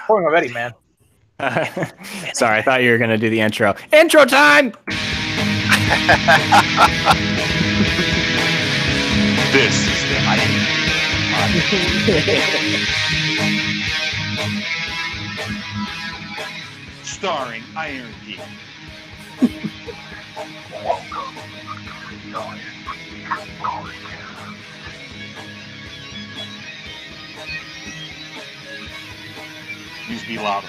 Pouring already, man. Sorry, I thought you were gonna do the intro. Intro time. This is the starring Irongeek. Please be louder.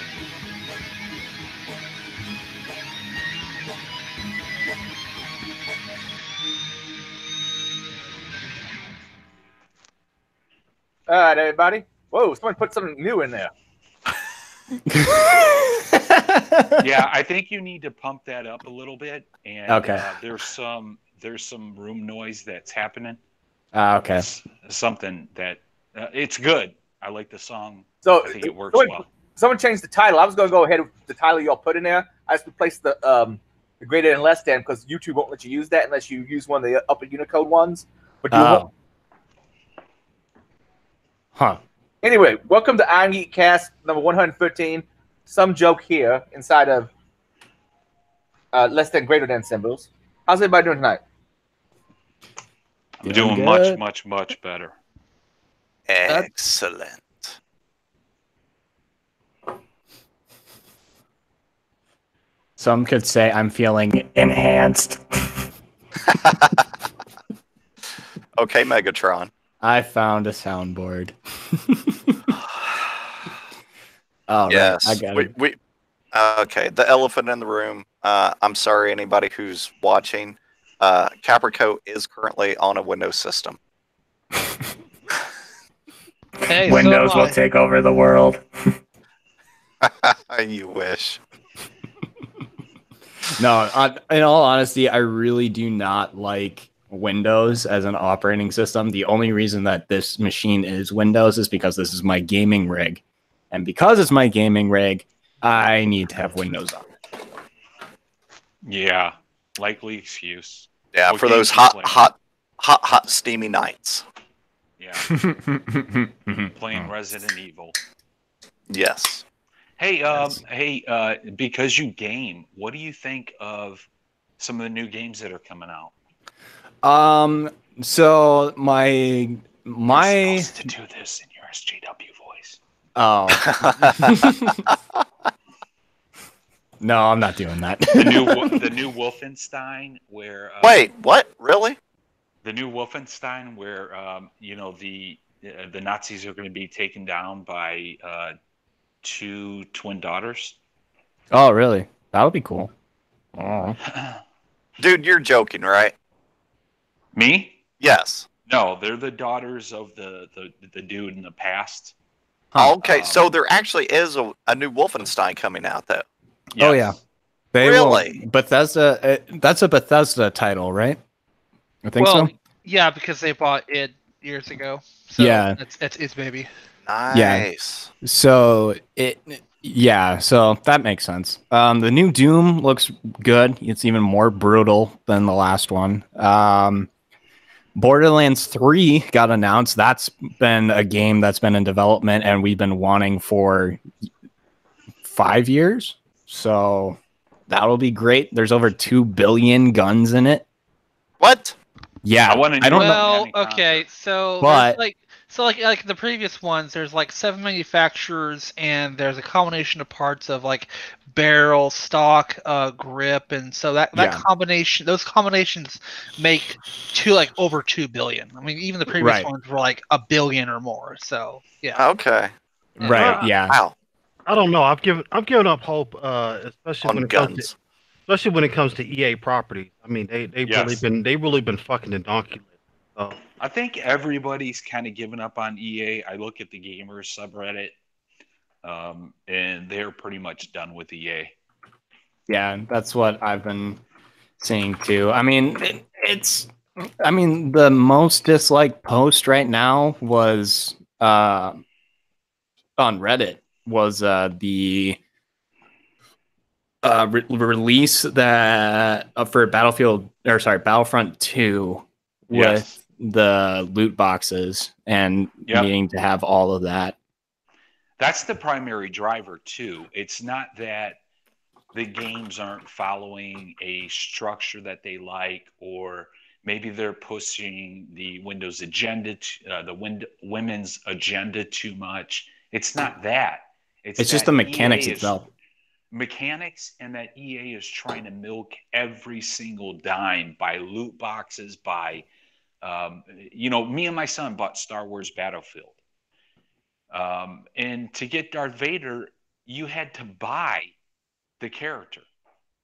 All right, everybody. Whoa, someone put something new in there. Yeah, I think you need to pump that up a little bit. And Okay. there's some room noise that's happening. Okay. It's something that it's good. I like the song. So I think it works well. Someone changed the title. I was going to go ahead with the title y'all put in there. I just replaced the greater than less than because YouTube won't let you use that unless you use one of the upper Unicode ones. But you won't. Huh. Anyway, welcome to Irongeek Cast number 113. Some joke here inside of less than greater than symbols. How's everybody doing tonight? I'm doing much, much, much better. Excellent. Some could say I'm feeling enhanced. Okay, Megatron. I found a soundboard. Oh, yes. right. I got it. Okay, the elephant in the room. I'm sorry, anybody who's watching. Caprico is currently on a Windows system. Hey, Windows will take over the world. You wish. No, in all honesty, I really do not like Windows as an operating system. The only reason that this machine is Windows is because this is my gaming rig. And because it's my gaming rig, I need to have Windows on it. Yeah, likely excuse. Yeah, What for games those you hot, playing? steamy nights. Yeah. Playing Resident Evil. Yes. Hey, because you game, what do you think of some of the new games that are coming out? So my You're supposed to do this in your SJW voice. Oh. No, I'm not doing that. The new Wolfenstein, where wait, what? Really? The new Wolfenstein, where the Nazis are going to be taken down by two twin daughters. Oh, really? That would be cool. Oh. Dude, you're joking, right? Me? Yes. No, they're the daughters of the dude in the past. Huh. Okay, so there actually is a new Wolfenstein coming out, though. Yes. Oh, yeah. Really? Bethesda. That's a Bethesda title, right? I think so. Yeah, because they bought it years ago. So yeah, it's baby. Nice. Yeah. So so that makes sense. The new Doom looks good. It's even more brutal than the last one. Borderlands 3 got announced. That's been a game that's been in development and we've been wanting for 5 years. So that'll be great. There's over 2 billion guns in it. What? Yeah, I don't know. Okay, so but like the previous ones, there's like 7 manufacturers, and there's a combination of parts of like barrel, stock, grip, and so that combination, those combinations make over 2 billion. I mean, even the previous ones were like 1 billion or more. So yeah. Okay. Right. Yeah. Wow. I don't know. I've given up hope, especially when it comes to EA properties. I mean, they've really been fucking the donkey. So. I think everybody's kind of given up on EA. I look at the gamers subreddit, and they're pretty much done with EA. Yeah, that's what I've been seeing too. I mean, the most disliked post right now was on Reddit was the release that for Battlefront 2 with the loot boxes and needing to have all of that. That's the primary driver too. It's not that the games aren't following a structure that they like, or maybe they're pushing the Windows agenda, women's agenda too much. It's not that. It's just the mechanics itself. Mechanics, and that EA is trying to milk every single dime by loot boxes, by, me and my son bought Star Wars Battlefield. And to get Darth Vader, you had to buy the character.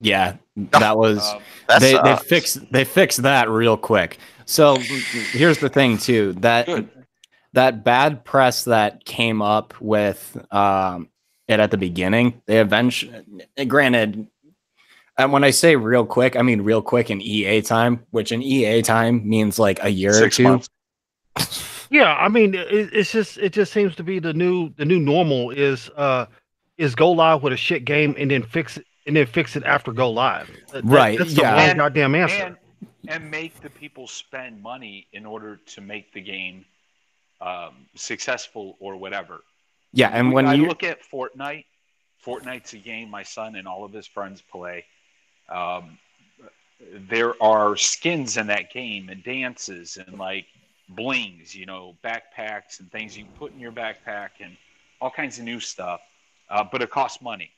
Yeah, that was they fixed that real quick. So here's the thing too, that bad press that came up with it at the beginning, they eventually, granted, and when I say real quick, I mean real quick in EA time, which in EA time means like a year 6 or 2 months. Yeah, I mean, it just seems to be the new normal is go live with a shit game and then fix it after go live. Right? That's the wrong goddamn answer. And make the people spend money in order to make the game successful or whatever. Yeah, and when I you look at Fortnite's a game my son and all of his friends play. There are skins in that game and dances and like blings, backpacks and things you can put in your backpack and all kinds of new stuff, but it costs money.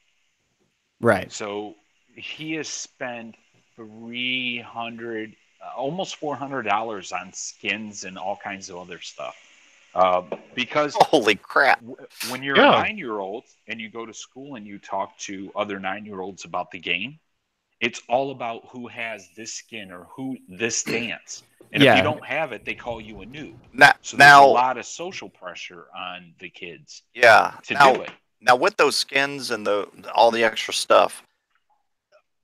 Right. So he has spent $300, almost $400 on skins and all kinds of other stuff. Because holy crap, when you're a 9-year-old and you go to school and you talk to other 9-year-olds about the game, it's all about who has this skin or who this dance. And if you don't have it, they call you a noob. So there's a lot of social pressure on the kids to do it. Now, with those skins and all the extra stuff,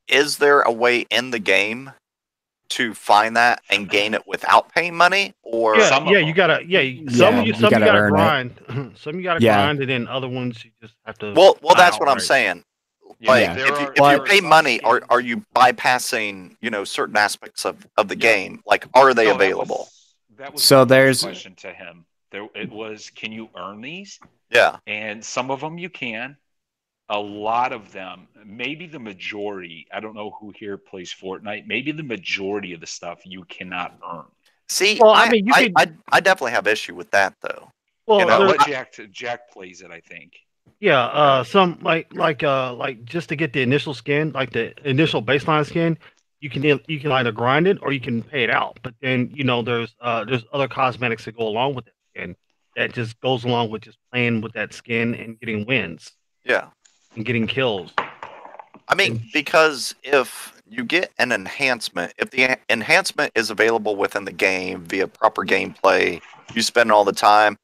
is there a way in the game to find that and gain it without paying money? Or you gotta grind. Some you gotta grind, and then other ones you just have to. Well, that's what I'm saying. Like, if you pay money, are you bypassing certain aspects of the game? Like, are they available? That was so the there's question to him. It was, can you earn these? Yeah. And some of them you can. A lot of them, maybe the majority, I don't know who here plays Fortnite, maybe the majority of the stuff you cannot earn. See, well, I definitely have issue with that, though. Well, Jack plays it, I think. Yeah, some like just to get the initial skin, like the initial baseline skin, you can either grind it or you can pay it out. But then there's other cosmetics that go along with it, and that just goes along with just playing with that skin and getting wins. Yeah. And getting kills. I mean, because if you get an enhancement, if the enhancement is available within the game via proper gameplay, you spend all the time,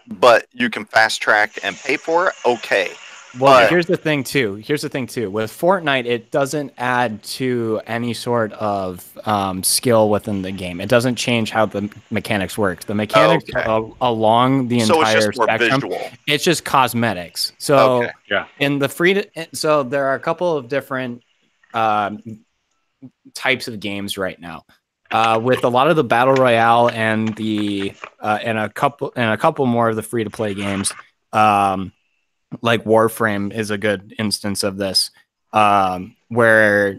but you can fast track and pay for it, okay. Well, here's the thing too. With Fortnite, it doesn't add to any sort of skill within the game. It doesn't change how the mechanics work. The mechanics along the entire spectrum, it's just cosmetics. So in the so there are a couple of different types of games right now. With a lot of the battle royale and the and a couple more of the free to play games. Like Warframe is a good instance of this, where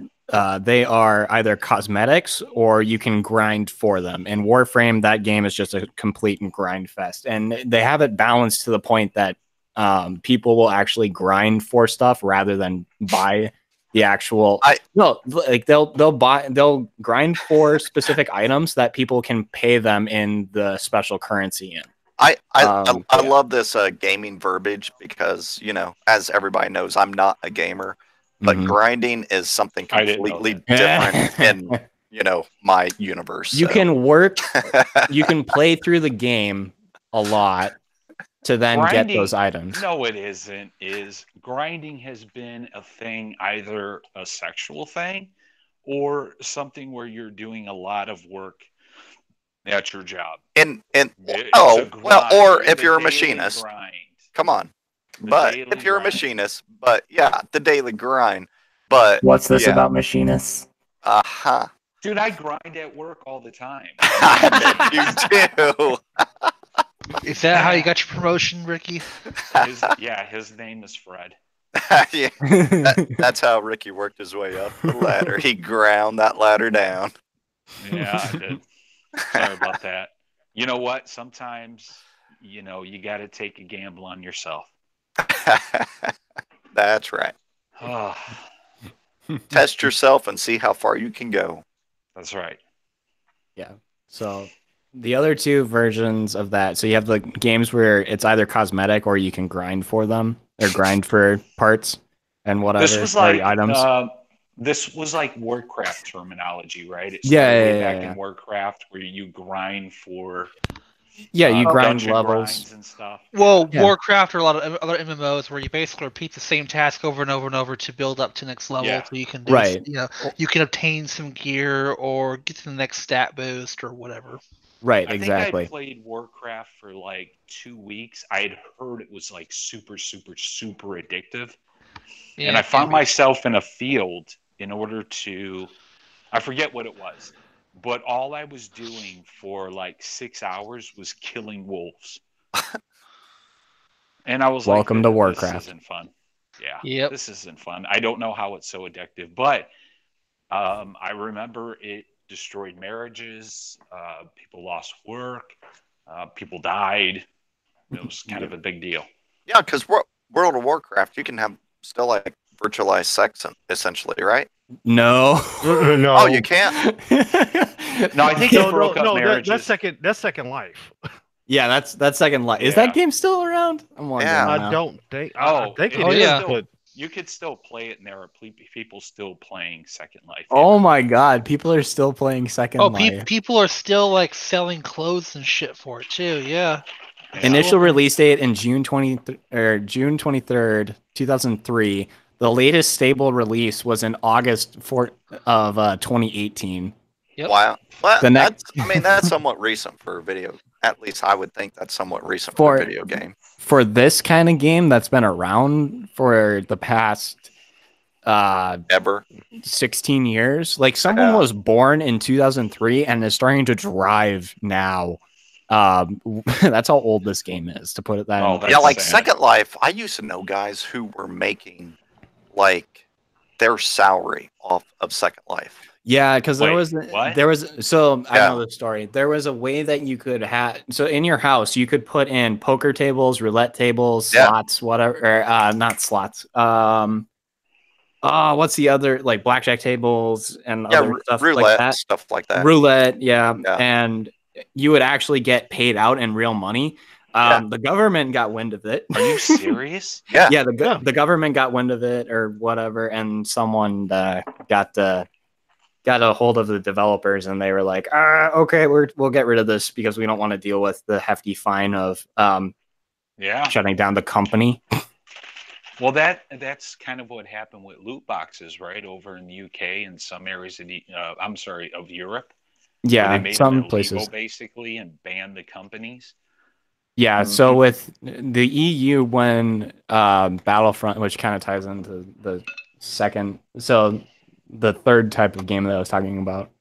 they are either cosmetics or you can grind for them. In Warframe, that game is just a complete grind fest, and they have it balanced to the point that people will actually grind for stuff rather than buy the actual. They'll grind for specific items that people can pay them in the special currency in. I love this gaming verbiage because, as everybody knows, I'm not a gamer, but grinding is something completely different in, my universe. You can you can play through the game a lot to then get those items. No, it isn't. Grinding has been a thing, either a sexual thing or something where you're doing a lot of work at your job. Or if you're a machinist. Grind. Come on. But if you're a machinist, the daily grind. But what's this about machinists? Dude, I grind at work all the time. I bet you do. Is that how you got your promotion, Ricky? His name is Fred. Yeah, that's how Ricky worked his way up the ladder. He ground that ladder down. Yeah, I did. Sorry about that. You know what? Sometimes, you got to take a gamble on yourself. That's right. Oh, Test yourself and see how far you can go. that's right. Yeah. So the other two versions of that, so you have the games where it's either cosmetic or you can grind for them or grind for parts and whatever. This was like items. This was like Warcraft terminology, right? It Yeah, started yeah, way yeah, back yeah. in Warcraft where you grind for Yeah, you grind dungeon levels. grinds and stuff. Well, Yeah. Warcraft or a lot of other MMOs where you basically repeat the same task over and over and over to build up to next level, Yeah. so you can do, Right. you can obtain some gear or get to the next stat boost or whatever. Right, I exactly. think I played Warcraft for like 2 weeks. I had heard it was like super, super, super addictive. Yeah, And I it found can be. myself in a field in order to, I forget what it was, but all I was doing for like 6 hours was killing wolves. And I was Welcome like, to this Warcraft. isn't fun. Yeah, Yep. this isn't fun. I don't know how it's so addictive, but I remember it destroyed marriages. People lost work. People died. It was kind of a big deal. Yeah, because World of Warcraft, you can have still like virtualized sex, essentially, right? No. No. Oh, you can't? No, I think it broke up marriages. That's Second Life. Yeah, that's Second Life. Is Yeah. that game still around? I'm wondering. Yeah. now. I don't think. Oh, I think it it is is, still- but You could still play it, and there are people still playing Second Life. Oh my God, people are still playing Second Life. People are still like selling clothes and shit for it too. Yeah. Yeah. Initial release date in June 23rd, 2003. The latest stable release was in August of 2018. Yep. Wow. Well, The next- that's somewhat recent for a video. At least I would think that's somewhat recent For- for a video game. For this kind of game that's been around for the past Ever. 16 years, like someone Yeah. was born in 2003 and is starting to drive now. That's how old this game is, to put it that Oh, in. that's Yeah, like sad. Second Life, I used to know guys who were making like their salary off of Second Life. Yeah, because Wait, I Yeah. know the story. There was a way that you could have, so in your house you could put in poker tables, roulette tables, Yeah. slots, whatever, or not slots. What's the other, like blackjack tables and Yeah, other stuff roulette, like that? stuff like that. Roulette, yeah. Yeah. And you would actually get paid out in real money. The government got wind of it. Are you serious? Yeah. Yeah, the government got wind of it or whatever, and someone got a hold of the developers, and they were like, okay, we'll get rid of this because we don't want to deal with the hefty fine of Yeah. shutting down the company. Well, that's kind of what happened with loot boxes, right? Over in the UK and some areas of of Europe. where Yeah, they made some them illegal, places. basically, and banned the companies. Yeah, so with the EU, when Battlefront, which kind of ties into the third type of game that I was talking about.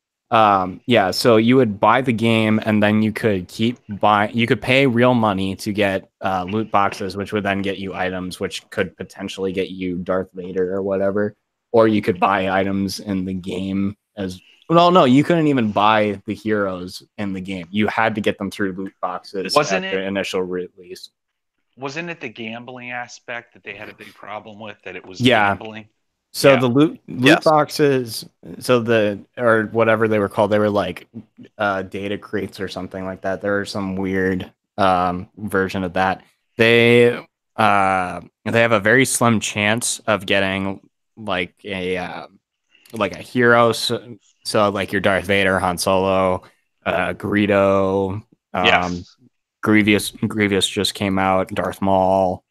So you would buy the game, and then you could you could pay real money to get loot boxes, which would then get you items, which could potentially get you Darth Vader or whatever. Or you could buy items in the game no, you couldn't even buy the heroes in the game. You had to get them through loot boxes Wasn't at the it- initial release. Wasn't it the gambling aspect that they had a big problem with? That it was Yeah. gambling. So Yeah. the loot Yes. boxes, or whatever they were called, they were like data crates or something like that. There was some weird version of that. They have a very slim chance of getting like a hero. So like your Darth Vader, Han Solo, Greedo, Yes. Grievous just came out, Darth Maul.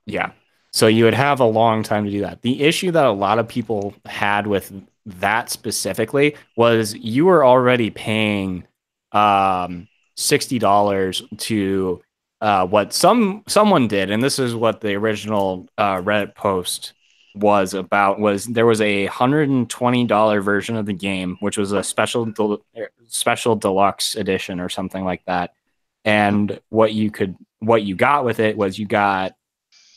Yeah. So you would have a long time to do that. The issue that a lot of people had with that specifically was you were already paying $60 to what someone did, and this is what the original Reddit post was there was a $120 version of the game, which was a special deluxe edition or something like that. And what you got with it was you got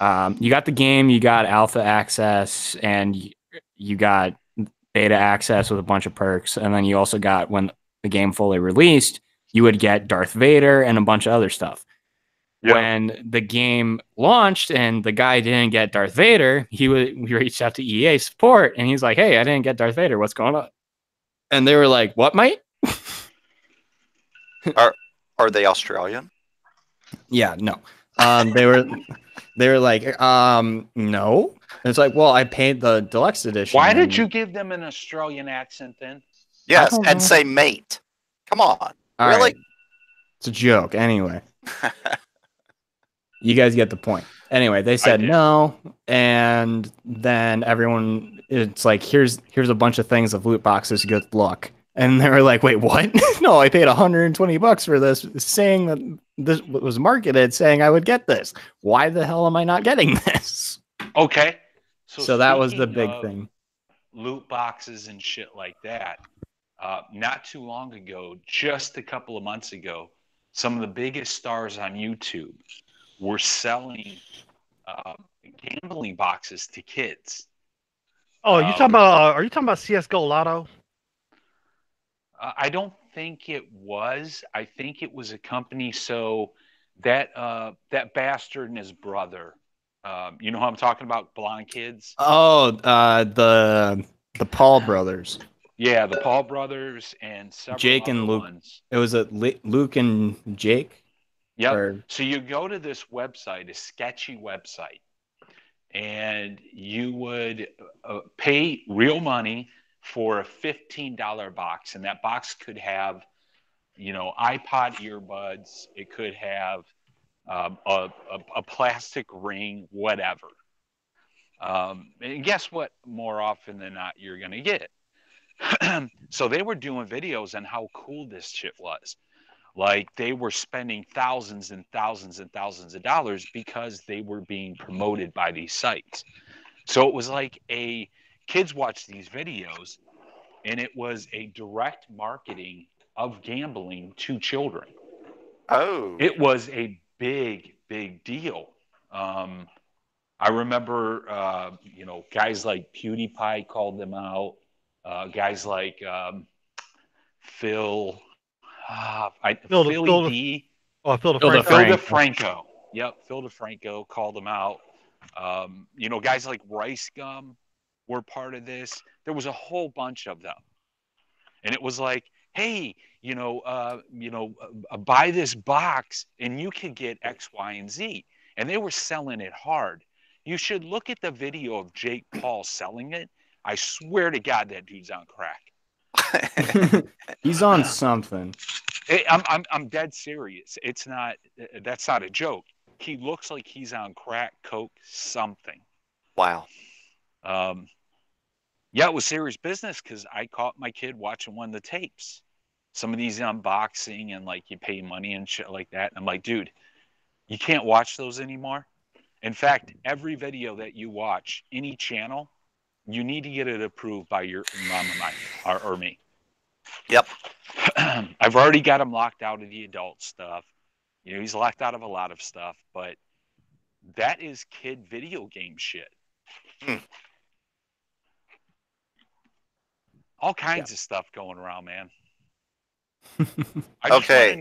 the game, you got alpha access, and you got beta access with a bunch of perks. And then you also got, when the game fully released, you would get Darth Vader and a bunch of other stuff. Yeah. When the game launched and the guy didn't get Darth Vader, we reached out to EA support and he's like, "Hey, I didn't get Darth Vader. What's going on?" And they were like, "What, mate?" Are they Australian? Yeah, no. They were like, no. And it's like, well, I paid the deluxe edition. Why did you give them an Australian accent then? Yes, and say mate. Come on. All really? Right. It's a joke. Anyway. You guys get the point. Anyway, they said no, and then everyone, it's like, here's a bunch of things of loot boxes, good luck. And they were like, wait, what? No, I paid $120 for this, saying that this was marketed, saying I would get this. Why the hell am I not getting this? Okay. So that was the big thing. Loot boxes and shit like that. Not too long ago, just a couple of months ago, some of the biggest stars on YouTube were selling gambling boxes to kids. Oh, are you talking about CS:GO Lotto? I don't think it was. I think it was a company. So that bastard and his brother, you know who I'm talking about? Blonde kids. Oh, the Paul brothers. Yeah, the Paul brothers and several Jake and Luke. ones. It was Luke and Jake. Yep. So you go to this website, a sketchy website, and you would pay real money for a $15 box, and that box could have, iPod earbuds. It could have a plastic ring, whatever. And guess what? More often than not, you're going to get it. So they were doing videos on how cool this shit was. Like, they were spending thousands and thousands and thousands of dollars because they were being promoted by these sites. So it was like kids watch these videos, and it was a direct marketing of gambling to children. Oh. It was a big, big deal. I remember, guys like PewDiePie called them out. Guys like Phil DeFranco. Yep, Phil DeFranco called them out. Guys like Rice Gum were part of this. There was a whole bunch of them, and it was like, hey, buy this box and you could get X, Y, and Z. And they were selling it hard. You should look at the video of Jake Paul selling it. I swear to God, that dude's on crack. He's on something. I'm dead serious. That's not a joke. He looks like he's on crack, coke, something. Wow. Yeah, it was serious business because I caught my kid watching one of the tapes. Some of these unboxing and like you pay money and shit like that. And I'm like, dude, you can't watch those anymore. In fact, every video that you watch, any channel, you need to get it approved by your mom or me. Yep. I've already got him locked out of the adult stuff. He's locked out of a lot of stuff, but that is kid video game shit. All kinds of stuff going around, man. I just want a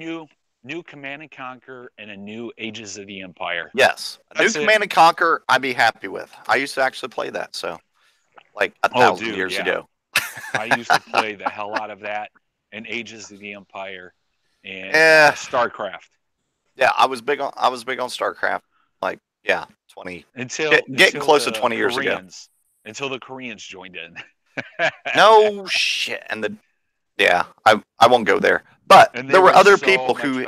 new Command and Conquer and a new Ages of the Empire. Yes. A new Command and Conquer I'd be happy with. I used to actually play that, so like 1,000 years ago. I used to play the hell out of that and Ages of the Empire and StarCraft. Yeah, I was big on StarCraft. Like, 20 getting close to 20 years ago. Until the Koreans joined in. No shit. And I won't go there. But there were other people who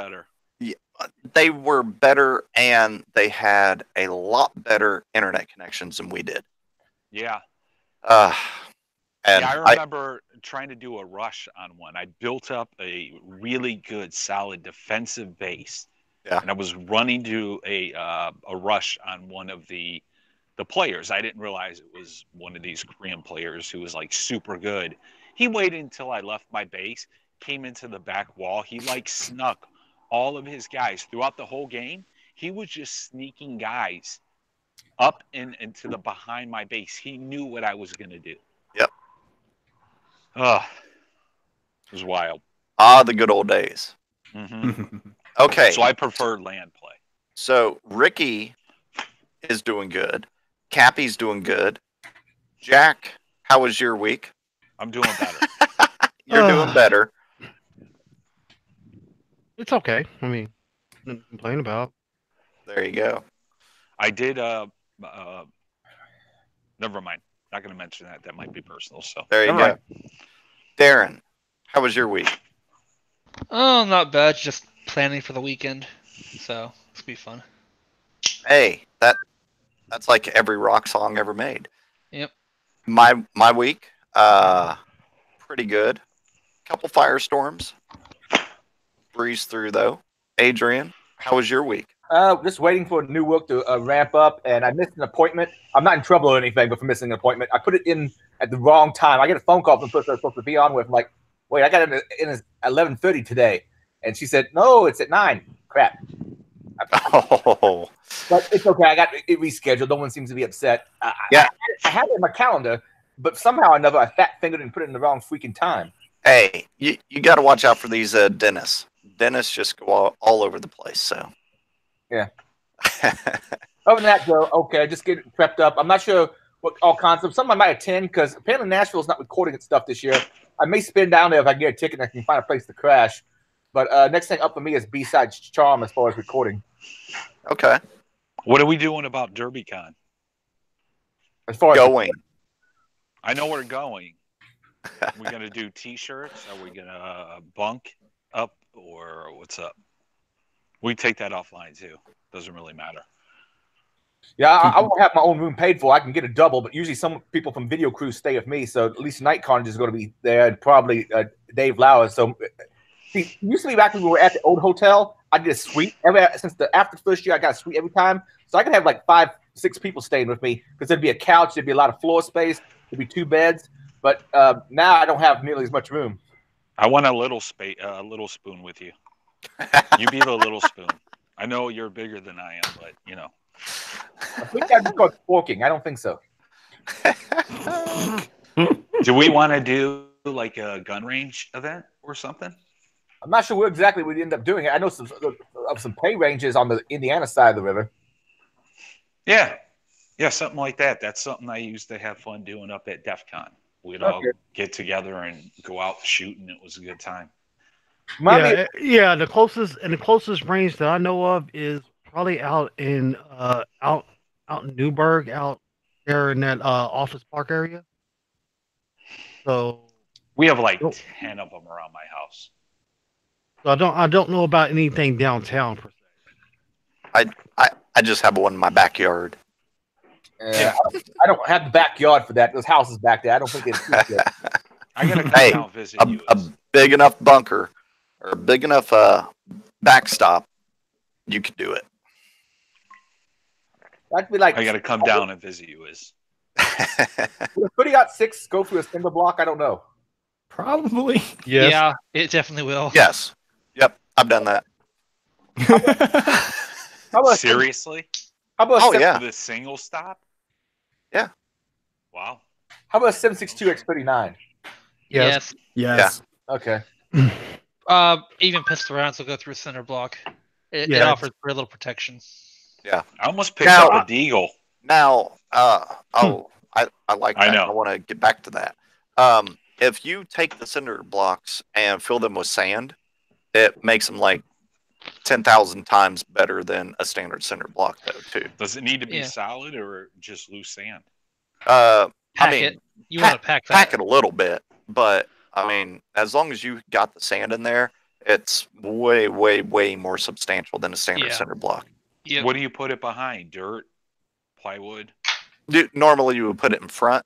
they were better and they had a lot better internet connections than we did. Yeah. And I remember trying to do a rush on one. I built up a really good, solid defensive base. Yeah. And I was running to a rush on one of the the players. I didn't realize it was one of these Korean players who was like super good. He waited until I left my base, came into the back wall. He like snuck all of his guys throughout the whole game. He was just sneaking guys up into the behind my base. He knew what I was going to do. Yep. Oh, it was wild. Ah, the good old days. Mm-hmm. Okay. So I prefer land play. So Ricky is doing good. Cappy's doing good. Jack, how was your week? I'm doing better. You're doing better. It's okay. I mean, nothing to complain about. There you go. I did. Never mind. Not going to mention that. That might be personal. So There you go. Darren, how was your week? Oh, not bad. Just planning for the weekend, so it's gonna be fun. Hey, that's like every rock song ever made. Yep. My week, pretty good. Couple firestorms. Breeze through though. Adrian, how was your week? Just waiting for new work to ramp up, and I missed an appointment. I'm not in trouble or anything, but for missing an appointment, I put it in at the wrong time. I get a phone call from the person I was supposed to be on with. I'm like, wait, I got it in at 11:30 today, and she said, no, it's at 9. Crap. Oh, But it's okay. I got it rescheduled. No one seems to be upset. Yeah. I had it in my calendar, but somehow or another, I fat fingered and put it in the wrong freaking time. hey, you got to watch out for these dentists. Dentists just go all over the place. So Yeah. Other than that, though, okay, just get it prepped up. I'm not sure what all concepts. Some I might attend because apparently Nashville's not recording its stuff this year. I may spin down there if I can get a ticket and I can find a place to crash. But next thing up for me is B-Sides Charm as far as recording. Okay. what are we doing about DerbyCon? As far as Going. I know we're going. We're going to do T-shirts. Are we going to bunk up or what's up? We take that offline too. Doesn't really matter. Yeah, I won't have my own room paid for. I can get a double, but usually some people from video crews stay with me. So at least Night Carnage is going to be there, and probably Dave Lauer. So see, it used to be back when we were at the old hotel, I did a suite. Since after the first year, I got a suite every time. So I could have like 5, 6 people staying with me because there'd be a couch, there'd be a lot of floor space, there'd be 2 beds. But now I don't have nearly as much room. I want a little spoon with you. You be the little spoon. I know you're bigger than I am, but you know. I think that'd be called forking. I don't think so. Do we want to do like a gun range event or something? I'm not sure where exactly we'd end up doing it. I know some pay ranges on the Indiana side of the river. Yeah, something like that. That's something I used to have fun doing up at DEF CON. We'd all get together and go out shooting. It was a good time. The closest range that I know of is probably out in Newburgh, out there in that office park area. So we have like 10 of them around my house. So I don't know about anything downtown per se. I just have one in my backyard. I don't have the backyard for that. Those houses back there. I don't think it's I gotta come down and visit you. A big enough bunker or a big enough backstop, you could do it. That'd be like I gotta come down and visit you. Would 30-06 go through a cinder block? I don't know. Probably. Yes. Yeah, it definitely will. Yes. Yep. I've done that. How about Seriously? How about yeah. The single stop? Yeah. Wow. How about 762X39? Yes. Yes. Okay. Even pistol rounds will go through a center block. It offers very little protection. Yeah. I almost picked up a Deagle. Now, I like that. I know. I want to get back to that. If you take the cinder blocks and fill them with sand, it makes them like 10,000 times better than a standard cinder block, though, too. Does it need to be solid or just loose sand? Pack it. You want to pack that. Pack it a little bit, but I mean, as long as you got the sand in there, it's way, way, way more substantial than a standard cinder block. Yep. What do you put it behind? Dirt? Plywood? Normally, you would put it in front.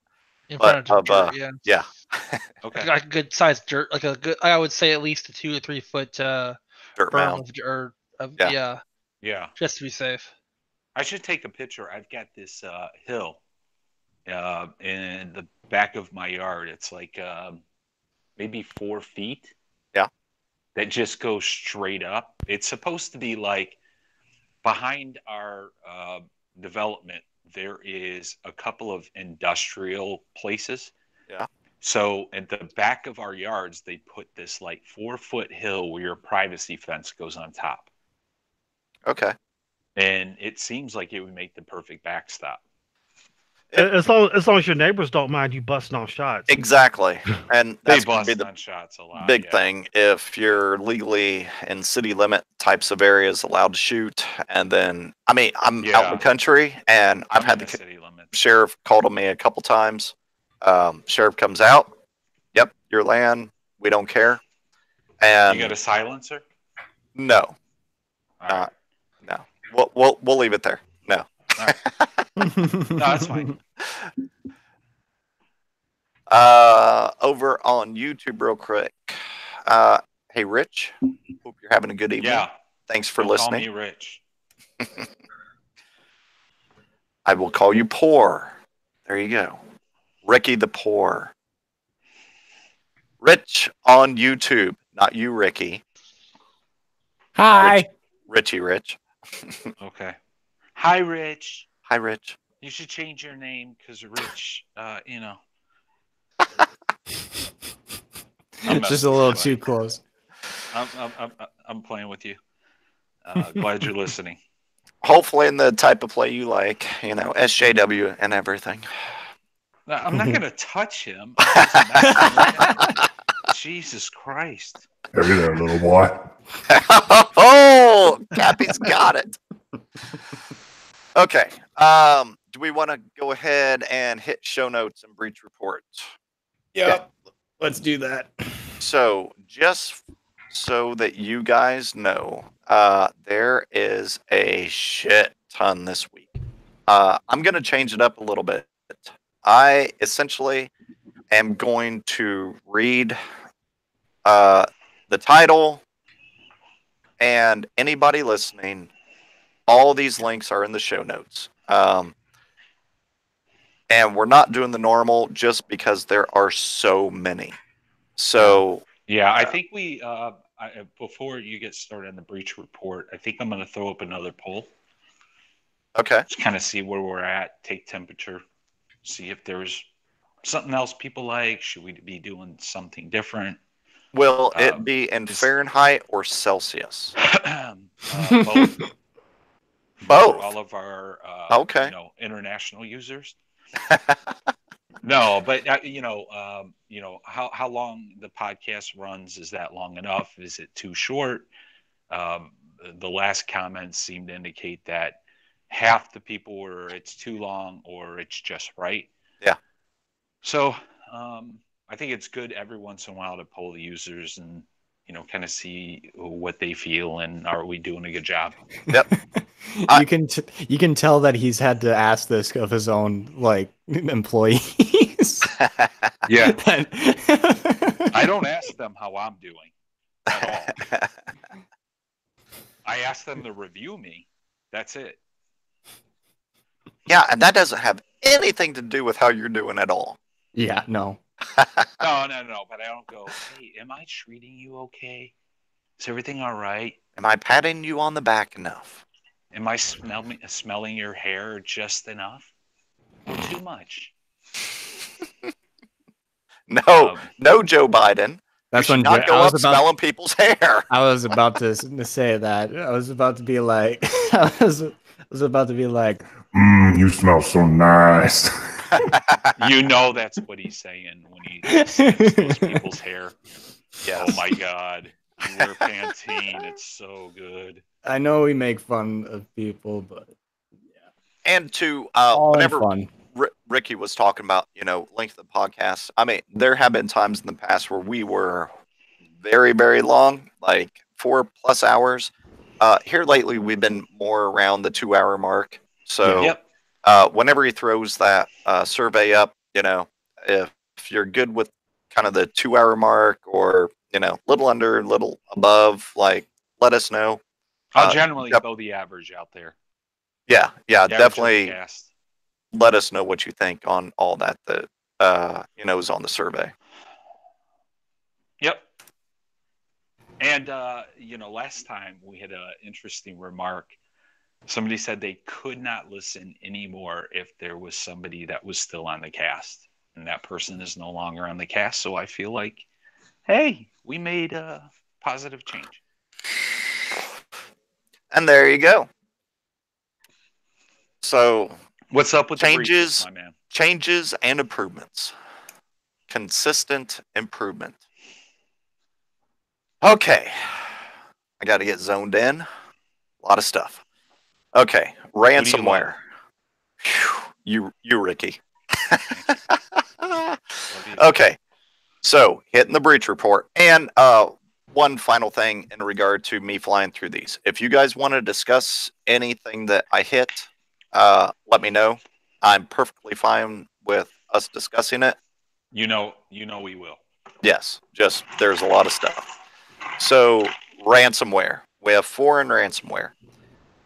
In front of dirt, yeah. Okay. Like a good sized dirt, like a good. I would say at least a 2 or 3 foot Dirt berm mound. of dirt. Yeah. Just to be safe. I should take a picture. I've got this hill in the back of my yard. It's like maybe 4 feet. Yeah. That just goes straight up. It's supposed to be like behind our development. There is a couple of industrial places. Yeah. So at the back of our yards, they put this like 4-foot hill where your privacy fence goes on top. Okay. And it seems like it would make the perfect backstop. As long as your neighbors don't mind you busting off shots. Exactly. And that's They going to be bust the on shots a lot. big yeah. thing. If you're legally in city limit types of areas allowed to shoot, and then, I mean, I'm out in the country, and I've had the city limits. sheriff called on me a couple times. Sheriff comes out. Yep, your land. We don't care. And You got a silencer? no, All right. no. We'll leave it there. No. All right. No, that's fine. Over on YouTube, real quick. Hey, Rich. Hope you're having a good evening. Yeah. Thanks for Don't listening. Call me Rich. I will call you Poor. There you go. Ricky the Poor. Rich on YouTube. Not you, Ricky. Hi. Richie Rich. Okay. Hi, Rich. Hi, Rich. You should change your name because Rich, you know. It's just a little too close. I'm playing with you. Glad you're listening. Hopefully in the type of play you like, you know, SJW and everything. No, I'm not going to touch him. Jesus Christ. Hey there, little boy. Oh, Cappy's got it. Okay. Do we want to go ahead and hit show notes and breach reports? Yep. Let's do that. So, just so that you guys know, there is a shit ton this week. I'm going to change it up a little bit. I essentially am going to read the title, and anybody listening, all these links are in the show notes. And we're not doing the normal just because there are so many. So yeah, I think we before you get started on the breach report, I think I'm going to throw up another poll. Okay. Just kind of see where we're at, take temperature, see if there's something else people like. Should we be doing something different? Will it be in Fahrenheit or Celsius? Both. Both. All of our okay. You know, international users. No, but how long the podcast runs, is that long enough? Is it too short? The last comments seem to indicate that half the people were it's too long or it's just right. Yeah. So I think it's good every once in a while to poll the users and, you know, kind of see what they feel and are we doing a good job? Yep. You can tell that he's had to ask this of his own like employees. Yeah. I don't ask them how I'm doing at all. I ask them to review me. That's it. Yeah, and that doesn't have anything to do with how you're doing at all. Yeah, no. No. But I don't go, hey, am I treating you okay? Is everything all right? Am I patting you on the back enough? Am I smelling your hair just enough? Or too much? No, no, Joe Biden. That's you when not go up smelling people's hair. I was about to say that. I was about to be like, You smell so nice. You know that's what he's saying when he sniffs those people's hair. Yes. Oh my God. You wear Pantene. It's so good. I know we make fun of people, but yeah. And to all whenever fun. Ricky was talking about, you know, length of the podcast, I mean, there have been times in the past where we were very, very long, like 4+ hours. Here lately, we've been more around the 2-hour mark. So Yep. Whenever he throws that survey up, you know, if you're good with kind of the 2-hour mark or, you know, little under, little above, like, let us know. I'll generally throw the average out there. Yeah, Average of the definitely. cast. Let us know what you think on all that is on the survey. Yep. And last time we had an interesting remark. Somebody said they could not listen anymore if there was somebody that was still on the cast, and that person is no longer on the cast. So I feel like, hey, we made a positive change. And there you go. So, what's up with changes, the breaches, my man? Changes and improvements. Consistent improvement. Okay. I got to get zoned in. A lot of stuff. Okay. Ransomware. You, Ricky. Okay. So, hitting the breach report. And one final thing in regard to me flying through these. If you guys want to discuss anything that I hit, let me know. I'm perfectly fine with us discussing it. We will. Yes, just there's a lot of stuff. So, ransomware. We have foreign ransomware.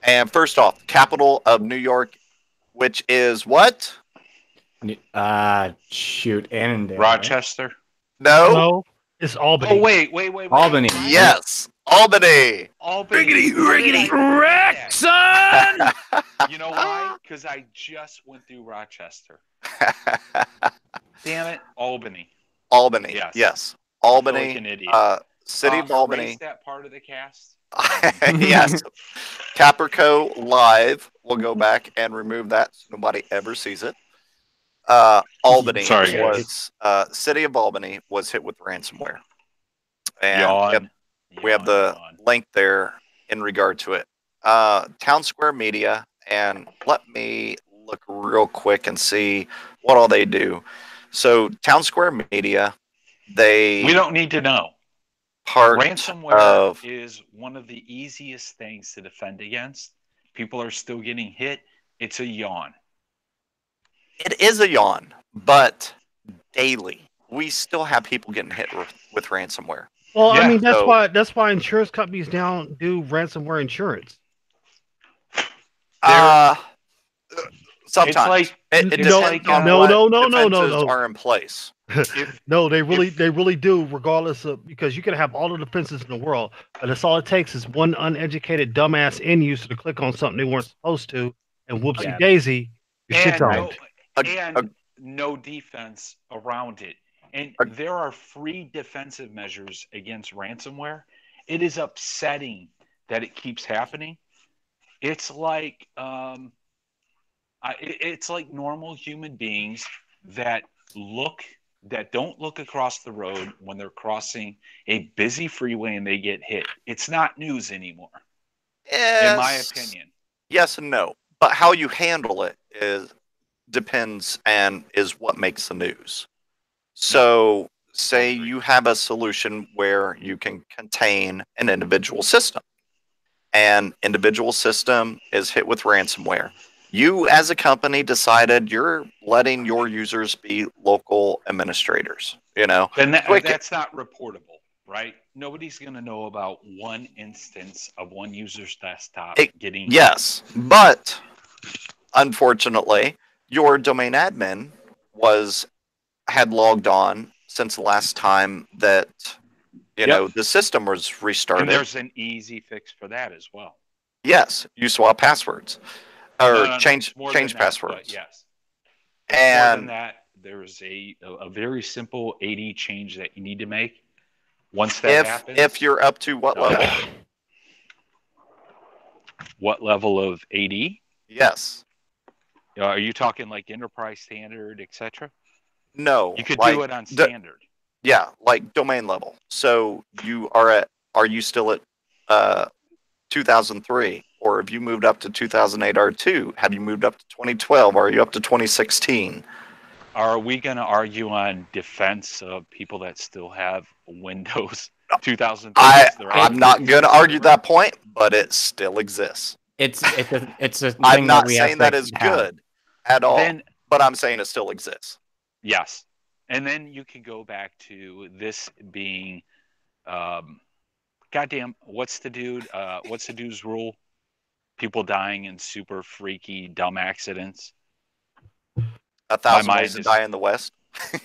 And first off, capital of New York, which is what? Shoot, Annandale. Rochester? Right? No, it's Albany. Oh, wait. Albany. Yes, Albany. Albany. Riggedy, Rexon! You know why? Because I just went through Rochester. Damn it, Albany. Albany. Yes. Albany. I feel like an idiot. City of Albany. Erase that part of the cast. Yes. Caprico Live. We'll go back and remove that so nobody ever sees it. Albany was City of Albany was hit with ransomware. And we have the link there in regard to it. Town Square Media, and let me look real quick and see what all they do. So Town Square Media, we don't need to know. Ransomware is one of the easiest things to defend against. People are still getting hit. It's a yawn. It is a yawn, but daily we still have people getting hit with ransomware. Well, I mean that's why insurance companies now do ransomware insurance. Sometimes it depends on what defenses are in place. No, they really do, regardless of, because you can have all the defenses in the world, but it's all it takes is one uneducated dumbass end user to click on something they weren't supposed to, and whoopsie daisy, your shit's on. And no defense around it. And there are free defensive measures against ransomware. It is upsetting that it keeps happening. It's like normal human beings that don't look across the road when they're crossing a busy freeway and they get hit. It's not news anymore, in my opinion. Yes and no, but how you handle it depends and is what makes the news. So, say you have a solution where you can contain an individual system. An individual system is hit with ransomware. You, as a company, decided you're letting your users be local administrators. Then that's not reportable, right? Nobody's going to know about one instance of one user's desktop getting. Yes, but unfortunately, your domain admin had logged on since the last time that the system was restarted. And there's an easy fix for that as well. Yes, you swap passwords or change passwords. Yes. And more than that, there's a very simple AD change that you need to make. Once that happens, if you're up to what level? What level of AD? Yes. Are you talking like enterprise standard, etc.? No, you could do it on standard. Yeah, like domain level. So are you still at 2003, or have you moved up to 2008 R2? Have you moved up to 2012? Are you up to 2016? Are we going to argue on defense of people that still have Windows 2003? I'm not going to argue that point, but it still exists. It's a thing. I'm not saying that is good at all, but I'm saying it still exists. Yes. And then you can go back to this being, goddamn, what's the dude's rule? people dying in super freaky, dumb accidents. 1,000 Ways to Die in the West.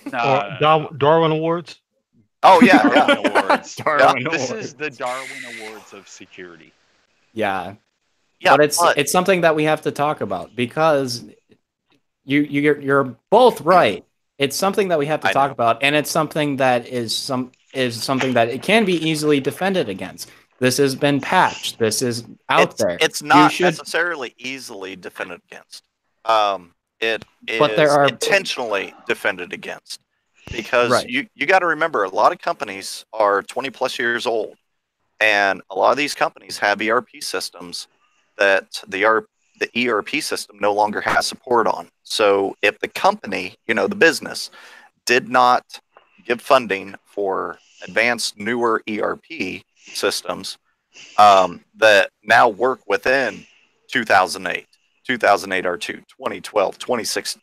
Or Darwin Awards. Oh yeah, Darwin Awards. Darwin This Awards. is the Darwin Awards of security. Yeah. Yeah, but it's something that we have to talk about because you're both right. It's something that we have to talk about, and it's something that is something that it can be easily defended against. This has been patched. This is out there. It's not necessarily easily defended against. It is intentionally defended against because you got to remember a lot of companies are 20 plus years old, and a lot of these companies have ERP systems that the ERP system no longer has support on. So if the company, the business, did not give funding for advanced, newer ERP systems that now work within 2008, 2008 R2, 2012, 26,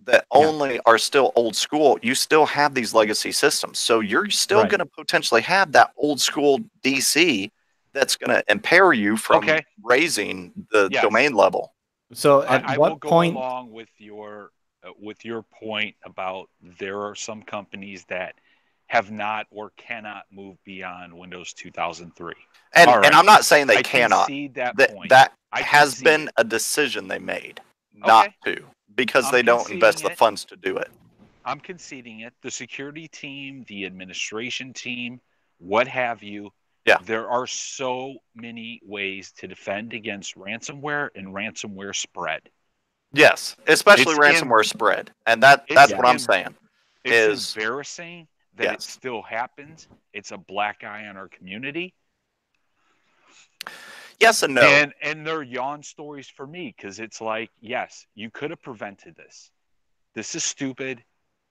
that only are still old school, you still have these legacy systems. So you're still going to potentially have that old school DC that's going to impair you from raising the domain level. So at I what will go point along with your point about there are some companies that have not or cannot move beyond Windows 2003. And I'm not saying they cannot. Concede that point. That has been a decision they made not to, because they don't invest the funds to do it. I'm conceding it. The security team, the administration team, what have you. Yeah. There are so many ways to defend against ransomware and ransomware spread. Yes, especially ransomware spread. And that's what I'm saying. It's embarrassing that it still happens. It's a black eye on our community. Yes and no. And they're yawn stories for me because it's like, yes, you could have prevented this. This is stupid.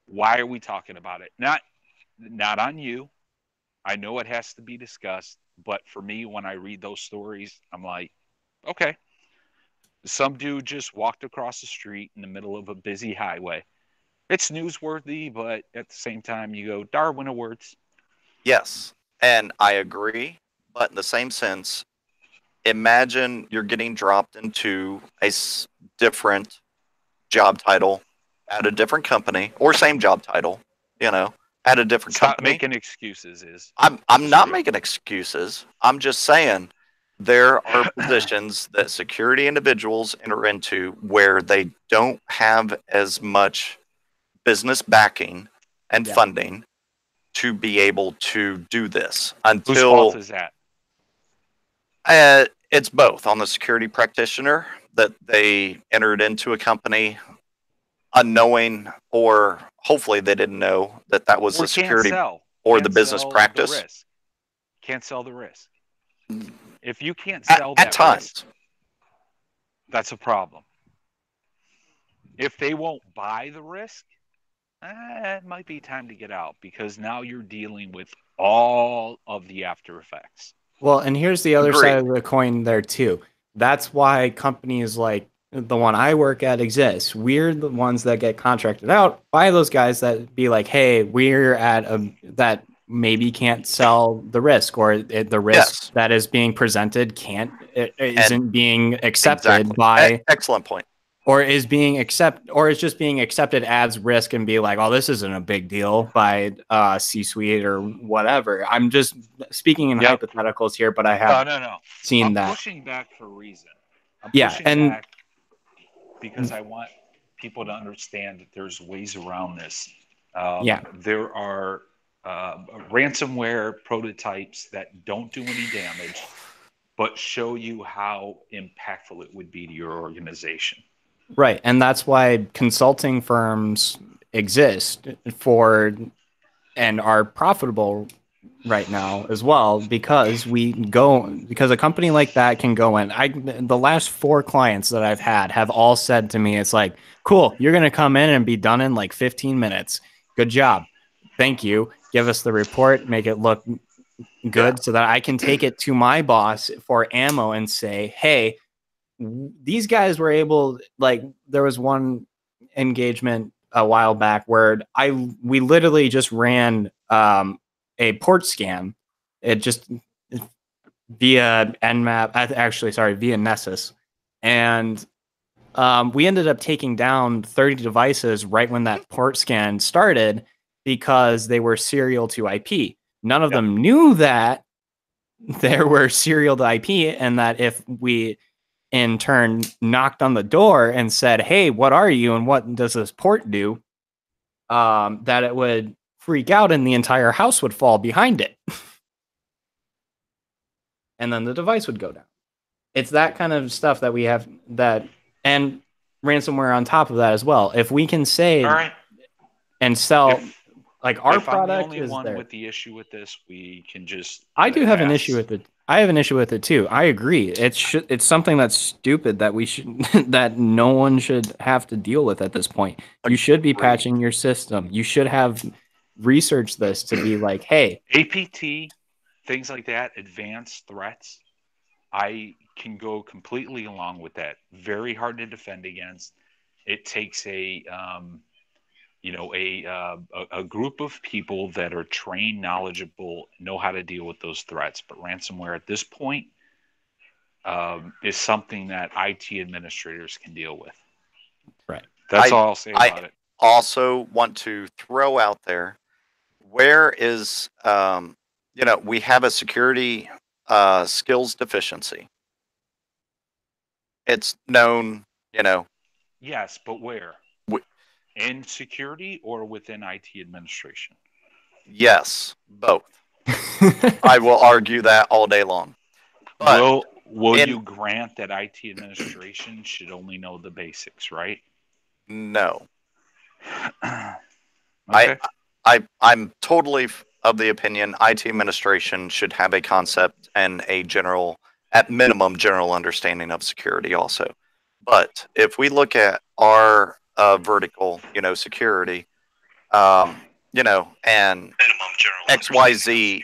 Why are we talking about it? Not on you. I know it has to be discussed, but for me, when I read those stories, I'm like, okay. Some dude just walked across the street in the middle of a busy highway. It's newsworthy, but at the same time, you go, Darwin Awards. Yes, and I agree, but in the same sense, imagine you're getting dropped into a different job title at a different company, or same job title, at a different company. Stop making excuses. I'm not making excuses. I'm just saying there are positions that security individuals enter into where they don't have as much business backing and funding to be able to do this. Until whose fault is that? It's both on the security practitioner that they entered into a company unknowing, or hopefully they didn't know that was the security or the business practice. Can't sell the risk. If you can't sell that at times, risk, that's a problem. If they won't buy the risk, it might be time to get out because now you're dealing with all of the after effects. Well, and here's the other side of the coin there too. That's why companies like the one I work at exists. We're the ones that get contracted out by those guys that be like, hey, we're at that maybe can't sell the risk, or the risk that is being presented isn't being accepted by. Excellent point. Or is just being accepted as risk and be like, oh, this isn't a big deal by C-suite or whatever. I'm just speaking in hypotheticals here, but I have seen that. I'm pushing back for a reason. I'm pushing back because I want people to understand that there's ways around this. There are ransomware prototypes that don't do any damage, but show you how impactful it would be to your organization. Right, and that's why consulting firms exist and are profitable right now as well, because a company like that can go in. The last 4 clients that I've had have all said to me, it's like, cool, you're going to come in and be done in like 15 minutes. Good job. Thank you. Give us the report, make it look good so that I can take it to my boss for ammo and say, hey, these guys were able, like, there was one engagement a while back where we literally just ran a port scan. It just via Nmap. Actually, sorry, via Nessus, and we ended up taking down 30 devices right when that port scan started because they were serial to IP. None of them knew that there were serial to IP, and that if we in turn knocked on the door and said, "Hey, what are you and what does this port do?" That it would freak out and the entire house would fall behind it. And then the device would go down. It's that kind of stuff that we have that, and ransomware on top of that as well. If we can say and sell, like our product I'm the only one with the issue with this, we can just. I do have an issue with it. I have an issue with it too. I agree. It's something that's stupid that we should that no one should have to deal with at this point. You should be patching your system. You should have researched this to be like, hey, APT, things like that, advanced threats. I can go completely along with that. Very hard to defend against. It takes a group of people that are trained, knowledgeable, know how to deal with those threats. But ransomware at this point is something that IT administrators can deal with. Right. That's all I'll say about it. I also want to throw out there, where is, we have a security skills deficiency. It's known, Yes, but where? In security or within IT administration? Yes, both. I will argue that all day long. But will you grant that IT administration should only know the basics, right? No. Okay. I'm totally of the opinion IT administration should have a concept and a general, at minimum, general understanding of security also. But if we look at our vertical, security, and XYZ,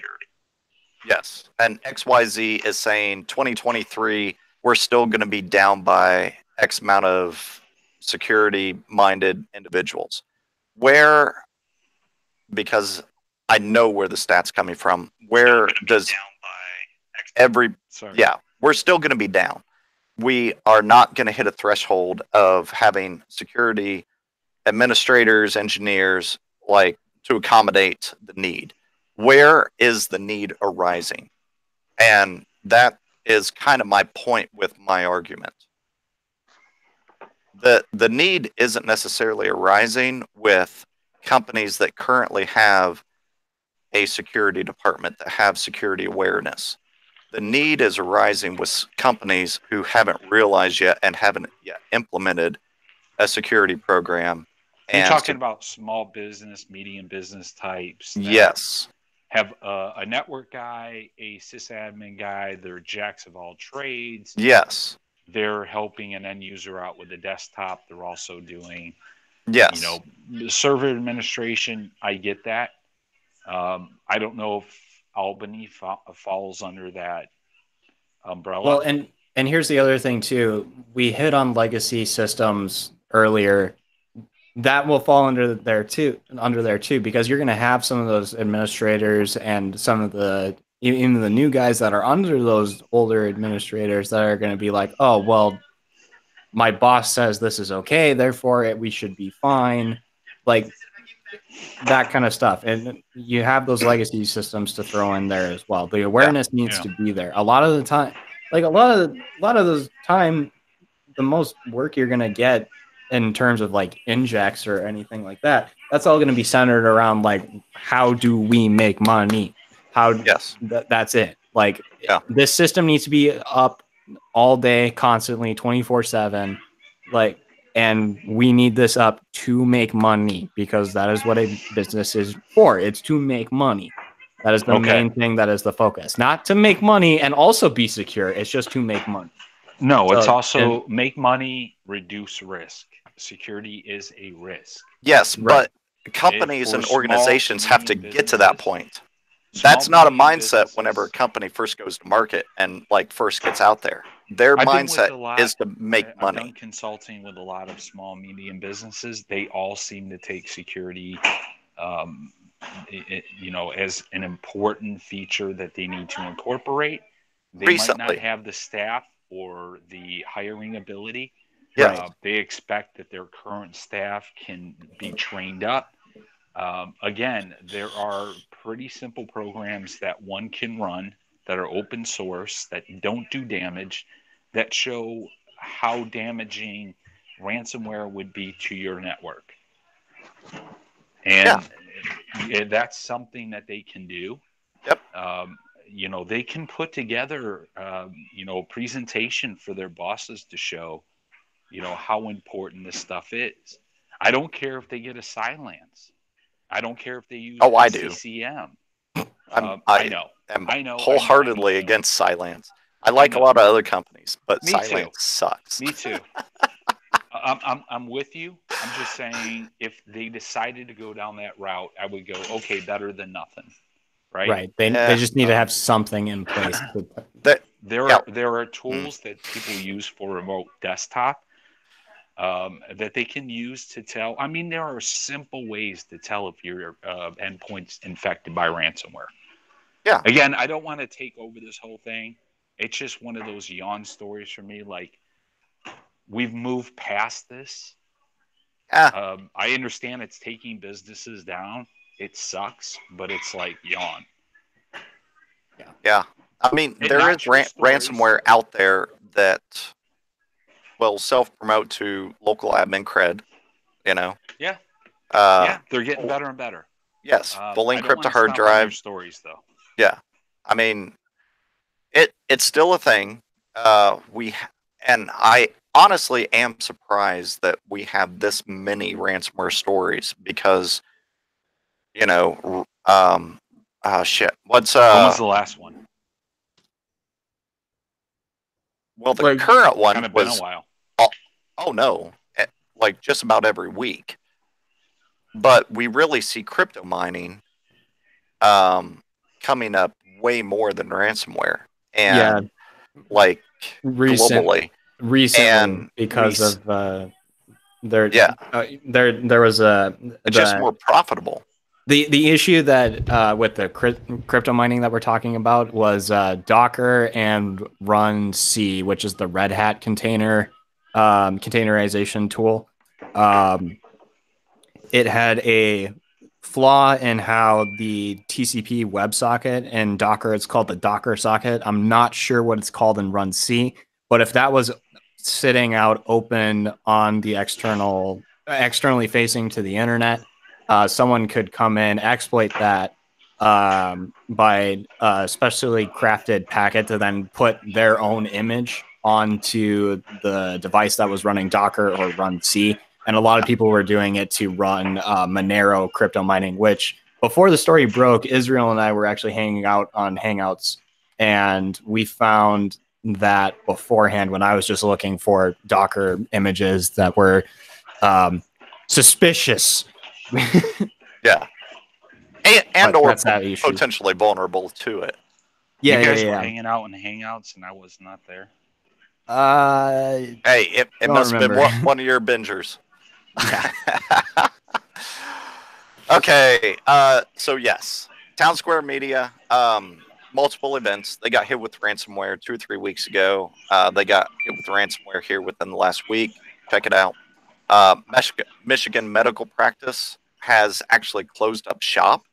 yes, and XYZ is saying 2023, we're still going to be down by X amount of security-minded individuals. Where, because I know where the stats coming from, where does we're still going to be down. We are not going to hit a threshold of having security administrators, engineers, to accommodate the need. Where is the need arising? And that is kind of my point with my argument. The need isn't necessarily arising with companies that currently have a security department that have security awareness. The need is arising with companies who haven't realized yet and haven't yet implemented a security program. You're talking about small business, medium business types. Yes. Have a network guy, a sysadmin guy. They're jacks of all trades. Yes. They're helping an end user out with a desktop. They're also doing, server administration. I get that. I don't know if Albany falls under that umbrella. Well, and here's the other thing too. We hit on legacy systems earlier. That will fall under there too, because you're going to have some of those administrators and some of even the new guys that are under those older administrators that are going to be like, oh, well, my boss says this is okay, therefore we should be fine. Like that kind of stuff. And you have those legacy systems to throw in there as well. The awareness needs to be there. A lot of the time, a lot of those time, the most work you're going to get in terms of injects or anything like that, that's all going to be centered around how do we make money? That's it. This system needs to be up all day, constantly, 24/7. And we need this up to make money, because that is what a business is for. It's to make money. That is the main thing. That is the focus. Not to make money and also be secure. It's just to make money. No, it's also make money, reduce risk. Security is a risk. Yes, but companies and organizations have to get to that point. That's not a mindset whenever a company first goes to market and first gets out there. Their mindset is to make money. I've done consulting with a lot of small, medium businesses. They all seem to take security, as an important feature that they need to incorporate. they might not have the staff or the hiring ability. Yeah. They expect that their current staff can be trained up. Again, there are pretty simple programs that one can run that are open source, that don't do damage, that show how damaging ransomware would be to your network. And that's something that they can do. Yep. They can put together, a presentation for their bosses to show, how important this stuff is. I don't care if they get a silence. I don't care if they use CCM. I know. I know. Wholeheartedly against Silence. I like a lot of other companies, but Silence sucks. Me too. I'm with you. I'm just saying, if they decided to go down that route, I would go, okay, better than nothing. Right. They just need to have something in place. There are tools that people use for remote desktop that they can use to tell. I mean, there are simple ways to tell if your endpoint's infected by ransomware. Yeah. Again, I don't want to take over this whole thing. It's just one of those yawn stories for me. Like, we've moved past this. I understand it's taking businesses down. It sucks, but it's like yawn. Yeah. I mean, there is ransomware out there that will self-promote to local admin cred, Yeah. They're getting better and better. Yes, fully encrypted hard drive. Stories, though. Yeah. I mean, it's still a thing. And I honestly am surprised that we have this many ransomware stories because, shit. What's when was the last one? Well, the current one was been a while. Oh no, like just about every week. But we really see crypto mining coming up way more than ransomware, and globally. Recently, because of there was just more profitable. The issue that with the crypto mining that we're talking about was Docker and Run C, which is the Red Hat containerization tool. It had a flaw in how the TCP WebSocket in Docker, it's called the Docker socket. I'm not sure what it's called in Run C, but if that was sitting out open on the externally facing to the internet, someone could come in, exploit that by specially crafted packet to then put their own image onto the device that was running Docker or Run C. And a lot of people were doing it to run Monero crypto mining, which before the story broke, Israel and I were actually hanging out on Hangouts, and we found that beforehand when I was just looking for Docker images that were suspicious. Yeah. And or potentially vulnerable to it. Yeah, you guys were hanging out in Hangouts, and I was not there. Hey, it must have been one of your bingers. Yeah. Okay, so yes, Town Square Media, multiple events. They got hit with ransomware 2 or 3 weeks ago. They got hit with ransomware here within the last week. Check it out. Michigan Medical Practice has actually closed up shop.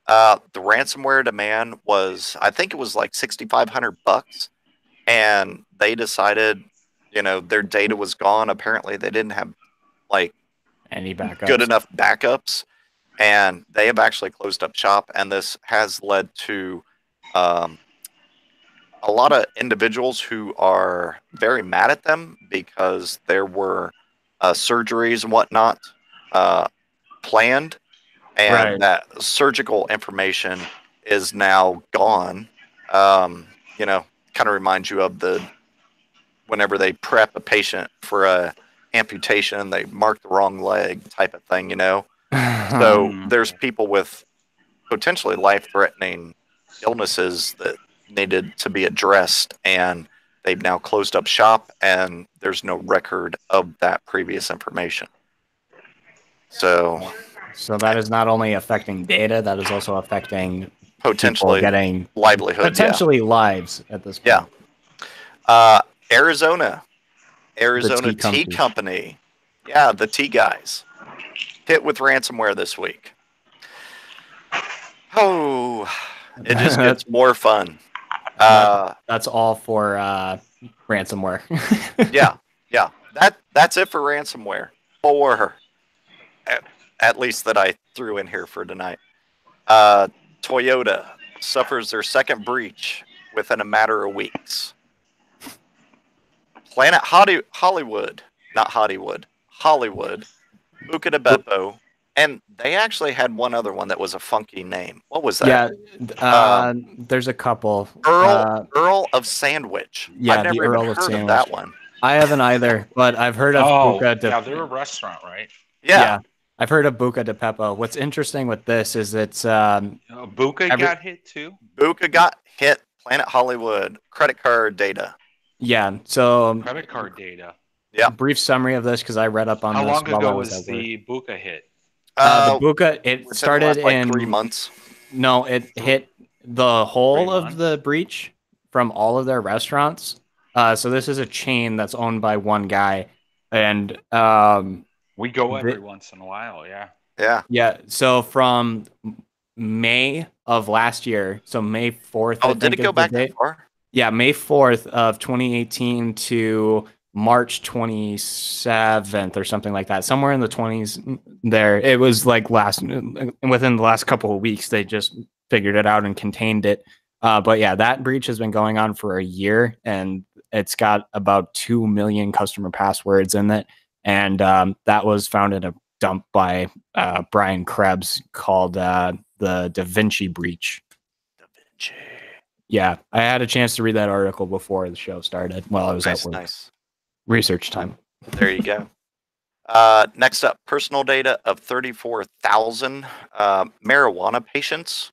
The ransomware demand was, I think it was like $6,500, and they decided, their data was gone. Apparently, they didn't have any backups, good enough backups, and they have actually closed up shop. And this has led to a lot of individuals who are very mad at them because there were surgeries and whatnot planned, and that surgical information is now gone. Kind of reminds you of whenever they prep a patient for a amputation, they mark the wrong leg type of thing, So there's people with potentially life-threatening illnesses that needed to be addressed, and they've now closed up shop, and there's no record of that previous information. So that is not only affecting data, that is also affecting potentially getting livelihood, potentially lives at this point. Yeah. Arizona The Tea Company. Yeah, the tea guys hit with ransomware this week. Oh, it just gets more fun. That's all for ransomware. yeah. That's it for ransomware. At least that I threw in here for tonight. Toyota suffers their second breach within a matter of weeks. Planet Hollywood, not Hollywood, Buca de Beppo, and they actually had one other one that was a funky name. What was that? Yeah, there's a couple. Earl of Sandwich. Yeah, I've never even heard of that one. I haven't either, but I've heard of Buca de. Yeah, they're a restaurant, right? Yeah. I've heard of Buca de Beppo. What's interesting with this is it's Buca got hit too. Buca got hit. Planet Hollywood credit card data. Yeah, so credit card data. Yeah. Brief summary of this because I read up on How this. long while ago I was was the Buca hit? The Buca, it started in 3 months. No, it hit the whole of the breach from all of their restaurants. So this is a chain that's owned by one guy, and we go every once in a while. Yeah. So from May of last year, so May 4th. Oh, did it go back that far? Yeah, May 4th of 2018 to March 27th or something like that. Somewhere in the 20s there. It was like within the last couple of weeks, they just figured it out and contained it. But yeah, that breach has been going on for a year, and it's got about 2 million customer passwords in it. And that was found in a dump by Brian Krebs called the Da Vinci breach. Da Vinci. Yeah, I had a chance to read that article before the show started while I was at work. Nice. Research time. There you go. Next up, personal data of 34,000 marijuana patients.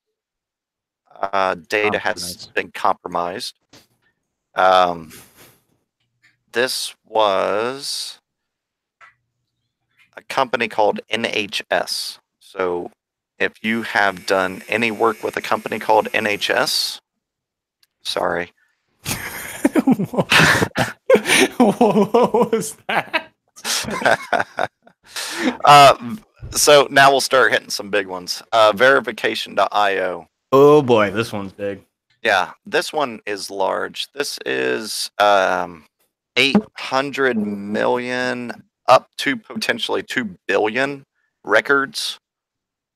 Data has been compromised. This was a company called NHS. So if you have done any work with a company called NHS, sorry. What was that? So now we'll start hitting some big ones. Verification.io. Oh boy, this one's big. Yeah, this one is large. This is 800 million up to potentially 2 billion records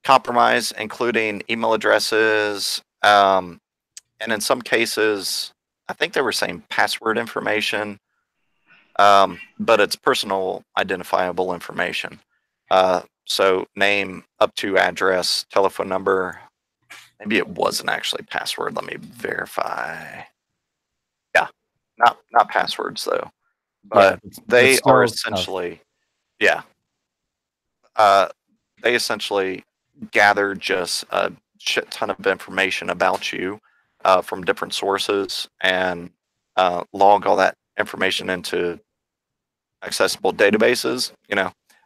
compromised, including email addresses, and in some cases, I think they were saying password information, but it's personal identifiable information. So name up to address, telephone number. Maybe it wasn't actually password. Let me verify. Yeah, not passwords though. But they are essentially, they essentially gather just a shit ton of information about you from different sources and log all that information into accessible databases.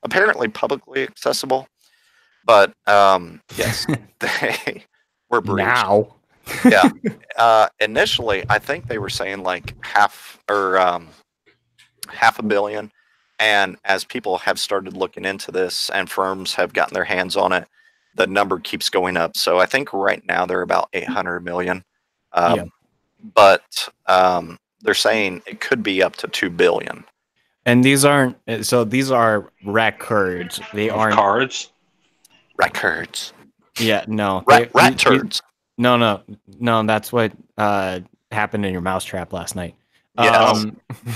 Apparently publicly accessible, but yes, they were breached. Now, yeah. Initially, I think they were saying like half a billion, and as people have started looking into this and firms have gotten their hands on it, the number keeps going up. So I think right now they're about 800 million, but they're saying it could be up to 2 billion. And these aren't, so these are records. They aren't cards. Records. Yeah, no. Rat turds. No. That's what happened in your mousetrap last night. Yes.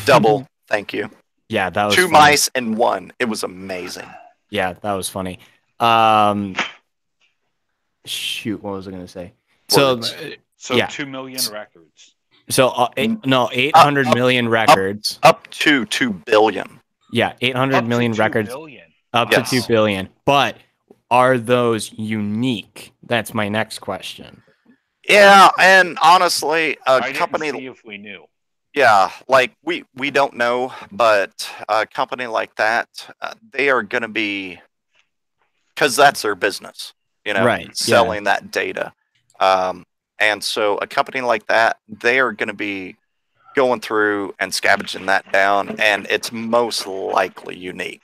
Double. Thank you. Yeah, that was 2 mice and 1. It was amazing. Yeah, that was funny. Shoot, what was I going to say? So 2 million records. So 800 million records. Up to 2 billion. Yeah, 800 million records. Up to 2 billion. But are those unique? That's my next question. Yeah, and honestly, a company. See if we knew. Yeah, like we don't know, but a company like that, they are going to be, because that's their business, right? Selling that data. And so a company like that, they are going to be going through and scavenging that down, and it's most likely unique.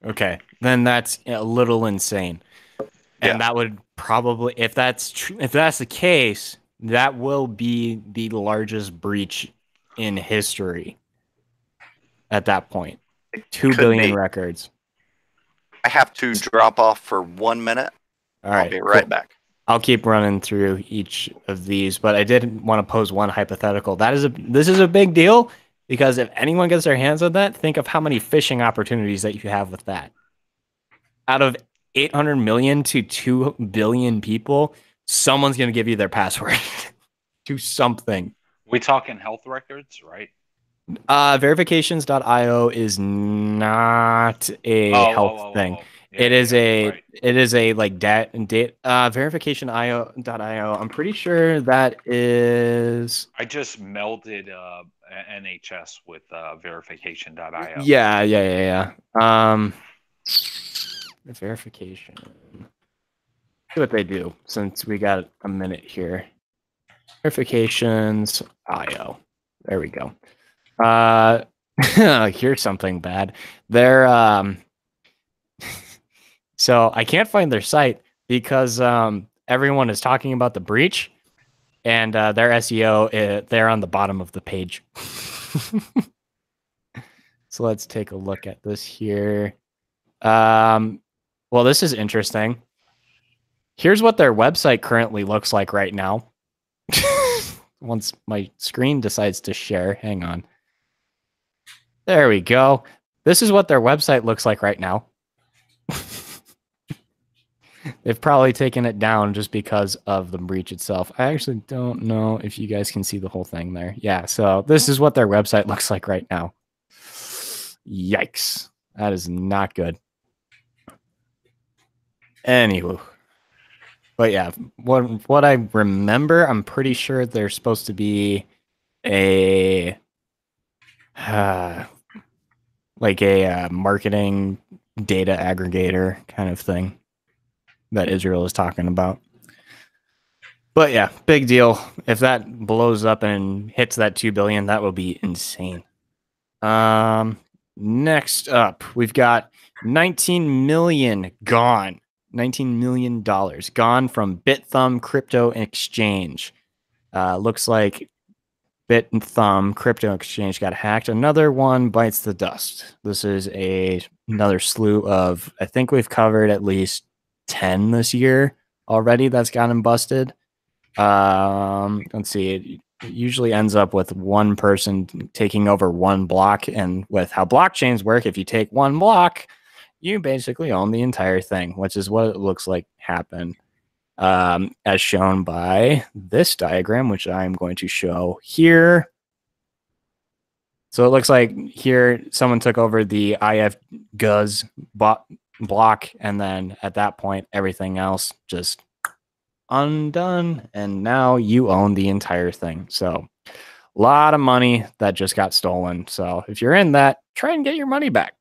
Okay, then that's a little insane. And Yeah. that would probably, if that's the case, that will be the largest breach in history at that point. 2 Could billion be. records. I have to drop off for 1 minute. All right, I'll be right back. I'll keep running through each of these, but I did want to pose one hypothetical. This is a big deal because if anyone gets their hands on that, think of how many phishing opportunities that you have with that. Out of 800 million to 2 billion people, someone's going to give you their password to something. We talking health records, right? Verifications.io is not a health thing. Yeah, it is right. it is a like verification.io. I'm pretty sure that is. I just melded NHS with verification.io. Yeah. Verification. See what they do since we got a minute here. Verifications.io. There we go. Here's something bad. They're so I can't find their site because everyone is talking about the breach, and their SEO they're on the bottom of the page. So let's take a look at this here. Well, this is interesting. Here's what their website currently looks like right now. Once my screen decides to share, hang on. There we go. This is what their website looks like right now. They've probably taken it down just because of the breach itself. I actually don't know if you guys can see the whole thing there. Yeah, so this is what their website looks like right now. Yikes. That is not good. Anywho. But yeah, what I remember, I'm pretty sure they're supposed to be a like a marketing data aggregator kind of thing that Israel is talking about. But yeah, big deal. If that blows up and hits that 2 billion, that will be insane. Next up, we've got 19 million gone. $19 million gone from BitThumb Crypto Exchange. Looks like BitThumb Crypto Exchange got hacked. Another one bites the dust. This is another slew of, I think we've covered at least 10 this year already that's gotten busted. Let's see. It usually ends up with one person taking over one block. And with how blockchains work, if you take one block, you basically own the entire thing, which is what it looks like happened, as shown by this diagram, which I'm going to show here. So it looks like here someone took over the IFGuz block, and then at that point, everything else just undone, and now you own the entire thing. So a lot of money that just got stolen. So if you're in that, try and get your money back.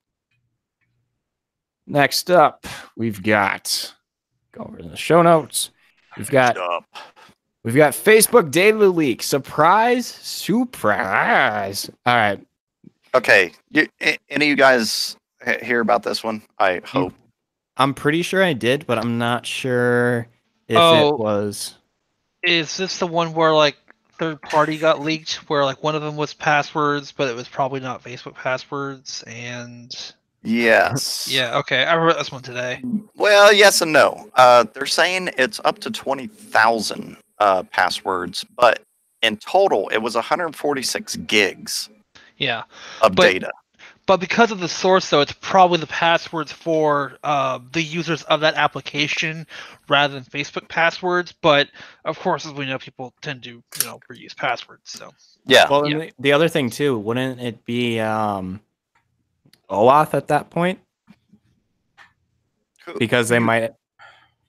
Next up, we've got, go over to the show notes. We've got Facebook daily leak. Surprise. All right. Okay. Any of you guys hear about this one? I hope. I'm pretty sure I did, but I'm not sure if it was. Is this the one where like third party got leaked, where like one of them was passwords, but it was probably not Facebook passwords? And yes. Yeah, okay. I remember this one today. Well, yes and no. They're saying it's up to 20,000 passwords, but in total, it was 146 gigs of data. But because of the source, though, it's probably the passwords for the users of that application rather than Facebook passwords. But, of course, as we know, people tend to, reuse passwords. So yeah. Well, and the other thing, too, wouldn't it be OAuth at that point? Because they might.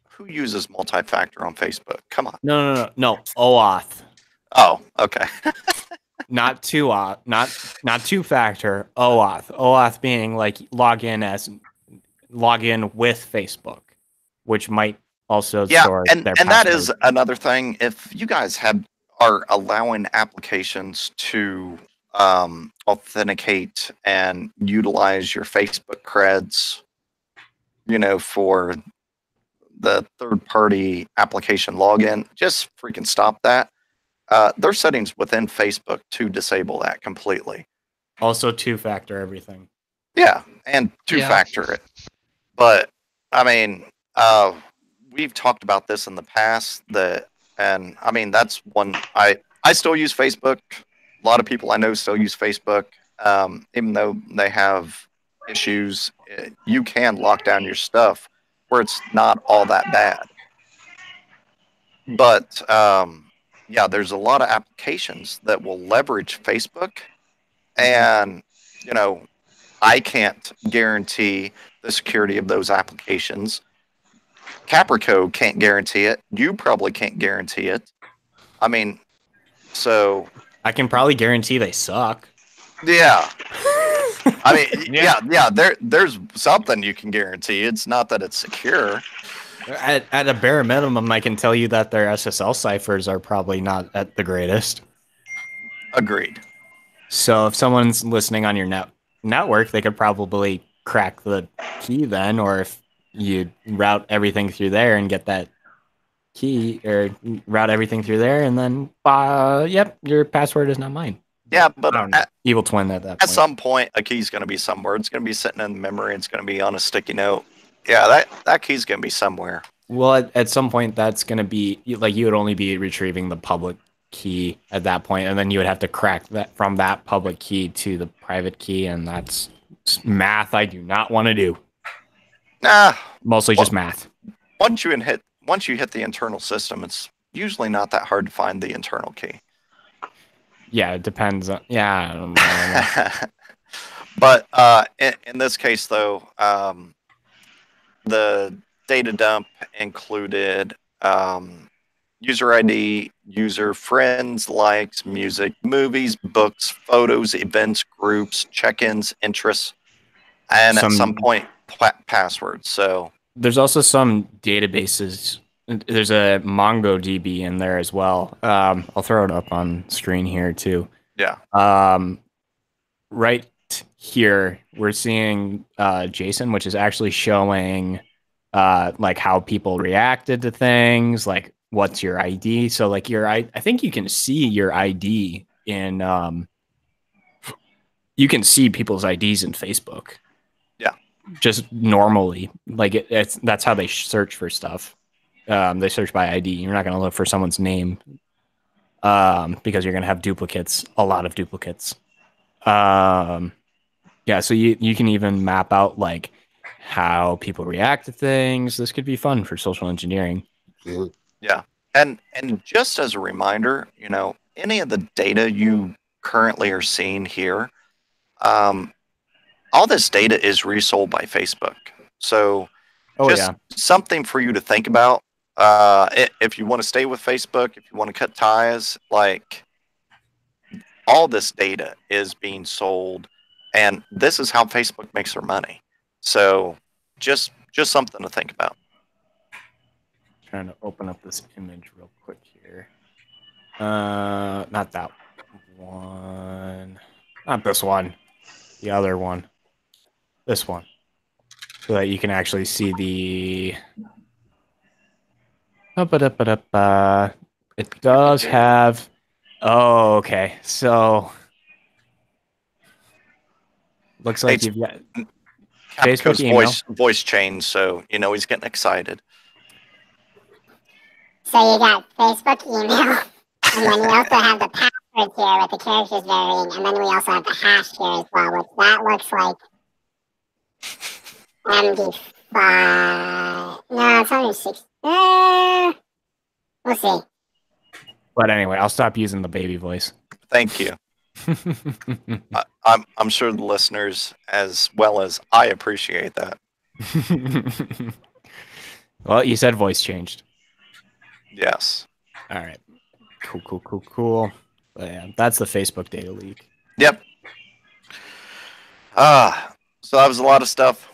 Who uses multi-factor on Facebook? Come on. No. OAuth. Oh, okay. Not two-factor. OAuth. OAuth being like log in with Facebook, which might also Yeah, store and their that password. is another thing. If you guys are allowing applications to authenticate and utilize your Facebook creds, for the third-party application login, just freaking stop that. There's settings within Facebook to disable that completely. Also, two-factor everything. Yeah, and two-factor it. But I mean, we've talked about this in the past. And I mean, that's one. I still use Facebook. A lot of people I know still use Facebook, even though they have issues. You can lock down your stuff where it's not all that bad. But yeah, there's a lot of applications that will leverage Facebook, and I can't guarantee the security of those applications. Caprico can't guarantee it. You probably can't guarantee it. I mean, so I can probably guarantee they suck. Yeah. I mean, yeah. There's something you can guarantee. It's not that it's secure. At a bare minimum, I can tell you that their SSL ciphers are probably not at the greatest. Agreed. So if someone's listening on your network, they could probably crack the key then, or if you route everything through there and get that key, or route everything through there, and then, yep, your password is not mine. Yeah, but evil twin at that point. At some point, a key's going to be somewhere. It's going to be sitting in memory. It's going to be on a sticky note. Yeah, that key's going to be somewhere. Well, at some point, that's going to be, like, you would only be retrieving the public key at that point, and then you would have to crack that from that public key to the private key, and that's math I do not want to do. Mostly just math. Once you hit the internal system, it's usually not that hard to find the internal key. Yeah, it depends on, I don't know. But in this case, though, the data dump included user ID, user friends, likes, music, movies, books, photos, events, groups, check-ins, interests, and at some point, passwords. So there's also some databases. There's a MongoDB in there as well. I'll throw it up on screen here too. Yeah. Right here, we're seeing JSON, which is actually showing like how people reacted to things, like what's your ID. So like I think you can see your ID in you can see people's IDs in Facebook. Yeah. Just normally, like that's how they search for stuff. They search by ID. You're not going to look for someone's name because you're going to have duplicates, a lot of duplicates. Yeah, so you can even map out like how people react to things. This could be fun for social engineering. Yeah. And just as a reminder, any of the data you currently are seeing here, all this data is resold by Facebook. So something for you to think about. If you want to stay with Facebook, if you want to cut ties, like all this data is being sold, and this is how Facebook makes their money. So just something to think about. Trying to open up this image real quick here. Not that one. Not this one. The other one. This one. So that you can actually see the... It does have... Oh, okay. So... Looks like you've got... Facebook email. Voice changed, so, he's getting excited. So you got Facebook email, and then we also have the passwords here with the characters varying, and then we also have the hash here as well, which that looks like MD5. No, it's only 6. We'll see. But anyway, I'll stop using the baby voice. Thank you. I'm sure the listeners, as well as I, appreciate that. Well, you said voice changed. Yes. All right. Cool. But yeah, that's the Facebook data leak. Yep. So that was a lot of stuff.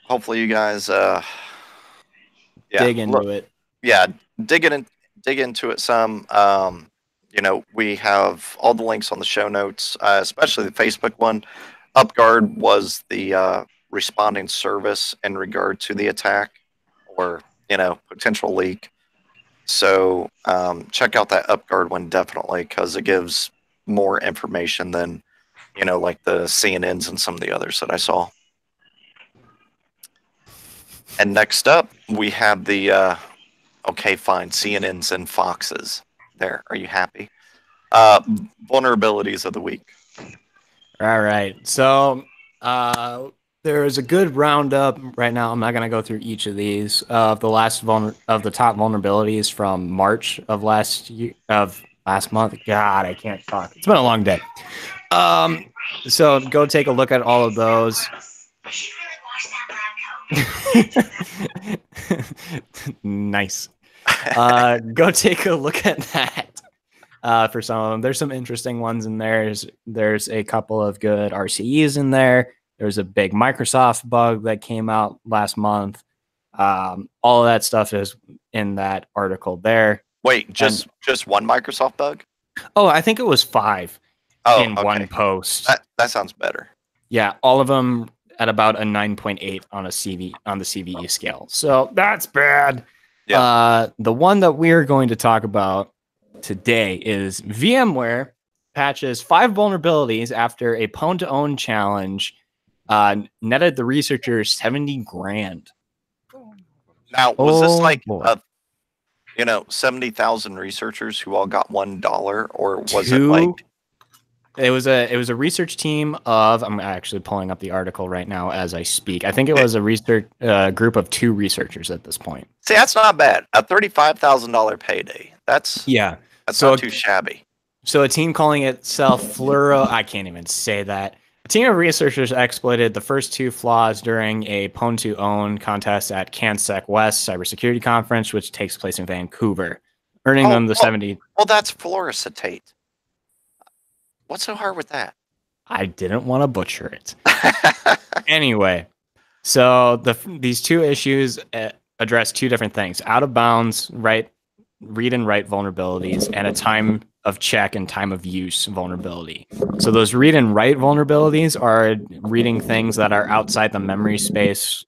Hopefully you guys dig into it. Yeah, dig into it some. We have all the links on the show notes, especially the Facebook one. UpGuard was the responding service in regard to the attack or potential leak. So check out that UpGuard one definitely, because it gives more information than like the CNNs and some of the others that I saw. And next up, we have the okay, fine, CNNs and Foxes. There, are you happy? Vulnerabilities of the week. All right. So there's a good roundup right now. I'm not going to go through each of these of the top vulnerabilities from March of last month. God, I can't talk. It's been a long day. So go take a look at all of those. Nice. Go take a look at that. For some of them, there's some interesting ones in there. There's a couple of good RCEs in there. There's a big Microsoft bug that came out last month. All of that stuff is in that article there. Wait, just one Microsoft bug? Oh, I think it was 5 in one post. That sounds better. Yeah, all of them at about a 9.8 on the CVE scale. So that's bad. Yeah. The one that we're going to talk about today is VMware patches 5 vulnerabilities after a pwn-to-own challenge netted the researchers $70,000. Now, was this like 70,000 researchers who all got $1, or was it like? It was a research team of. I'm actually pulling up the article right now as I speak. I think it was a research group of 2 researchers at this point. See, that's not bad. A $35,000 payday. That's not too shabby. So a team calling itself Fluoro. I can't even say that. A team of researchers exploited the first 2 flaws during a pwn-to-own contest at CanSec West Cybersecurity Conference, which takes place in Vancouver, earning them the 70. Well, that's fluoroacetate. What's so hard with that? I didn't want to butcher it. Anyway, so these 2 issues address 2 different things: out of bounds, read and write vulnerabilities, and a time of check and time of use vulnerability. So those read and write vulnerabilities are reading things that are outside the memory space.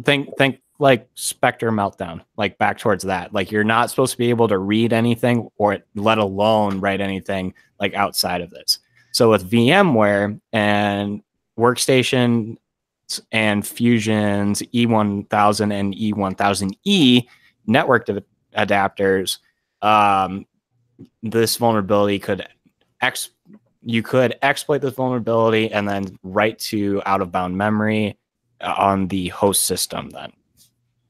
Think like Spectre Meltdown, like back towards that. Like you're not supposed to be able to read anything, or let alone write anything like outside of this. So with VMware and Workstation and Fusion's E1000 and E1000E network adapters, this vulnerability you could exploit this vulnerability and then write to out-of-bound memory on the host system then.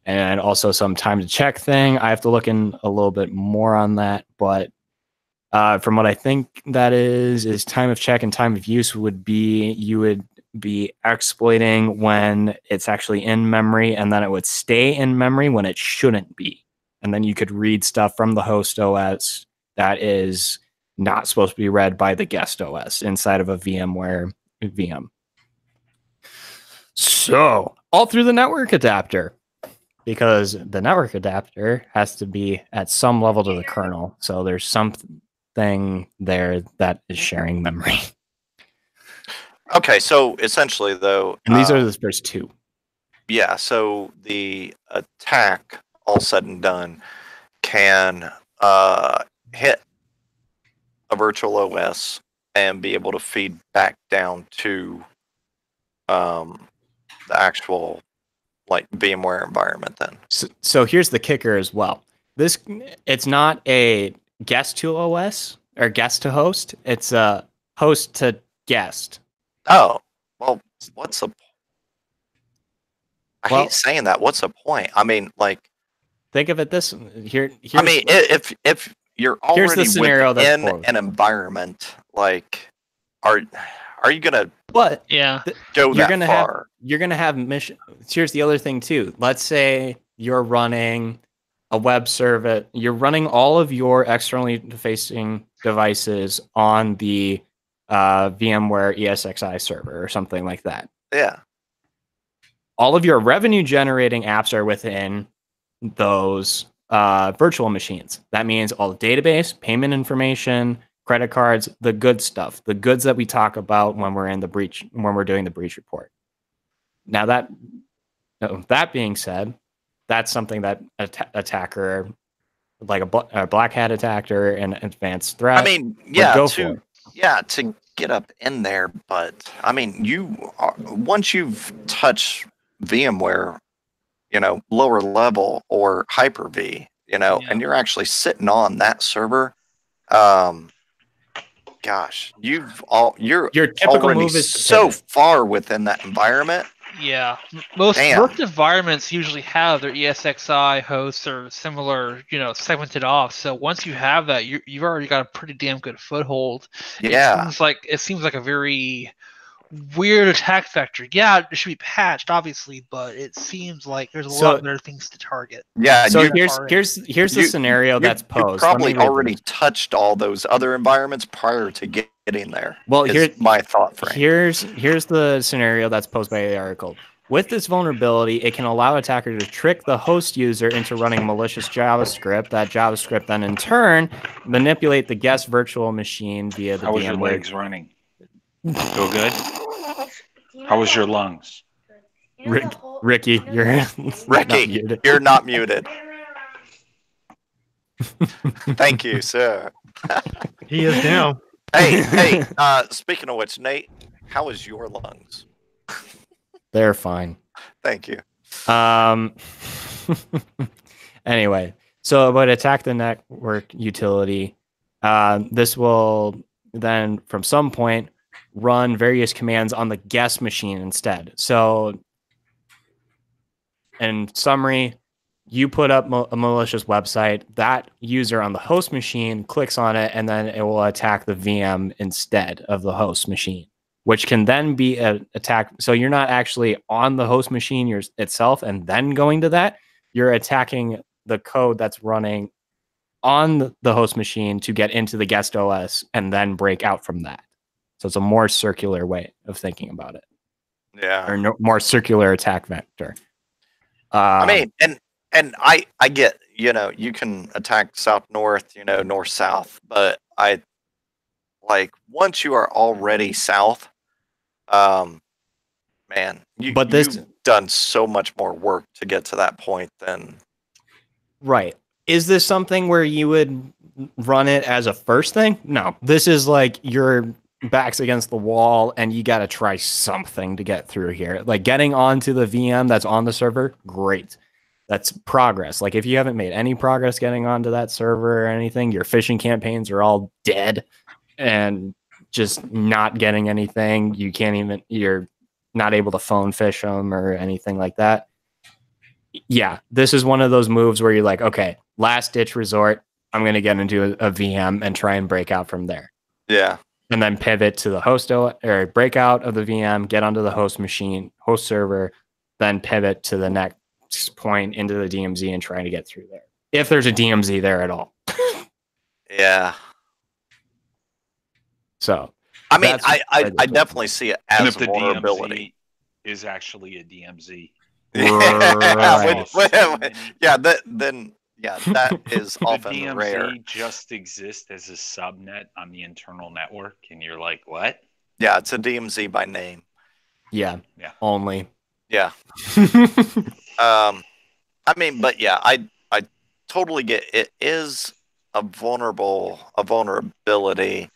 And also some time to check thing. I have to look in a little bit more on that, but from what I think that is time of check and time of use would be, you would be exploiting when it's actually in memory, and then it would stay in memory when it shouldn't be. And then you could read stuff from the host OS that is not supposed to be read by the guest OS inside of a VMware VM. So all through the network adapter, because the network adapter has to be at some level to the kernel. So there's something there that is sharing memory. Okay, so essentially though, and these are the first 2. Yeah, so the attack, all said and done, can hit a virtual OS and be able to feed back down to the actual like VMware environment then. So here's the kicker as well. It's not a guest to OS or guest to host. It's a host to guest. Oh, well, what's the I hate saying that. What's the point? I mean, like, think of it this here. I mean, if you're already the scenario within an environment, like, are you gonna? But go that far? You're gonna have mission. Here's the other thing too. Let's say you're running a web service. You're running all of your externally facing devices on the VMware ESXi server or something like that. Yeah. All of your revenue generating apps are within those virtual machines. That means all the database, payment information, credit cards, the good stuff, the goods that we talk about when we're in the breach, when we're doing the breach report. Now that being said, that's something that attacker, like a black hat attacker, an advanced threat. I mean, to get up in there, but I mean, once you've touched VMware, lower level or Hyper-V, and you're actually sitting on that server, gosh, your typical already move is so far within that environment. Yeah, most environments usually have their ESXi hosts or similar, segmented off. So once you have that, you've already got a pretty damn good foothold. Yeah, it seems like a very weird attack vector. Yeah, it should be patched, obviously, but it seems like there's a lot better things to target. Yeah, so here's the scenario that's posed. You probably already touched all those other environments prior to getting there. Well, here's my thought frame. Here's the scenario that's posed by the article. With this vulnerability, it can allow attacker to trick the host user into running malicious JavaScript. That JavaScript then, in turn, manipulate the guest virtual machine via the VMware. How was your legs running? Feel good? How was your lungs? Ricky, you're not muted. Thank you, sir. He is now. Hey, speaking of which, Nate, how is your lungs? They're fine. Thank you. Anyway, so about attack the network utility, this will then, from some point, run various commands on the guest machine instead. So, in summary, you put up a malicious website, that user on the host machine clicks on it, and then it will attack the VM instead of the host machine, which can then be attacked. So you're not actually on the host machine itself and then going to that. You're attacking the code that's running on the host machine to get into the guest OS and then break out from that. So it's a more circular way of thinking about it. Yeah. Or more circular attack vector. I mean, and I get, you can attack south-north, north-south, but once you are already south, man, you've done so much more work to get to that point than. Right. Is this something where you would run it as a first thing? No, this is like your back's against the wall and you got to try something to get through here. Like getting onto the VM that's on the server, great. That's progress. Like if you haven't made any progress getting onto that server or anything, your phishing campaigns are all dead and just not getting anything. You're not able to phone fish them or anything like that. Yeah, this is one of those moves where you're like, okay, last ditch resort. I'm going to get into a VM and try and break out from there. Yeah. And then pivot to the host or break out of the VM, get onto the host machine, host server, then pivot to the next point into the DMZ and try to get through there. If there's a DMZ there at all. Yeah. So, I mean, I definitely see it as a vulnerability. The DMZ is actually a DMZ. Right. That is often the DMZ rare. Just exists as a subnet on the internal network, and you're like, what? Yeah, it's a DMZ by name. Yeah. Only. Yeah. I mean, but yeah, I totally get it is a vulnerability,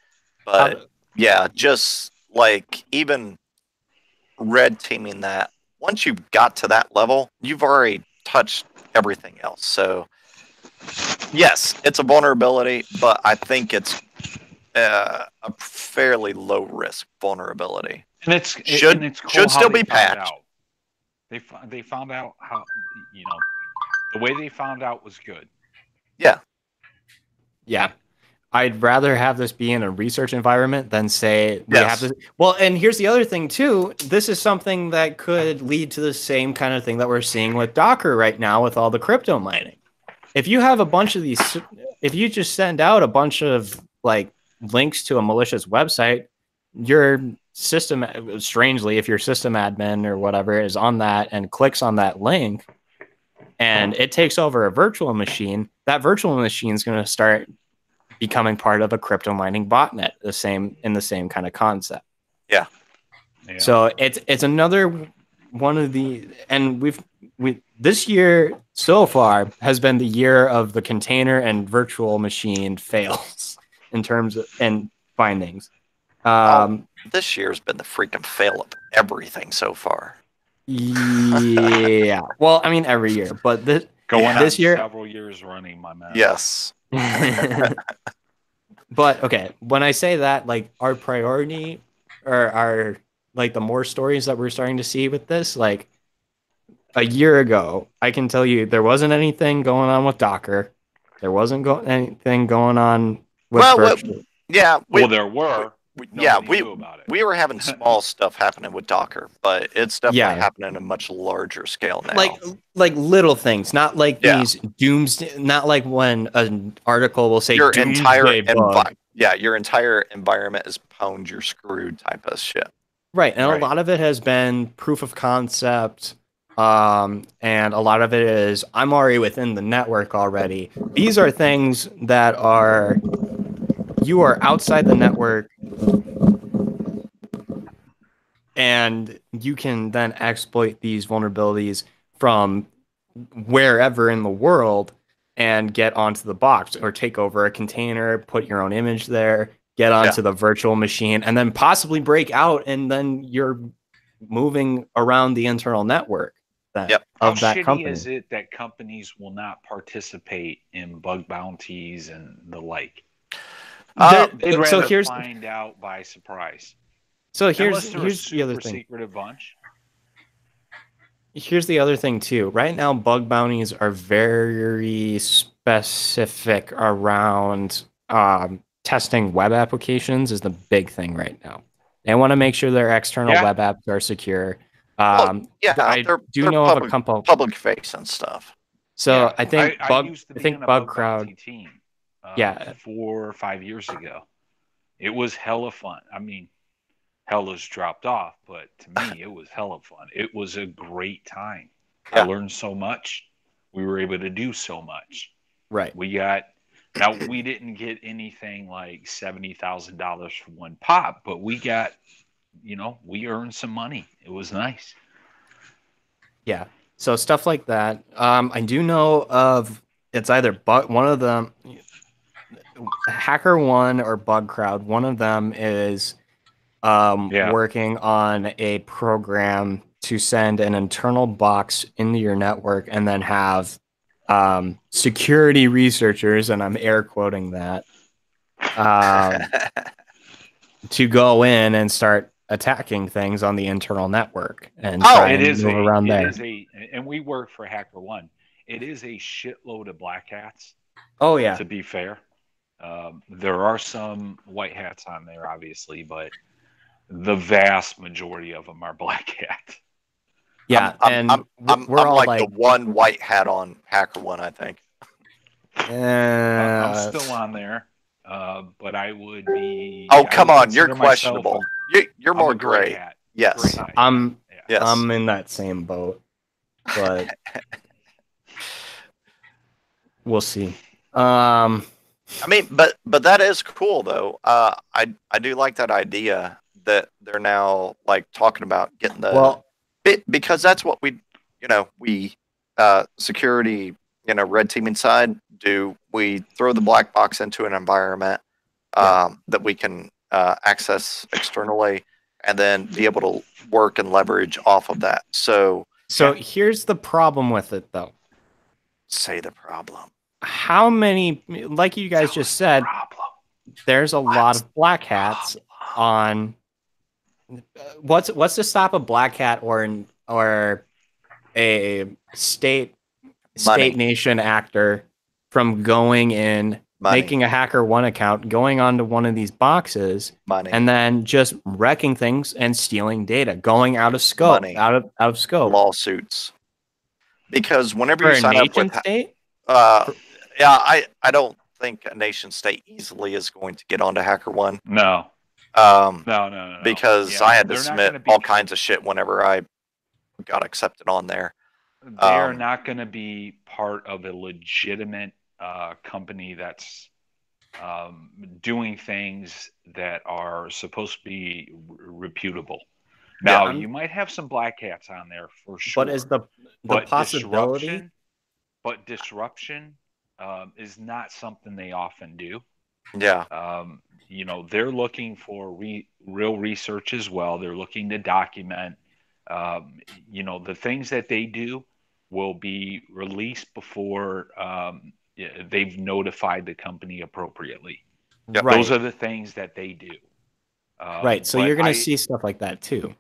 but yeah, just like even red teaming that, once you've got to that level, you've already touched everything else. So yes, it's a vulnerability, but I think it's a fairly low risk vulnerability. And it's cool should still be patched. They found out how, the way they found out was good. Yeah. Yeah. I'd rather have this be in a research environment than say we have to. Well, and here's the other thing too. This is something that could lead to the same kind of thing that we're seeing with Docker right now with all the crypto mining. If you have a bunch of these, if you just send out a bunch of like links to a malicious website, your system, strangely, if your system admin or whatever is on that and clicks on that link, and it takes over a virtual machine, that virtual machine is going to start becoming part of a crypto mining botnet, in the same kind of concept. Yeah. So it's another one of the, and this year so far has been the year of the container and virtual machine fails in terms of and findings. This year's been the freaking fail of everything so far. Yeah. Well, I mean every year, but this year, several years running, my man. Yes. But okay, when I say that, like our priority or our like the more stories that we're starting to see with this, like a year ago, I can tell you there wasn't anything going on with Docker. There wasn't anything going on with virtual. There were. Knew about it. We were having small stuff happening with Docker, but it's definitely happening at a much larger scale now. Like little things, not like these not like when an article will say your doomsday bug. Your entire environment is pwned, you're screwed type of shit. Right, and a lot of it has been proof of concept, and a lot of it is I'm already within the network already. These are things that you are outside the network, and you can then exploit these vulnerabilities from wherever in the world and get onto the box or take over a container, put your own image there, get onto the virtual machine, and then possibly break out, and then you're moving around the internal network of that company. How shitty is it that companies will not participate in bug bounties and the like? They'd rather find out by surprise. So here's the other thing. Secretive bunch. Here's the other thing too. Right now, bug bounties are very specific around testing web applications. Is the big thing right now. They want to make sure their external web apps are secure. I do know of a couple public face and stuff. So I think Bug Crowd team. 4 or 5 years ago. It was hella fun. I mean, hell has dropped off, but to me, it was hella fun. It was a great time. I learned so much. We were able to do so much. Right. We didn't get anything like $70,000 for one pop, but we got, we earned some money. It was nice. Yeah. So stuff like that. I do know of, it's either one of them, HackerOne or Bug Crowd. One of them is working on a program to send an internal box into your network and then have security researchers, and I'm air quoting that, to go in and start attacking things on the internal network and try and move around there. And we work for HackerOne. It is a shitload of black hats. Oh yeah. To be fair, there are some white hats on there, obviously, but the vast majority of them are black hat. Yeah, we're all like the one white hat on HackerOne, I think. I'm still on there, but I would be. Oh, come on, you're questionable. You're more gray. Hat. Yes, gray I'm in that same boat, but we'll see. I mean, but that is cool though. I do like that idea that they're now like talking about getting the because that's what we security red teaming side do. We throw the black box into an environment that we can access externally and then be able to work and leverage off of that. So here's the problem with it though. Say the problem. How many, like you guys just said, there's a lot of black hats on. What's to stop a black hat or a state nation actor from going in, making a HackerOne account, going onto one of these boxes, and then just wrecking things and stealing data, going out of scope, out of scope. Lawsuits. Because whenever you sign up with state. I don't think a nation state easily is going to get onto HackerOne. No. No. Because I had to submit all kinds of shit whenever I got accepted on there. They are not going to be part of a legitimate company that's doing things that are supposed to be reputable. Now, you might have some black hats on there for sure. But is the possibility? Disruption is not something they often do. Yeah. They're looking for real research as well. They're looking to document. The things that they do will be released before they've notified the company appropriately. Yep. Right. Those are the things that they do. Right. So you're going to see stuff like that too.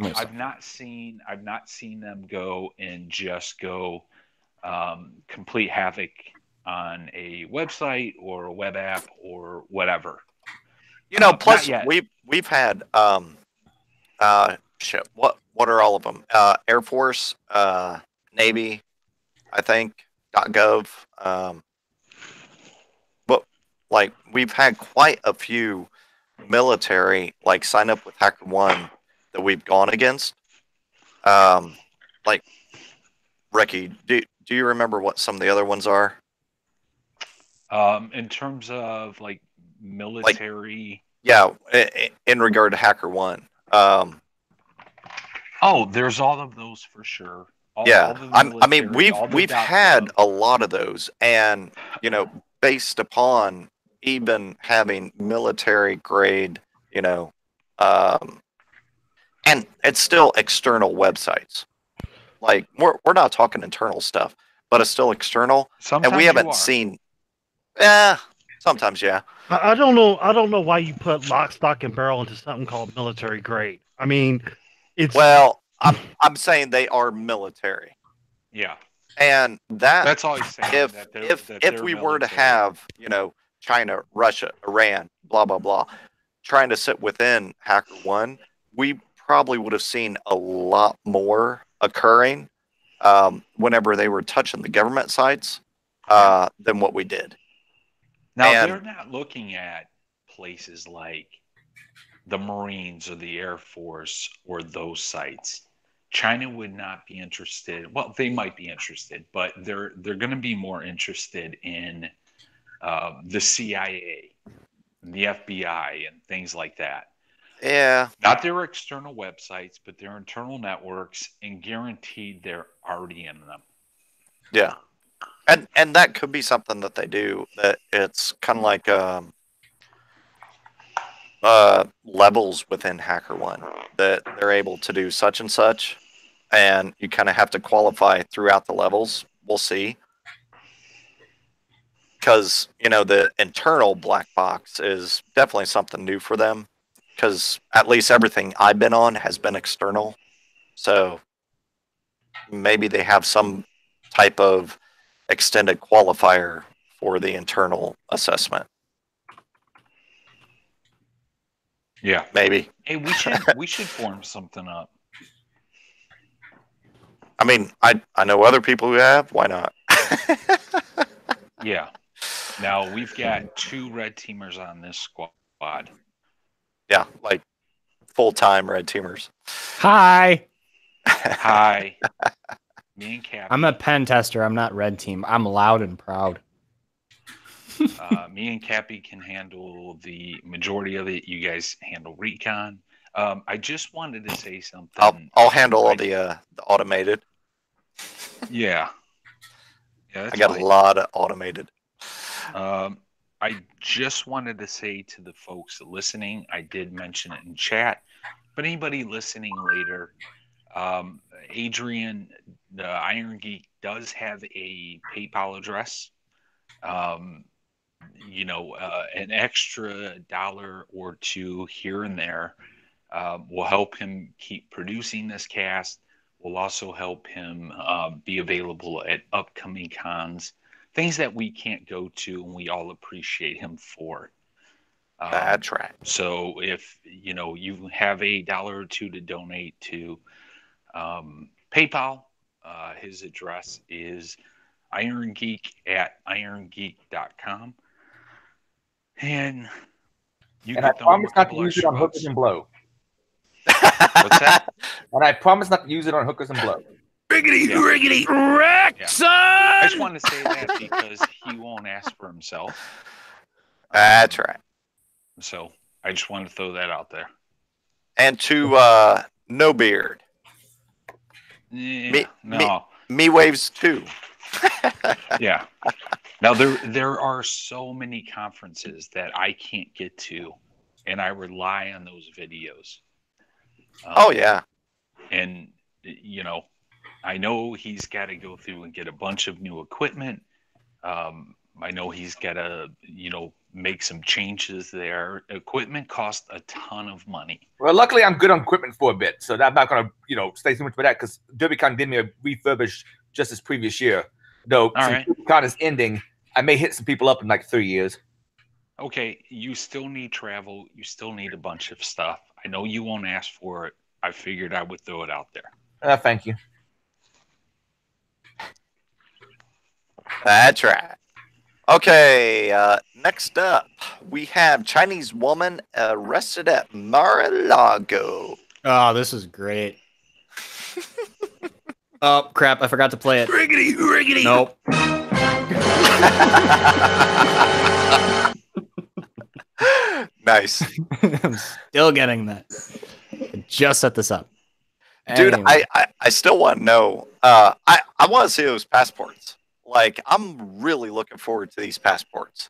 I've not seen them go and just go complete havoc on a website or a web app or whatever. Plus we've had shit. What are all of them? Air Force, Navy, I think, .gov. But like we've had quite a few military like sign up with HackerOne that we've gone against. Like Ricky, do you remember what some of the other ones are? In terms of like military, in regard to HackerOne. There's all of those for sure. We've had a lot of those, and based upon even having military grade, and it's still external websites. Like we're not talking internal stuff, but it's still external, sometimes and we haven't seen. Sometimes, yeah. I don't know why you put lock, stock, and barrel into something called military grade. I mean, it's I'm saying they are military. Yeah. And that's all he's saying. If we were to have, China, Russia, Iran, blah blah blah, trying to sit within HackerOne, we probably would have seen a lot more occurring whenever they were touching the government sites than what we did. Now, they're not looking at places like the Marines or the Air Force or those sites. China would not be interested. Well, they might be interested, but they're going to be more interested in the CIA, the FBI, and things like that. Yeah. Not their external websites, but their internal networks, and guaranteed they're already in them. Yeah. And that could be something that they do. That it's kind of like levels within HackerOne that they're able to do such and such, and you kind of have to qualify throughout the levels. We'll see, because the internal black box is definitely something new for them. Because at least everything I've been on has been external, so maybe they have some type of extended qualifier for the internal assessment. Yeah, maybe. Hey, we should form something up. I mean, I know other people who have. Why not? Yeah. Now we've got 2 red teamers on this squad. Yeah, like full-time red teamers. Hi. Me and Cappy. I'm a pen tester. I'm not red team. I'm loud and proud. Me and Cappy can handle the majority of it. You guys handle recon. I just wanted to say something. I'll handle all the automated. Yeah. I got fine. A lot of automated. I just wanted to say to the folks listening, I did mention it in chat, but anybody listening later, Adrian, the Irongeek, does have a PayPal address. An extra $1 or $2 here and there will help him keep producing this cast. Will also help him be available at upcoming cons, things that we can't go to, and we all appreciate him for. That's right. So if you have $1 or $2 to donate to PayPal, his address is irongeek@irongeek.com. And I promise not to use it on hookers and blow. What's that? And I promise not to use it on hookers and blow. Riggedy wreck, son! I just wanted to say that because he won't ask for himself. That's right. So I just wanted to throw that out there. And to No Beard. Yeah, no. Me Waves 2. Yeah. Now there are so many conferences that I can't get to, and I rely on those videos. Oh yeah. And I know he's got to go through and get a bunch of new equipment. I know he's got to make some changes there. Equipment costs a ton of money. Well, luckily I'm good on equipment for a bit, so I'm not going to stay too much for that because DerbyCon did me a refurbish just this previous year. Though since DerbyCon is ending, I may hit some people up in like 3 years. Okay, you still need travel. You still need a bunch of stuff. I know you won't ask for it. I figured I would throw it out there. Thank you. That's right. Okay, next up, we have Chinese woman arrested at Mar-a-Lago. Oh, this is great. Oh, crap, I forgot to play it. Riggedy. Nope. Nice. I'm still getting that. I just set this up. Dude, anyway. I still want to know. I want to see those passports. Like, I'm really looking forward to these passports.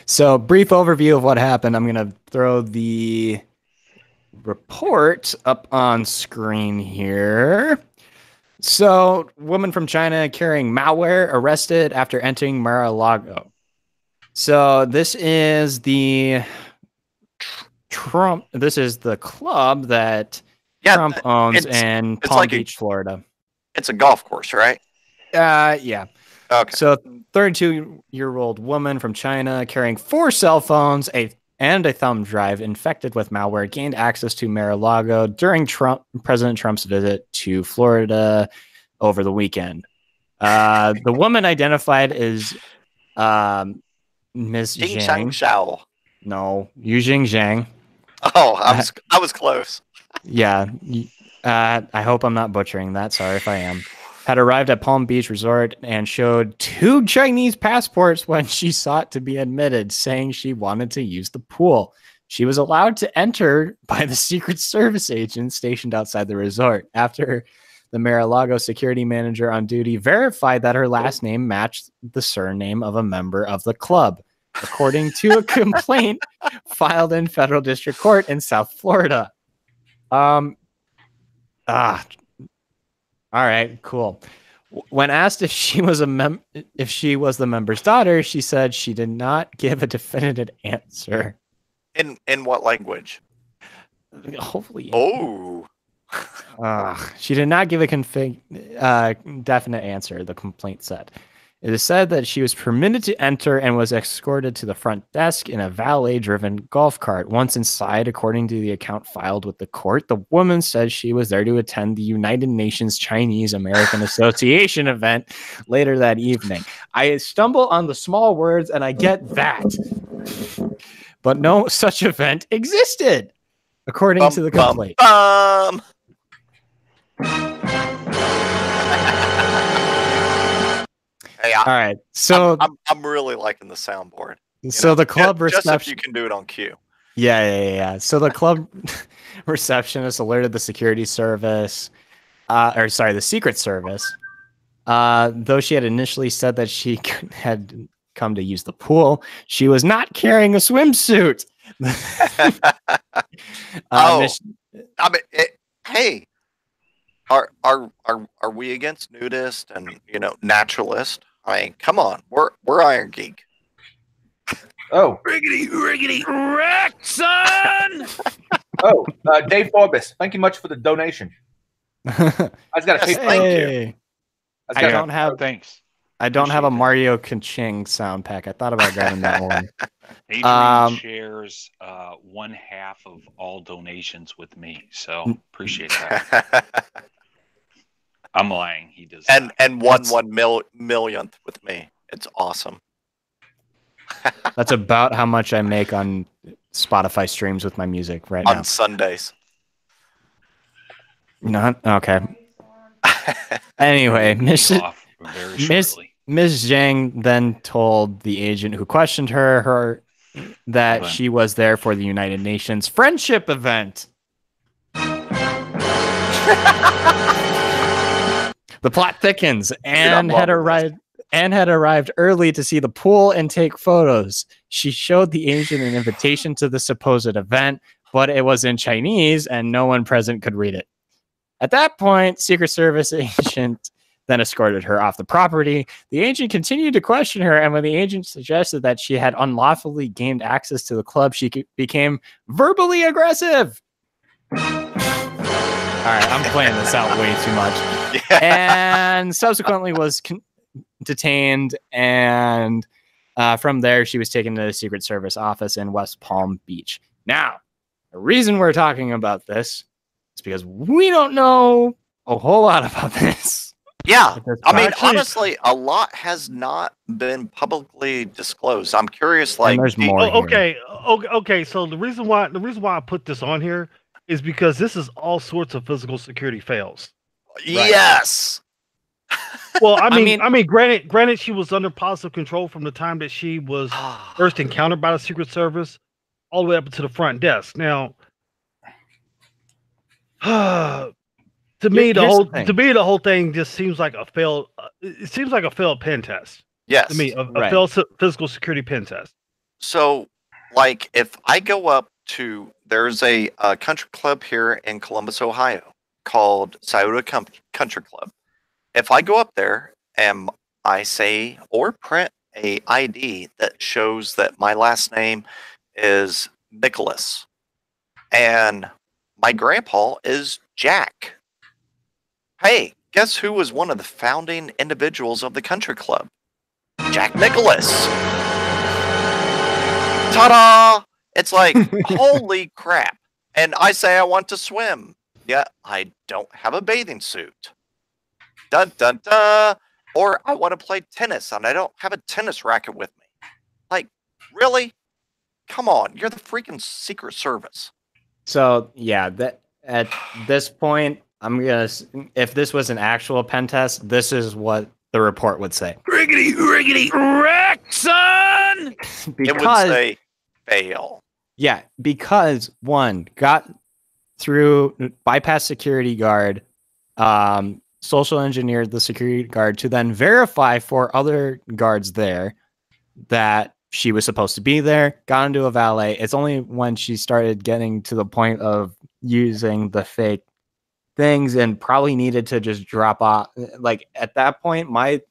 So, brief overview of what happened. I'm going to throw the report up on screen here. So, woman from China carrying malware arrested after entering Mar-a-Lago. So, this is the Trump. This is the club that Trump owns in Palm Beach, Florida. It's a golf course, right? Yeah. Okay. So, 32-year-old woman from China carrying 4 cell phones and a thumb drive infected with malware gained access to Mar-a-Lago during President Trump's visit to Florida over the weekend. The woman identified as Ms. Zhang. No, Yujing Zhang. Oh, I was close. Yeah. I hope I'm not butchering that. Sorry if I am. Had arrived at Palm Beach Resort and showed 2 Chinese passports when she sought to be admitted, saying she wanted to use the pool. She was allowed to enter by the Secret Service agent stationed outside the resort. After the Mar-a-Lago security manager on duty verified that her last name matched the surname of a member of the club, according to a complaint filed in federal district court in South Florida. All right, cool. When asked if she was the member's daughter, she said she did not give a definitive answer. In what language? Hopefully. Oh. She did not give a definite answer, the complaint said. It is said that she was permitted to enter and was escorted to the front desk in a valet-driven golf cart. Once inside, according to the account filed with the court, the woman said she was there to attend the United Nations Chinese American Association event later that evening. I stumble on the small words, and I get that. But no such event existed, according to the complaint. Hey, all right, so I'm really liking the soundboard. So the club reception, just if you can do it on cue. Yeah. So the club receptionist alerted the security service, the Secret Service, though she had initially said that she had come to use the pool. She was not carrying a swimsuit. Hey. Are we against nudist and naturalist? I mean, come on, we're Irongeek. Oh, riggedy wreck, son! Dave Forbes, thank you much for the donation. I just got to say thank you. I don't have a Mario Kaching sound pack. I thought about grabbing that one. Adrian shares 1/2 of all donations with me, so appreciate that. I'm lying. He does. And 1/1 millionth with me. It's awesome. That's about how much I make on Spotify streams with my music right now. On Sundays. Not okay. Anyway, Off very shortly. Miss Zhang then told the agent who questioned her that Hold on. she was there for the United Nations friendship event. The plot thickens. Anne had arrived early to see the pool and take photos. She showed the agent an invitation to the supposed event, but it was in Chinese and no one present could read it. At that point, Secret Service agent then escorted her off the property. The agent continued to question her, and when the agent suggested that she had unlawfully gained access to the club, she became verbally aggressive. All right, I'm playing this out way too much. Yeah. And subsequently was detained, and from there, she was taken to the Secret Service office in West Palm Beach. Now, the reason we're talking about this is because we don't know a whole lot about this. Yeah, I mean, honestly, a lot has not been publicly disclosed. I'm curious, like, there's more. Okay. So the reason why I put this on here is because this is all sorts of physical security fails. Yes. Well, I mean, granted, she was under positive control from the time that she was first encountered by the Secret Service, all the way up to the front desk. Now, to me, the whole thing just seems like a failed. It seems like a failed pen test. Yes. To me, a failed physical security pen test. So, like, if I go up to, there's a country club here in Columbus, Ohio, called Scioto Country Club. If I go up there and I say or print a ID that shows that my last name is Nicholas and my grandpa is Jack. Hey, guess who was one of the founding individuals of the country club? Jack Nicholas. Ta-da! It's like, holy crap. And I say I want to swim. Yeah, I don't have a bathing suit. Dun dun dun. Or I want to play tennis and I don't have a tennis racket with me. Like, really? Come on, you're the freaking Secret Service. So yeah, that at this point, if this was an actual pen test, this is what the report would say. Riggedy wreck, son! It would say fail. Yeah, because one got through, bypass security guard, social engineered the security guard to then verify for other guards there that she was supposed to be there, got into a valet. It's only when she started getting to the point of using the fake things and probably needed to just drop off. Like at that point, my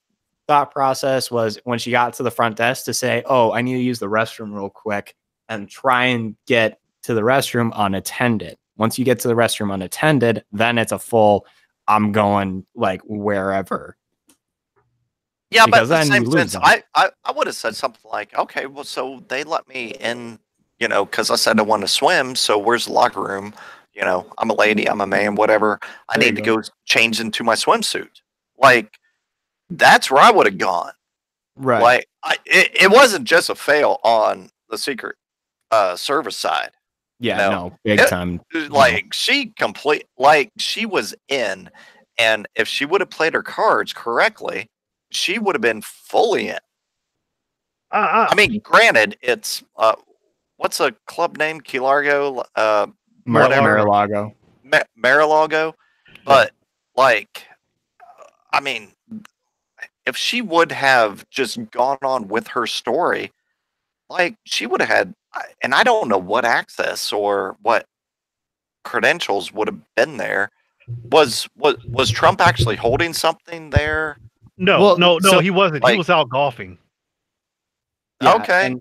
thought process was when she got to the front desk to say, oh, I need to use the restroom real quick and try and get to the restroom unattended. Once you get to the restroom unattended, then it's a full, I'm going like wherever. Yeah, because but in the same sense, I would have said something like, okay, well, so they let me in, you know, because I said I want to swim. So where's the locker room? You know, I'm a lady, I'm a man, whatever. I need to go change into my swimsuit. Like, that's where I would have gone. Right. Like, it wasn't just a fail on the Secret Service side. Yeah, you know? No, big time. Like, she was in, and if she would have played her cards correctly, she would have been fully in. I mean, granted, it's what's a club name? Key Largo, Mar-a-Lago. Mar-a-Lago, but like, I mean, if she would have just gone on with her story, like she would have had, and I don't know what access or what credentials would have been there. Was Trump actually holding something there? No, so he wasn't. Like, he was out golfing. Yeah, okay.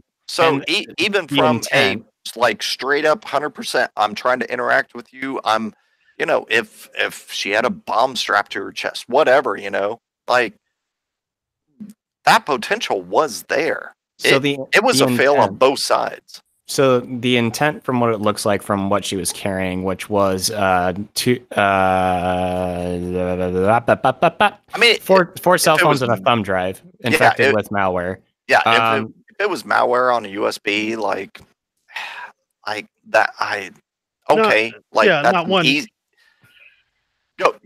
Even from intent, a like straight up 100%, I'm trying to interact with you. I'm, you know, if she had a bomb strapped to her chest, whatever, you know, like that potential was there. So it was a fail on both sides. So the intent, from what it looks like, from what she was carrying, which was four cell phones and a thumb drive infected with malware. Yeah, if it was malware on a USB, like that, that's not one. easy.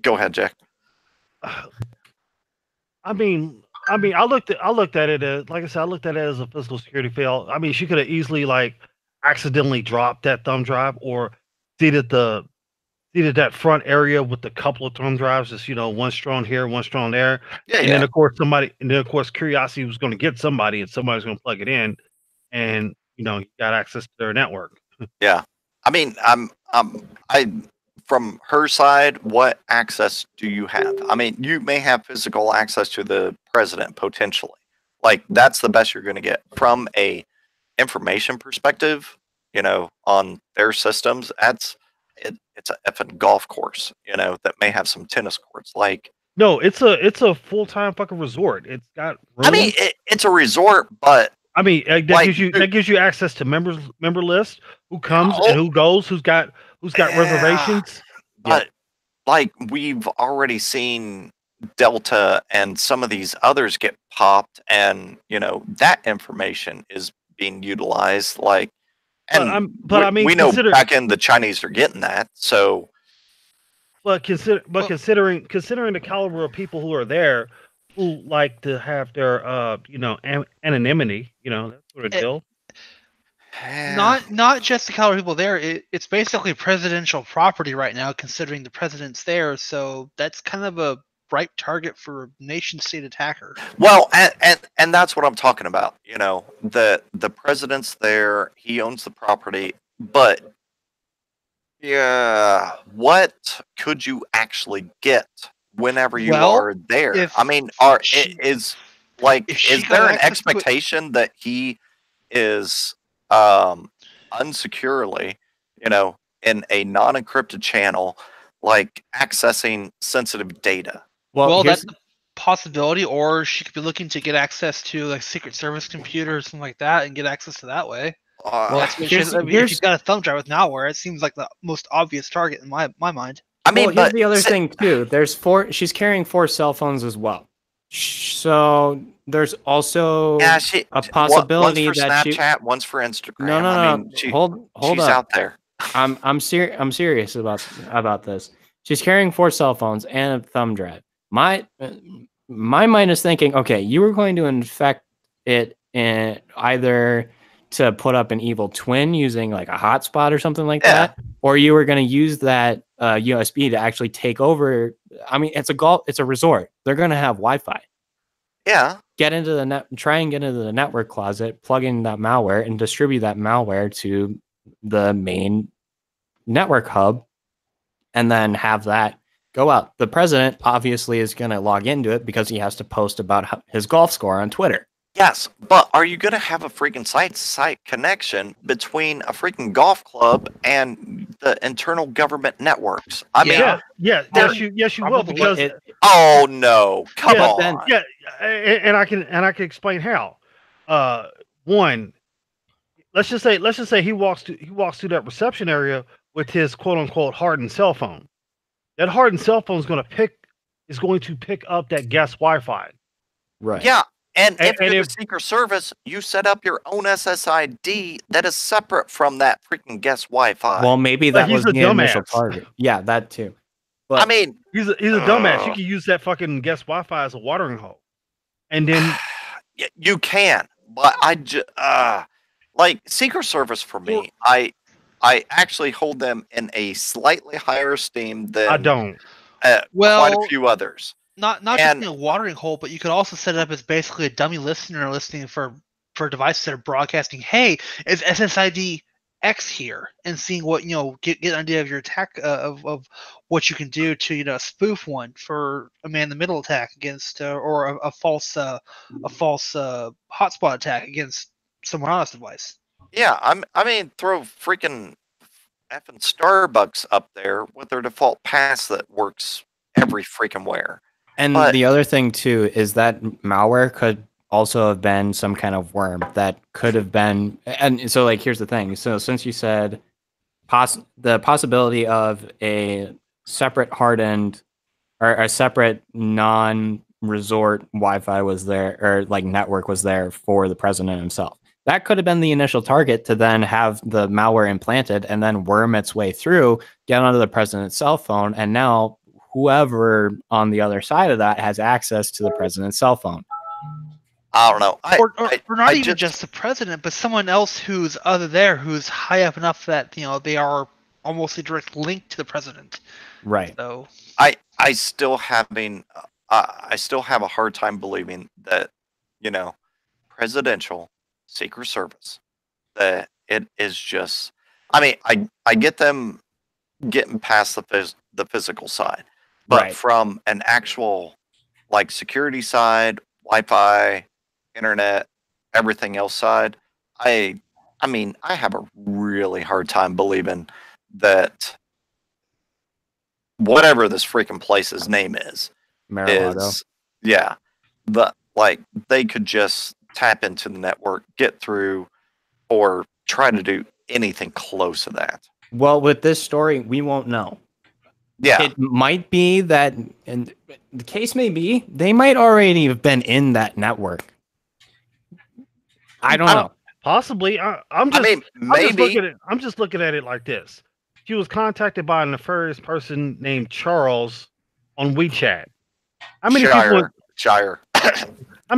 Go ahead, Jack. I mean, I looked at it as, like I said, I looked at it as a physical security fail. I mean, she could have easily like accidentally dropped that thumb drive or seated that front area with the couple of thumb drives, just one strong here, one strong there, Yeah, and yeah. then of course curiosity was going to get somebody, and somebody's going to plug it in, and you got access to their network. Yeah. I mean, I from her side, what access do you have? I mean, you may have physical access to the president potentially. Like that's the best you're going to get from a information perspective. On their systems, it's a effing golf course. That may have some tennis courts. Like No, it's a full-time fucking resort. It's got rooms. I mean, it's a resort, but I mean, like, that gives you access to member list, who comes and who goes, who's got reservations. But like we've already seen Delta and some of these others get popped, and that information is being utilized. Like, and we know back in the Chinese are getting that. So, considering the caliber of people who are there, who like to have their anonymity, that sort of deal. Not just the caliber of people there. It's basically presidential property right now, considering the president's there. So that's kind of a ripe target for a nation-state attacker. Well, and that's what I'm talking about. The president's there. He owns the property, but yeah, what could you actually get whenever you are there? I mean, is there an expectation that he is unsecurely, in a non-encrypted channel, like accessing sensitive data? Well, that's a possibility, or she could be looking to get access to like Secret Service computer or something like that, and get access to that way. If you've got a thumb drive with malware, it seems like the most obvious target in my mind. I mean, here's the other thing too. She's carrying 4 cell phones as well. So there's also a possibility one's for that Snapchat, one's for Instagram. No. I mean, hold she's up. out there. I'm serious about this. She's carrying 4 cell phones and a thumb drive. My mind is thinking, okay, you were going to infect it in either to put up an evil twin using like a hotspot or something like that, or you were going to use that USB to actually take over. I mean, it's a resort. They're going to have Wi-Fi. Yeah. Try and get into the network closet, plug in that malware, and distribute that malware to the main network hub, and then have that go out. The president obviously is going to log into it because he has to post about his golf score on Twitter. Yes, but are you going to have a freaking site-to-site connection between a freaking golf club and the internal government networks? I mean, yes, you will, because oh no, come on. Yeah, and I can explain how. One, let's just say he walks through that reception area with his quote unquote hardened cell phone. That hardened cell phone is going to pick up that guest Wi-Fi. Right. Yeah. And if you're the Secret Service, you set up your own SSID that is separate from that freaking guest Wi-Fi. Well, maybe that was the initial target. Yeah, that too. But I mean, he's a dumbass. You can use that fucking guest Wi-Fi as a watering hole, and then you can. But like Secret Service for me, I actually hold them in a slightly higher esteem than I don't. Quite a few others. Not just in a watering hole, but you could also set it up as basically a dummy listener listening for devices that are broadcasting, hey, is SSID X here, and seeing what get an idea of your attack of what you can do to spoof one for a man-in-the-middle attack against or a false hotspot attack against someone else's device. Yeah, I mean, throw freaking effing Starbucks up there with their default pass that works every freaking where. And the other thing too is that malware could also have been some kind of worm that could have been. And so, like, here's the thing. So, since you said the possibility of a separate hardened or a separate non-resort Wi-Fi was there, or like network was there for the president himself, that could have been the initial target to then have the malware implanted and then worm its way through, get onto the president's cell phone, and now whoever on the other side of that has access to the president's cell phone. I don't know. Or not even just the president, but someone else who's who's high up enough that they are almost a direct link to the president. Right. So I still have a hard time believing that, presidential Secret Service, that it is just. I mean, I get them getting past the physical side, but from an actual security side, Wi-Fi, internet, everything else side, I mean, I have a really hard time believing that whatever this freaking place's name is, but they could just tap into the network, get through, or try to do anything close to that. Well, with this story, we won't know. Yeah. It might be that, and the case may be, they might already have been in that network. I don't know. Possibly. I'm just looking at it like this. She was contacted by a nefarious person named Charles on WeChat. How many people? Shire. How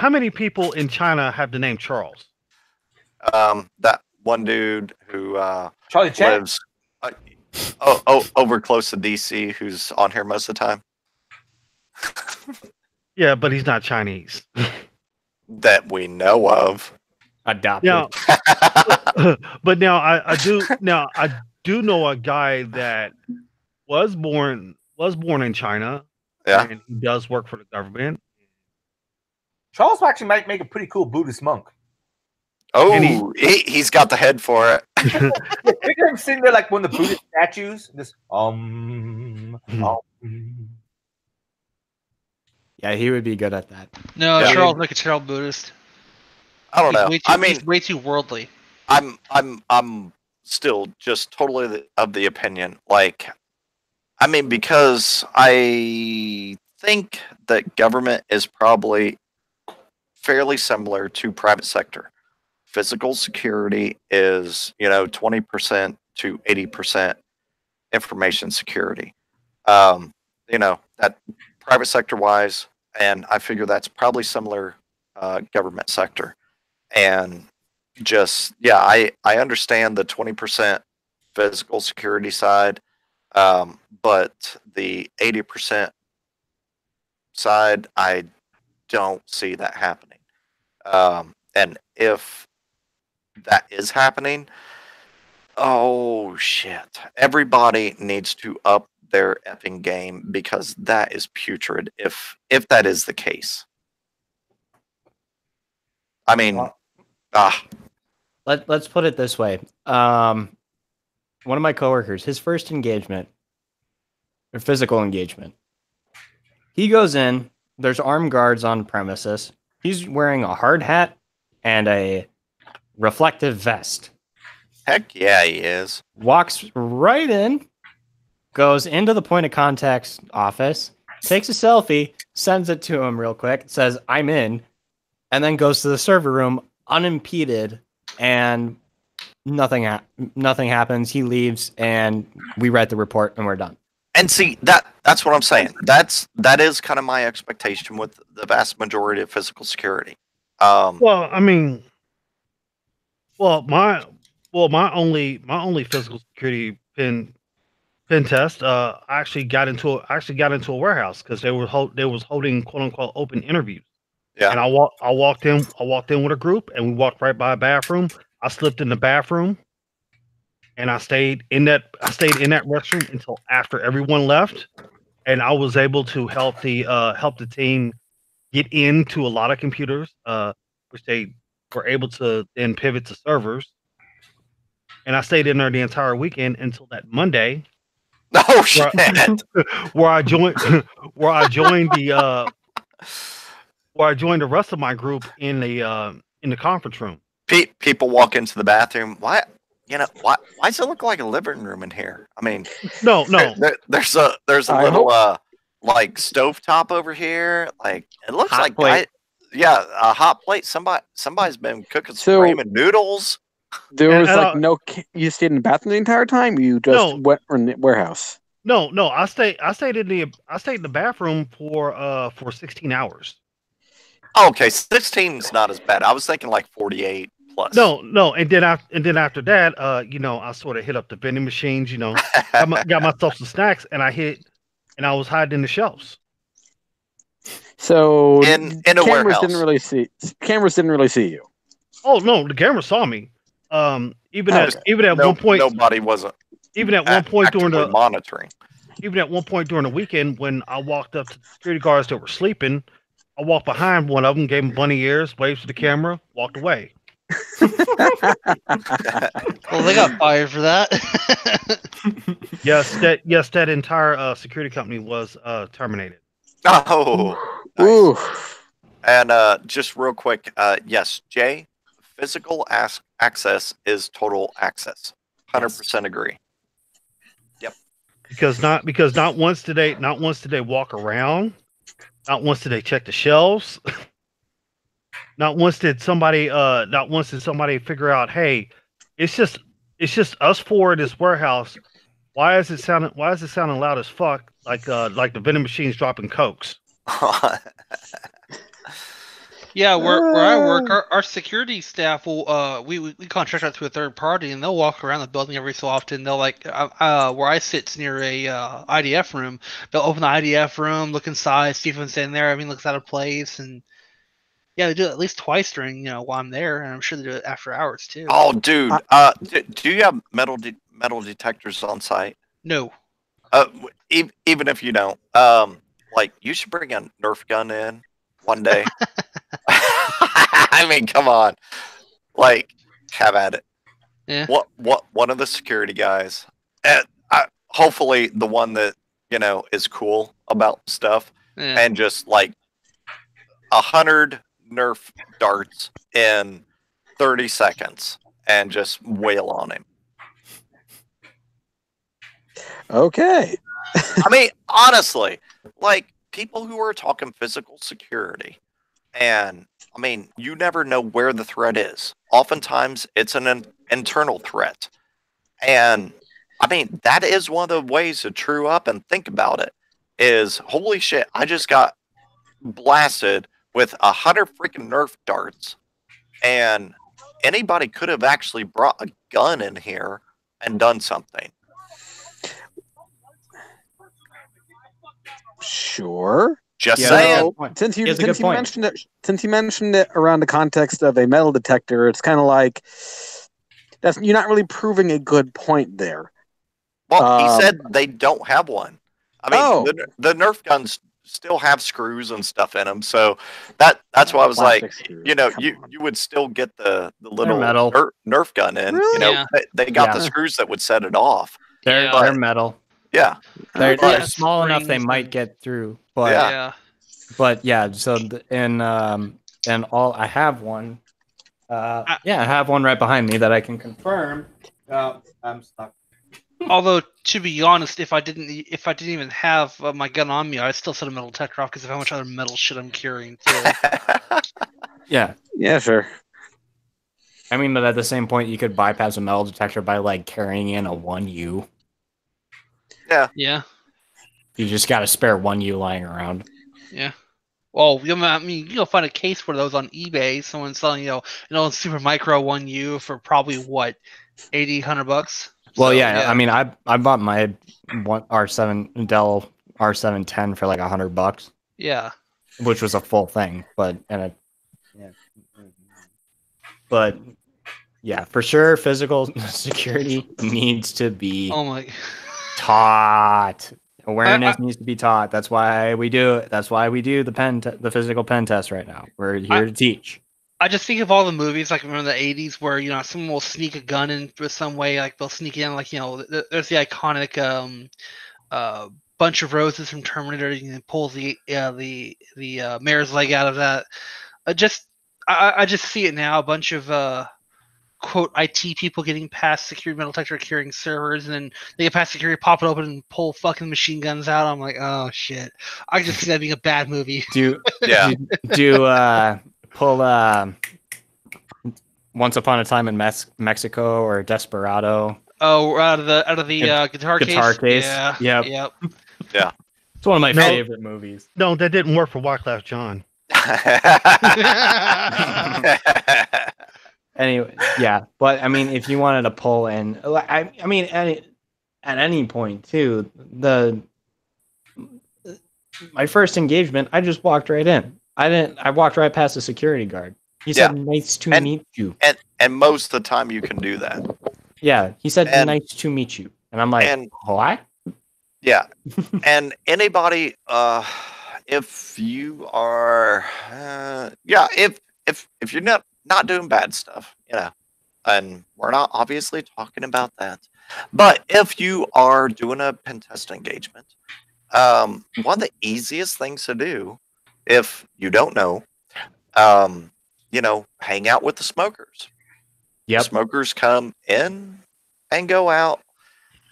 many people in China have the name Charles? That one dude who Charlie lives over close to DC, who's on here most of the time. Yeah, but he's not Chinese. That we know of. Adopted. Now, but now I do know a guy that was born in China. Yeah, and he does work for the government. Charles actually might make a pretty cool Buddhist monk. Oh, he's got the head for it. Picture him sitting there like one of the Buddhist statues. This Yeah, he would be good at that. No, yeah. Charles like a child Buddhist. I don't know. He's way too worldly. I'm still just totally of the opinion. Because I think that government is probably fairly similar to private sector. Physical security is, 20% to 80% information security. That private sector wise, and I figure that's probably similar government sector. And just, I understand the 20% physical security side, but the 80% side, I don't see that happening. And if that is happening, oh shit, everybody needs to up their effing game, because that is putrid if that is the case. I mean, Let's put it this way. One of my coworkers, his first engagement, or physical engagement, he goes in, there's armed guards on premises. He's wearing a hard hat and a reflective vest. Heck yeah, he is. Walks right in, goes into the point of contact's office, takes a selfie, sends it to him real quick, says, "I'm in," and then goes to the server room unimpeded, and nothing happens. He leaves, and we write the report, and we're done. And see, that's what I'm saying. That is kind of my expectation with the vast majority of physical security. My only physical security pin test. I actually got into a warehouse because they was holding quote unquote open interviews. Yeah. And I walked in with a group, and we walked right by a bathroom. I slipped in the bathroom, and I stayed in that restroom until after everyone left, and I was able to help the team get into a lot of computers, which they were able to then pivot to servers. And I stayed in there the entire weekend until that Monday. Oh shit! Where I joined the rest of my group in the conference room. People walk into the bathroom. Why does it look like a living room in here? I mean, no. There's a little stovetop over here. Like, it looks hot like plate. A hot plate. Somebody's been cooking some ramen noodles. There was no. You stayed in the bathroom the entire time. You just went from the warehouse. No, no. I stayed in the bathroom for 16 hours. Okay, 16 is not as bad. I was thinking like 48 plus. No, no. And then after that, I sort of hit up the vending machines. Got myself some snacks, and I was hiding in the shelves. So in a cameras warehouse. Cameras didn't really see you. Oh no, the camera saw me. Even at one point, nobody wasn't. Even at one point during the monitoring. Even at one point during the weekend, when I walked up to the security guards that were sleeping, I walked behind one of them, gave him bunny ears, waved to the camera, walked away. Well, they got fired for that. Yes, that entire security company was terminated. Oh, nice. Ooh. And just real quick, yes, Jay, physical access is total access. 100% agree. Yep. Because not once did they walk around, not once did they check the shelves. Not once did somebody figure out, hey, it's just us four in this warehouse. Why is it sounding loud as fuck? Like the vending machine's dropping cokes. Yeah, where I work, our security staff will we contract out to a third party, and they'll walk around the building every so often. They'll where I sit's near a IDF room. They'll open the IDF room, look inside, see if anyone's in there. Looks out of place, and yeah, they do it at least twice during while I'm there, and I'm sure they do it after hours too. Oh, dude, do you have metal detectors on site? No. Even if you don't, you should bring a Nerf gun in one day. I mean, come on, have at it. Yeah. What? One of the security guys, hopefully the one that is cool about stuff, and just 100 Nerf darts in 30 seconds, and just wail on him. Okay. I mean, honestly, people who are talking physical security, and I mean, you never know where the threat is. Oftentimes, it's an internal threat. And I mean, that is one of the ways to true up and think about it is, holy shit, I just got blasted with 100 freaking Nerf darts. And anybody could have actually brought a gun in here and done something. Sure. Just saying. Since you mentioned it around the context of a metal detector, it's kind of like you're not really proving a good point there. Well, he said they don't have one. I mean, the Nerf guns still have screws and stuff in them, so that's why I was like, screws. You would still get the little metal. Nerf gun in. Really? They got the screws that would set it off. They're metal. Yeah, they're small enough they might get through, but So I have one. I have one right behind me that I can confirm. I'm stuck. Although, to be honest, if I didn't even have my gun on me, I'd still set a metal detector off because of how much other metal shit I'm carrying too. Yeah, sure. I mean, but at the same point, you could bypass a metal detector by carrying in a 1U. Yeah. You just got a spare 1U lying around. Yeah. Well, I mean, you'll find a case for those on eBay. Someone's selling, super micro 1U for probably what, $80-$100. Well, I mean, I bought my Dell R710 for $100. Yeah. Which was a full thing, but for sure, physical security needs to be taught. Awareness needs to be taught. That's why we do it. That's why we do the physical pen test right now. We're here to teach. I just think of all the movies remember the 80s where someone will sneak a gun in some way, they'll sneak in there's the iconic bunch of roses from Terminator, pulls the mayor's leg out of that. I just see it now, a bunch of quote IT people getting past security metal detector carrying servers, and then they get past security, pop it open, and pull fucking machine guns out. I'm like, oh shit! I just see that being a bad movie. Pull Once Upon a Time in Mexico or Desperado Oh, out of the guitar case. Yeah. Yep. Yeah. It's one of my favorite movies. No, that didn't work for Wyclef John. Anyway, yeah, but I mean, if you wanted to pull in, I mean, at any point too, my first engagement, I just walked right in. I walked right past the security guard. He said, "Nice to meet you." And most of the time, you can do that. Yeah, he said, "Nice to meet you," and I'm like, "What?" Yeah, and anybody, if you are, if you're not doing bad stuff, and we're not obviously talking about that, but if you are doing a pen test engagement, one of the easiest things to do, if you don't know, hang out with the smokers. Yep. Smokers come in and go out,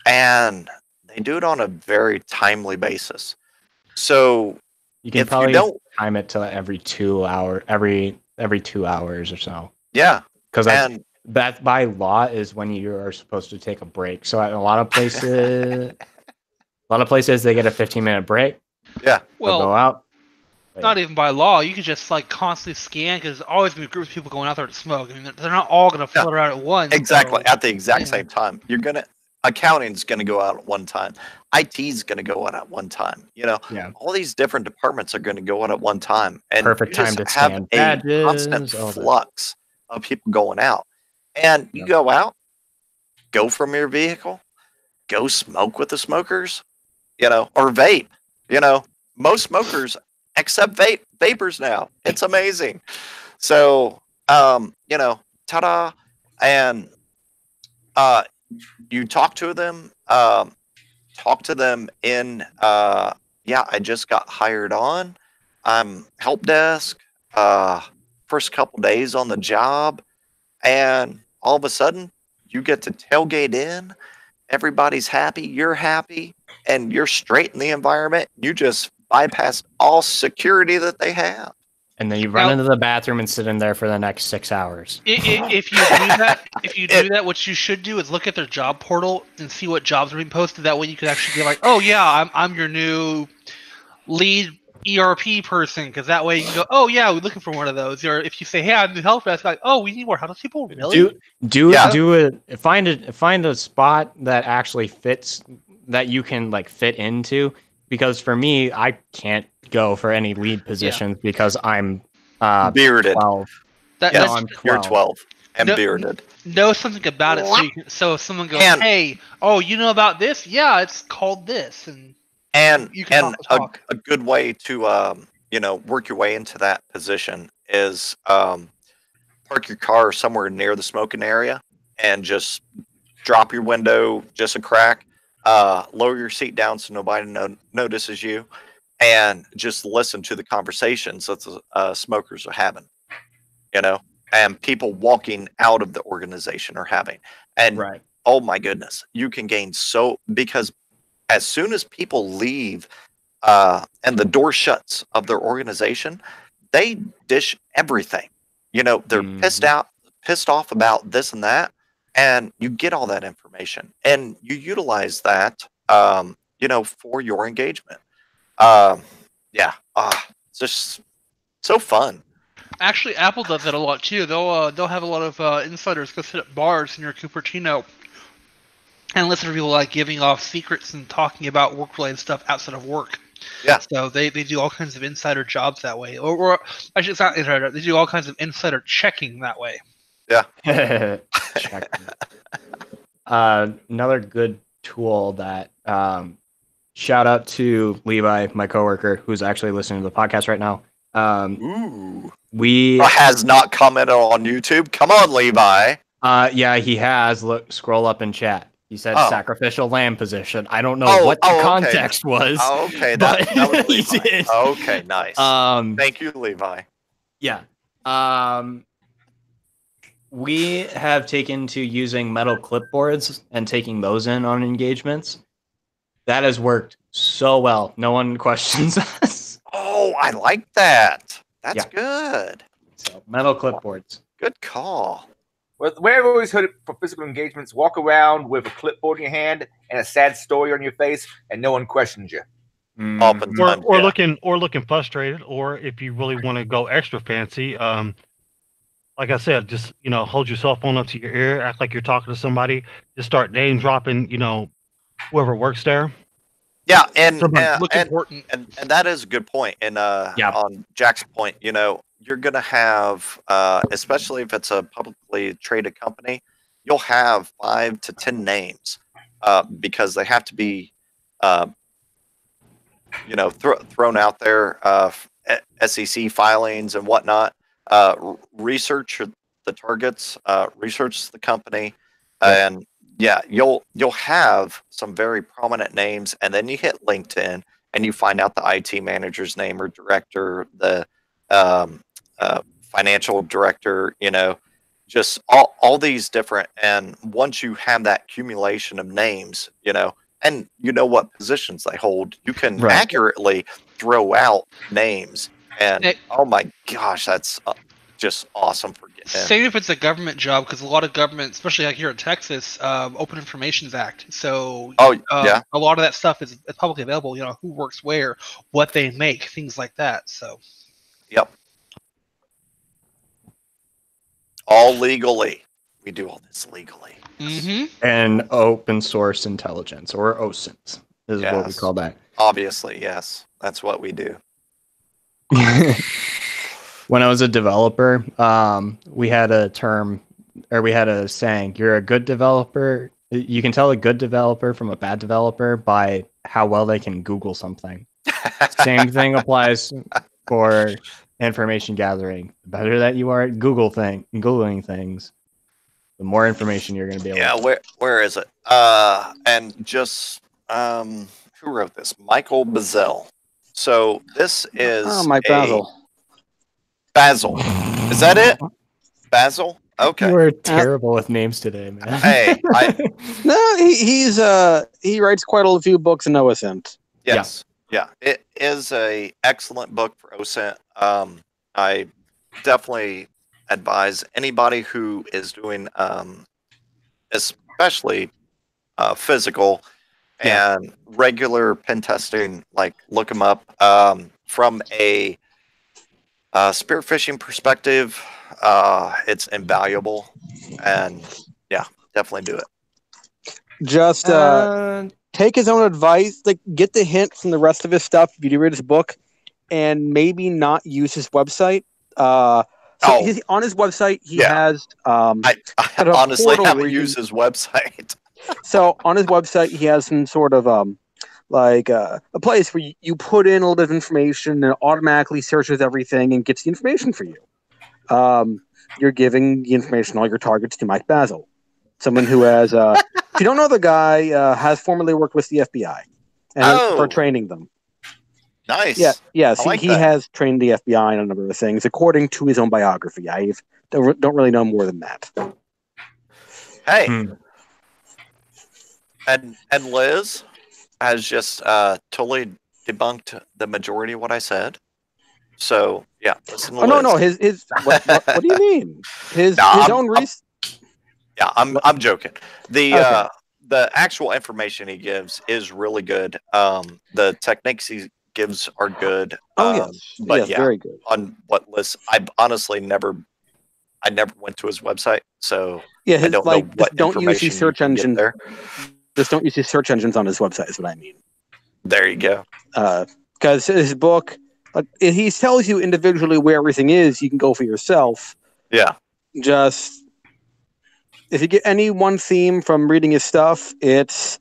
and they do it on a very timely basis. So you can probably time it to every 2 hour, every 2 hours or so. Yeah, because that by law is when you are supposed to take a break. So at a lot of places, they get a 15-minute break. Yeah, well, go out. Not even by law. You can just like constantly scan because there's always gonna be groups of people going out there to smoke. I mean, they're not all gonna flutter out at once. Exactly, at the exact same time. Accounting's gonna go out at one time. IT's gonna go out at one time. All these different departments are gonna go out at one time. And perfect time to scan badges, a constant flux of people going out. And you go out, go from your vehicle, go smoke with the smokers, or vape. Most smokers accept vapors now. It's amazing. So, ta-da. And you talk to them, in, I just got hired on. I'm help desk, first couple days on the job. And all of a sudden, you get to tailgate in. Everybody's happy. You're happy. And you're straight in the environment. You just bypass all security that they have. And then you run into the bathroom and sit in there for the next 6 hours. If you do that, what you should do is look at their job portal and see what jobs are being posted. That way you could actually be like, oh yeah, I'm your new lead ERP person, because that way you can go, oh yeah, we're looking for one of those. Or if you say, hey, I'm the help desk, like, oh, we need more help people. Really? Find a spot that actually fits, that you can like fit into. Because for me, I can't go for any lead positions because I'm bearded. 12. I'm 12. You're 12 and bearded. Know something about it, so if someone goes, hey, oh, you know about this? Yeah, it's called this, and you can talk. A good way to work your way into that position is park your car somewhere near the smoking area and just drop your window just a crack. Lower your seat down so nobody notices you, and just listen to the conversations that the smokers are having, and people walking out of the organization are having. And oh my goodness, you can gain because as soon as people leave and the door shuts of their organization, they dish everything. They're pissed off about this and that. And you get all that information, and you utilize that, for your engagement. It's just so fun. Actually, Apple does that a lot too. They'll have a lot of insiders go sit at bars near Cupertino and listen to people like giving off secrets and talking about work-related stuff outside of work. Yeah. So they do all kinds of insider jobs that way, or actually, it's not insider. They do all kinds of insider checking that way. Yeah. Another good tool that shout out to Levi, my coworker, who's actually listening to the podcast right now. Has not commented on YouTube. Come on, Levi. Yeah, he has. Look, scroll up in chat. He said sacrificial lamb position. I don't know what the context was. Oh, okay, that was Levi. He did. Okay, nice. Thank you, Levi. Yeah. We have taken to using metal clipboards and taking those in on engagements. That has worked so well. No one questions us. Oh, I like that. That's good. So metal clipboards. Good call. Well, the way I've always heard it for physical engagements, walk around with a clipboard in your hand and a sad story on your face, and no one questions you. Oftentimes, or yeah. looking frustrated, or if you really want to go extra fancy, like I said, just hold your cell phone up to your ear, act like you're talking to somebody, just start name dropping, whoever works there. Yeah, and Look important. and that is a good point. And Yeah. on Jack's point, you're gonna have, especially if it's a publicly traded company, you'll have 5 to 10 names, because they have to be, thrown out there, SEC filings and whatnot. Research the targets, research the company, and yeah, you'll have some very prominent names, and then you hit LinkedIn and you find out the IT manager's name or director, the financial director, just all these different. And once you have that accumulation of names, and what positions they hold, you can accurately throw out names. And oh my gosh, that's just awesome for getting. Same if it's a government job, because a lot of government, especially like here in Texas, Open Information Act. So a lot of that stuff is publicly available. Who works where, what they make, things like that. So. Yep. All legally. We do all this legally. Mm-hmm. And open source intelligence, or OSINT, is what we call that. Obviously, yes. That's what we do. When I was a developer, we had a term, or we had a saying, you're a good developer. You can tell a good developer from a bad developer by how well they can Google something. Same thing applies for information gathering. The better that you are at Googling things, the more information you're going to be able to. Yeah, where is it? And just, who wrote this? Michael Bazzell. So this is Mike Basil. Basil. Is that it? Basil? Okay. You are terrible with names today, man. Hey, No, he writes quite a few books in OSINT. Yes. Yeah. It is a excellent book for OSINT. I definitely advise anybody who is doing, especially physical and regular pen testing, like look them up. From a spearfishing perspective, it's invaluable, and yeah, definitely do it. Just take his own advice, like get the hint from the rest of his stuff if you read his book, and maybe not use his website. On his website, he has. I honestly haven't used his website. So on his website, he has some sort of a place where you put in a little bit of information and it automatically searches everything and gets the information for you. You're giving the information, all your targets, to Mike Basil, someone who has, if you don't know the guy, has formerly worked with the FBI and for training them. Nice. Yeah. He has trained the FBI on a number of things, according to his own biography. I don't really know more than that. Hey. And Liz has just totally debunked the majority of what I said. So yeah, listen to Liz. No. His what do you mean? His own research. Yeah, I'm joking. The actual information he gives is really good. The techniques he gives are good. But very good. On what Liz, I honestly never went to his website, so I don't know what don't use these search engines there. Just don't use these search engines on his website. Is what I mean. There you go. Because his book, he tells you individually where everything is. You can go for yourself. Yeah. Just if you get any one theme from reading his stuff, it's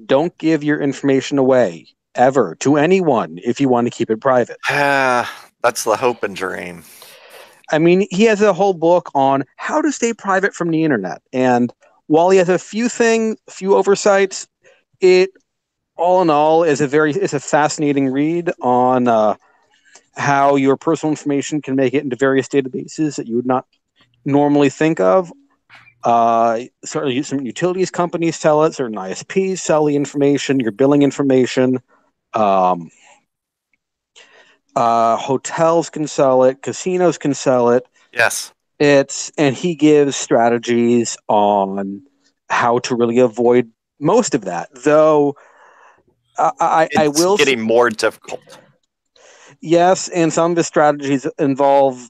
don't give your information away ever to anyone if you want to keep it private. That's the hope and dream. I mean, he has a whole book on how to stay private from the internet, and while he has a few oversights, it all in all is a fascinating read on how your personal information can make it into various databases that you would not normally think of. Certainly, some utilities companies sell it. Certain ISPs sell the information. Your billing information. Hotels can sell it. Casinos can sell it. Yes. and he gives strategies on how to really avoid most of that. Though I It's will getting more difficult. yes, and some of his strategies involve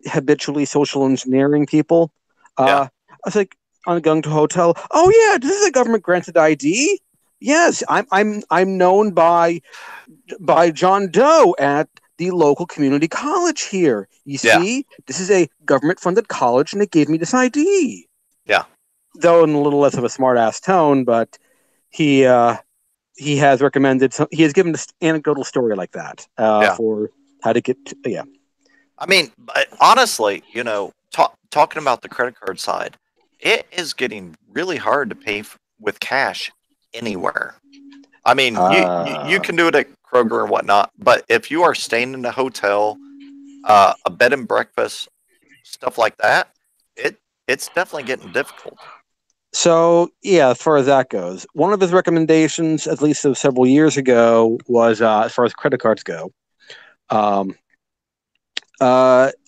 habitually social engineering people. Yeah. I was like, on going to a hotel. Oh yeah, this is a government granted ID. Yes, I'm known by John Doe at the local community college here. You Yeah. see, this is a government funded college, and they gave me this ID. Yeah. Though in a little less of a smart ass tone, but he has recommended he has given an anecdotal story like that Yeah. for how to get yeah. I mean, honestly, talking about the credit card side, it is getting really hard to pay with cash anywhere. I mean, you can do it at Kroger and whatnot, but if you are staying in a hotel, a bed and breakfast, stuff like that, it's definitely getting difficult. So yeah, as far as that goes, one of his recommendations, at least of several years ago, was as far as credit cards go. A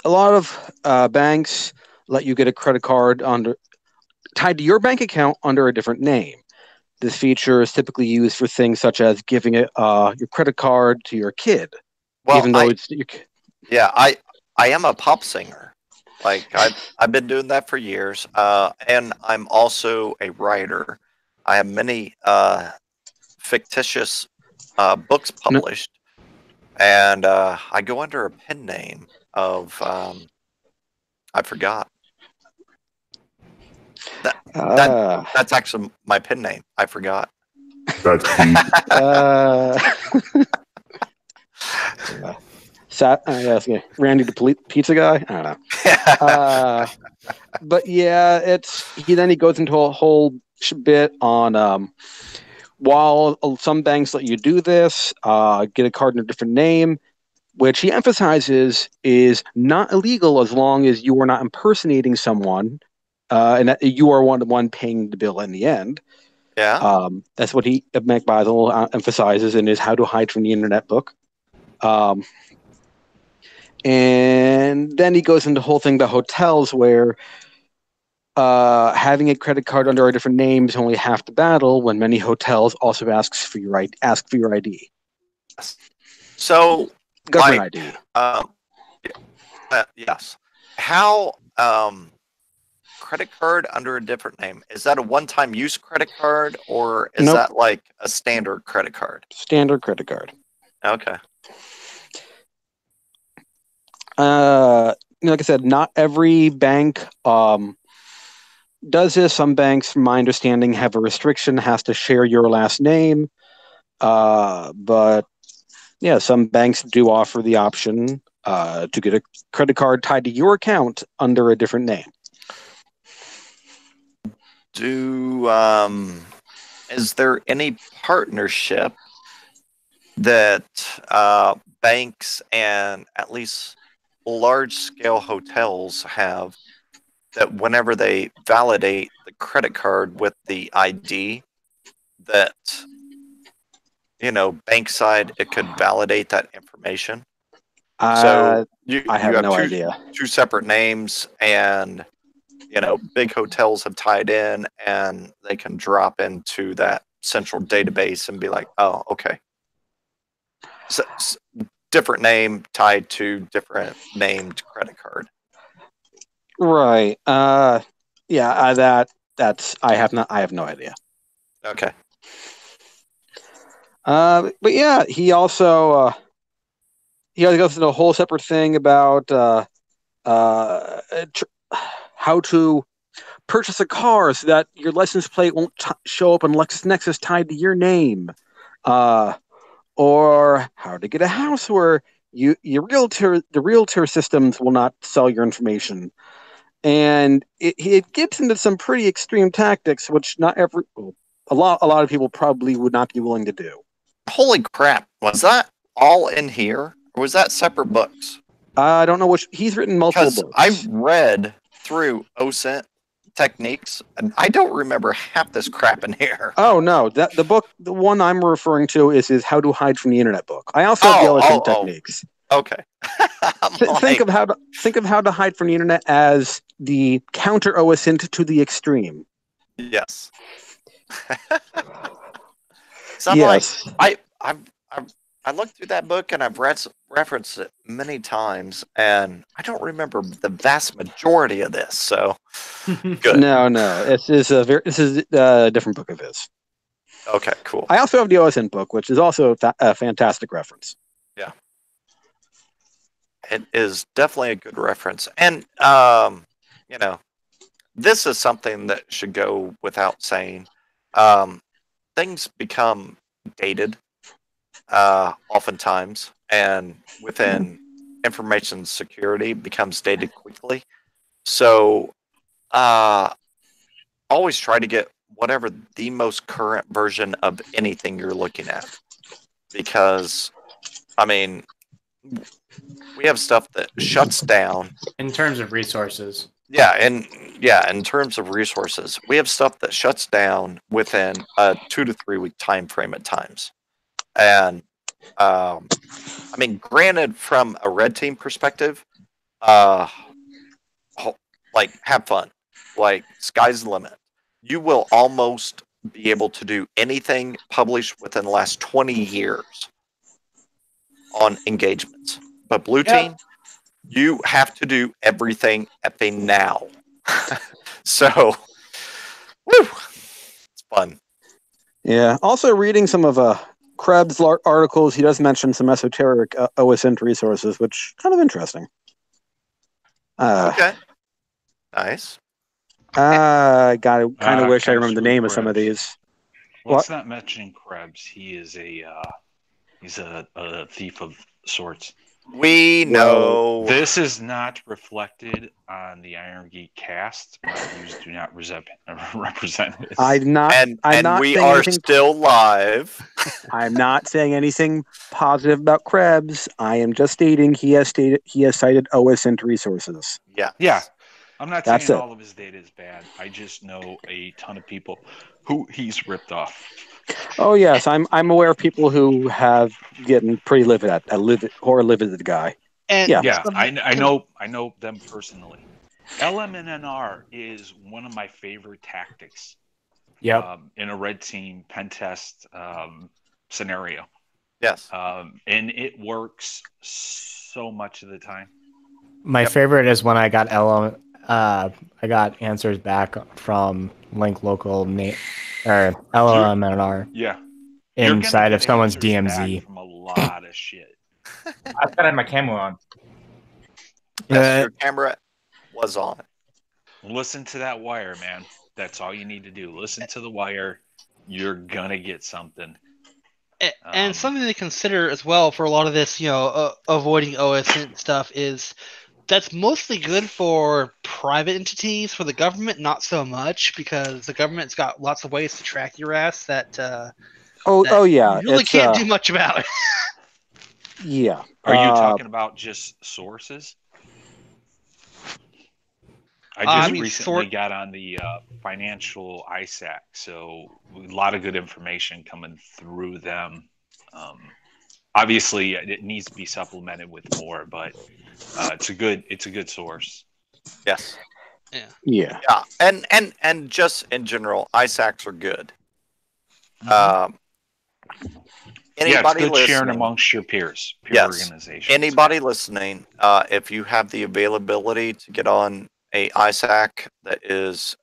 lot of banks let you get a credit card tied to your bank account under a different name. This feature is typically used for things such as giving your credit card to your kid, Well, even though it's your kid. Yeah, I am a pop singer. Like I've been doing that for years, and I'm also a writer. I have many fictitious books published, and I go under a pen name of I forgot. That's actually my pen name. I forgot. That's Randy the pizza guy. I don't know. But yeah, he goes into a whole bit on while some banks let you do this, get a card in a different name, which he emphasizes is not illegal as long as you are not impersonating someone, and that you are the one paying the bill in the end. Yeah. That's what McBasil emphasizes in his How to Hide from the Internet book. And then he goes into the whole thing about hotels where having a credit card under a different name is only half the battle when many hotels also ask for your ID. So government ID. Yes. How credit card under a different name, is that a one-time use credit card or is that like a standard credit card? Standard credit card. Okay. Like I said, not every bank does this. Some banks, from my understanding, have a restriction, has to share your last name. But yeah, some banks do offer the option to get a credit card tied to your account under a different name. Is there any partnership that banks and at least large-scale hotels have that whenever they validate the credit card with the ID, that bank side it could validate that information? So I have no idea. Two separate names, and big hotels have tied in, and they can drop into that central database and be like, oh, okay. So, different name tied to different named credit card. Right. Yeah. I have no idea. Okay. But yeah, he also goes into a whole separate thing about how to purchase a car so that your license plate won't show up on LexisNexis tied to your name, or how to get a house where the realtor systems will not sell your information. And it gets into some pretty extreme tactics, which a lot of people probably would not be willing to do. Holy crap! Was that all in here, or was that separate books? I don't know which. He's written multiple books. I read through OSINT techniques, and I don't remember half this crap in here. Oh no, the one I'm referring to is his How to Hide from the Internet book. I also have the OSINT techniques. Okay. Think of how to hide from the internet as the counter OSINT to the extreme. Yes. So I'm Yes. like, I looked through that book and I've referenced it many times, and I don't remember the vast majority of this. So good. No. This is a different book of his. Okay, cool. I also have the OSINT book, which is also a fantastic reference. Yeah. It is definitely a good reference. And, this is something that should go without saying. Things become dated oftentimes, and within information security becomes dated quickly. So always try to get whatever the most current version of anything you're looking at. Because, we have stuff that shuts down. In terms of resources. In terms of resources, we have stuff that shuts down within a 2 to 3 week time frame at times. And granted, from a red team perspective, have fun. Like, sky's the limit. You will almost be able to do anything published within the last 20 years on engagements. But blue team, you have to do everything effing now. So, it's fun. Yeah. Also, reading some of Krebs' articles, he does mention some esoteric OSINT resources, which kind of interesting. Okay. Nice. I kind of wish I kinda remember the screw name of some of Krebs. these. Let's not mention Krebs. He is he's a thief of sorts. We know. This is not reflected on the Irongeek cast. My views do not represent this. I'm not we saying are anything, still live. I'm not saying anything positive about Krebs. I am just stating he has cited OSINT resources. Yeah. I'm not That's saying it. all of his data is bad. I just know a ton of people who he's ripped off. Oh yes, I'm aware of people who have getting pretty livid at the guy. And Yeah. I know them personally. LMNR is one of my favorite tactics. Yep. In a red team pen test scenario. Yes. And it works so much of the time. My favorite is when I got I got answers back from link local or LMNR. Yeah. Inside of someone's answers DMZ. back from a lot of shit. I've got my camera on. Yes, your camera was on. Listen to that wire, man. That's all you need to do. Listen to the wire. You're gonna get something. And something to consider as well for a lot of this, avoiding OSINT stuff is that's mostly good for private entities. For the government, not so much, because the government's got lots of ways to track your ass that yeah, you really can't do much about it. Yeah. Are you talking about just sources? I just recently got on the financial ISAC, so a lot of good information coming through them. Obviously, it needs to be supplemented with more, but it's a good source. Yes. Yeah. And just in general, ISACs are good. Anybody it's good listening, sharing amongst your peers, organizations. Anybody listening, if you have the availability to get on a ISAC that is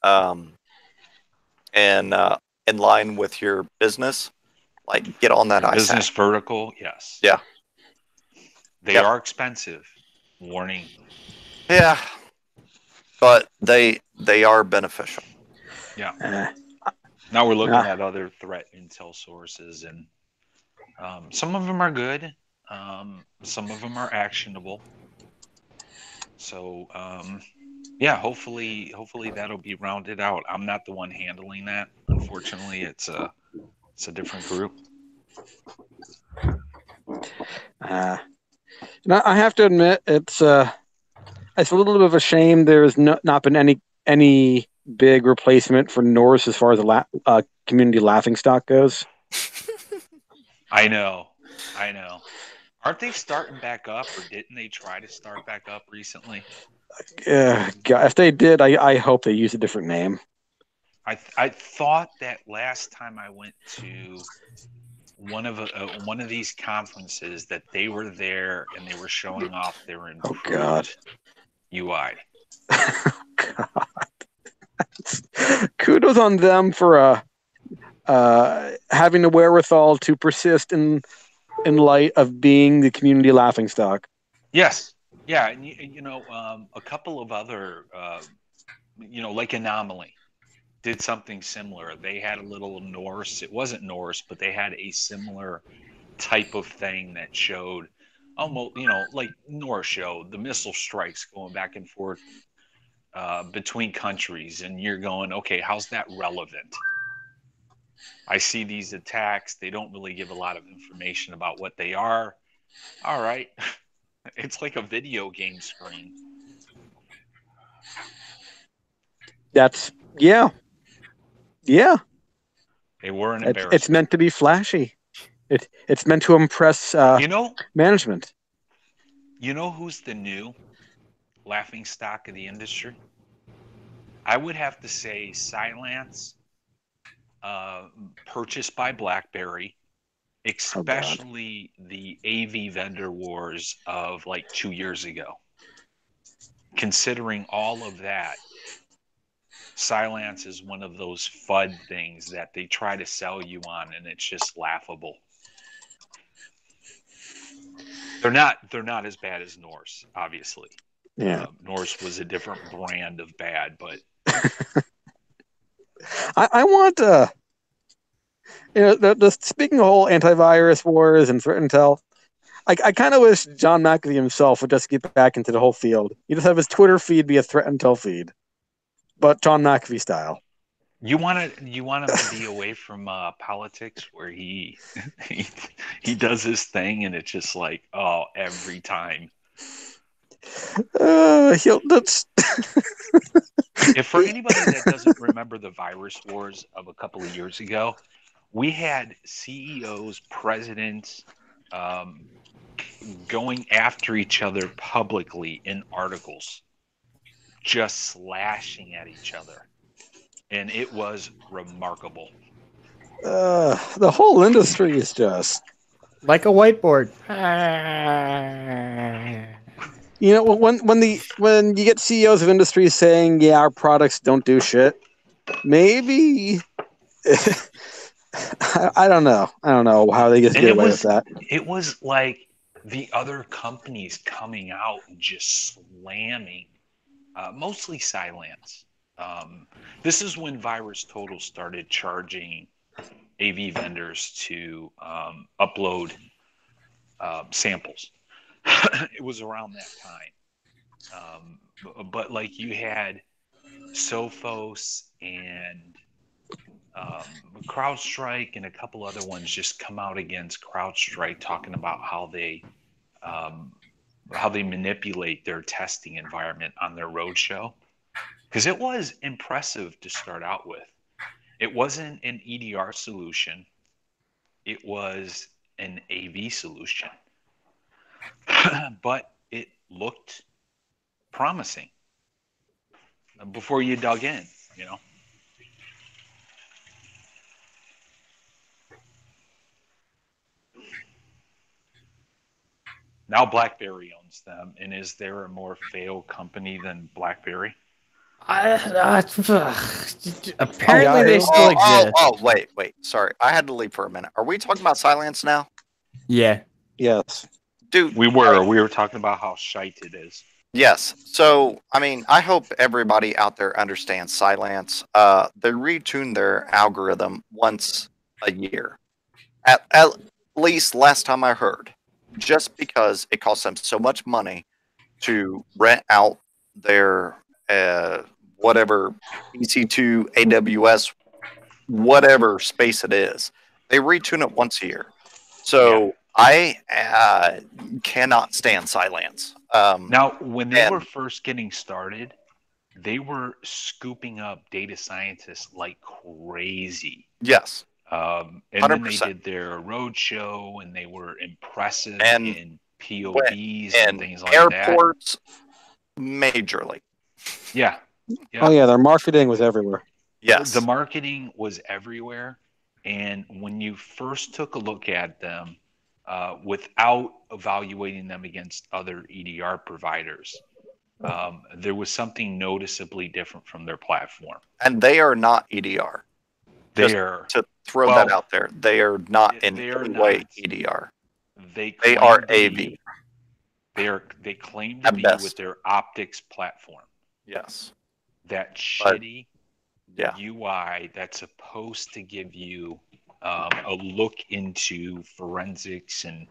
in line with your business, like, get on that ISAC. Business vertical, yes. Yeah. They are expensive. Warning. Yeah. But they are beneficial. Yeah. Now we're looking at other threat intel sources, and some of them are good. Some of them are actionable. So, hopefully that'll be rounded out. I'm not the one handling that. Unfortunately, it's a different group. I have to admit, it's a little bit of a shame there's not been any big replacement for Norse as far as the community laughing stock goes. I know. Aren't they starting back up, or didn't they try to start back up recently? If they did, I hope they use a different name. I thought that last time I went to one of these conferences that they were there and they were showing off their improved UI. God. Kudos on them for having the wherewithal to persist in light of being the community laughingstock. Yes, yeah, and a couple of other, like Anomaly did something similar. They had a little Norse. It wasn't Norse, but they had a similar type of thing that showed almost, like Norse showed the missile strikes going back and forth between countries, and you're going, okay, how's that relevant? I see these attacks. They don't really give a lot of information about what they are. All right. It's like a video game screen. Yeah. They were an embarrassment. It's meant to be flashy. It's meant to impress management. You know who's the new laughing stock of the industry? I would have to say Cylance, purchased by BlackBerry, especially the AV vendor wars of like 2 years ago. Considering all of that, Cylance is one of those FUD things that they try to sell you on, and it's just laughable. They're not as bad as Norse, obviously. Yeah, Norse was a different brand of bad, but I want speaking of whole antivirus wars and threat intel, I kind of wish John McAfee himself would just get back into the whole field. He just have his Twitter feed be a threat intel feed, but John McAfee style. You want him to be away from politics, where he does his thing, and it's just like, oh, every time. That's If for anybody that doesn't remember the virus wars of a couple of years ago, we had CEOs, presidents, going after each other publicly in articles, just slashing at each other. And it was remarkable. The whole industry is just like a whiteboard. When you get CEOs of industries saying, "Yeah, our products don't do shit," maybe I don't know. I don't know how they get away with that. It was like the other companies coming out and just slamming, mostly Cylance. This is when Virus Total started charging AV vendors to upload samples. It was around that time. But like you had Sophos and CrowdStrike and a couple other ones just come out against CrowdStrike, talking about how they manipulate their testing environment on their roadshow. Because it was impressive to start out with. It wasn't an EDR solution. It was an AV solution. But it looked promising before you dug in, Now BlackBerry owns them, and is there a more failed company than BlackBerry? Apparently they still exist. Oh, wait. Sorry, I had to leave for a minute. Are we talking about Cylance now? Yeah. Yes. Dude, we were talking about how shite it is. Yes. So, I mean, I hope everybody out there understands Cylance. They retune their algorithm once a year. At least last time I heard. Just because it costs them so much money to rent out their whatever EC2, AWS, whatever space it is. They retune it once a year. So I cannot stand Cylance. Now, when they were first getting started, they were scooping up data scientists like crazy. Yes. And 100%. then they did their road show, and they were impressive And in POVs and things like airports, majorly. that. Yeah. Oh yeah, their marketing was everywhere. Yes. The marketing was everywhere. And when you first took a look at them, without evaluating them against other EDR providers, there was something noticeably different from their platform. And they are not EDR. They're to throw that out there. They are not in any way EDR. They are AV. They claim to be with their optics platform. Yes. That shitty UI that's supposed to give you a look into forensics and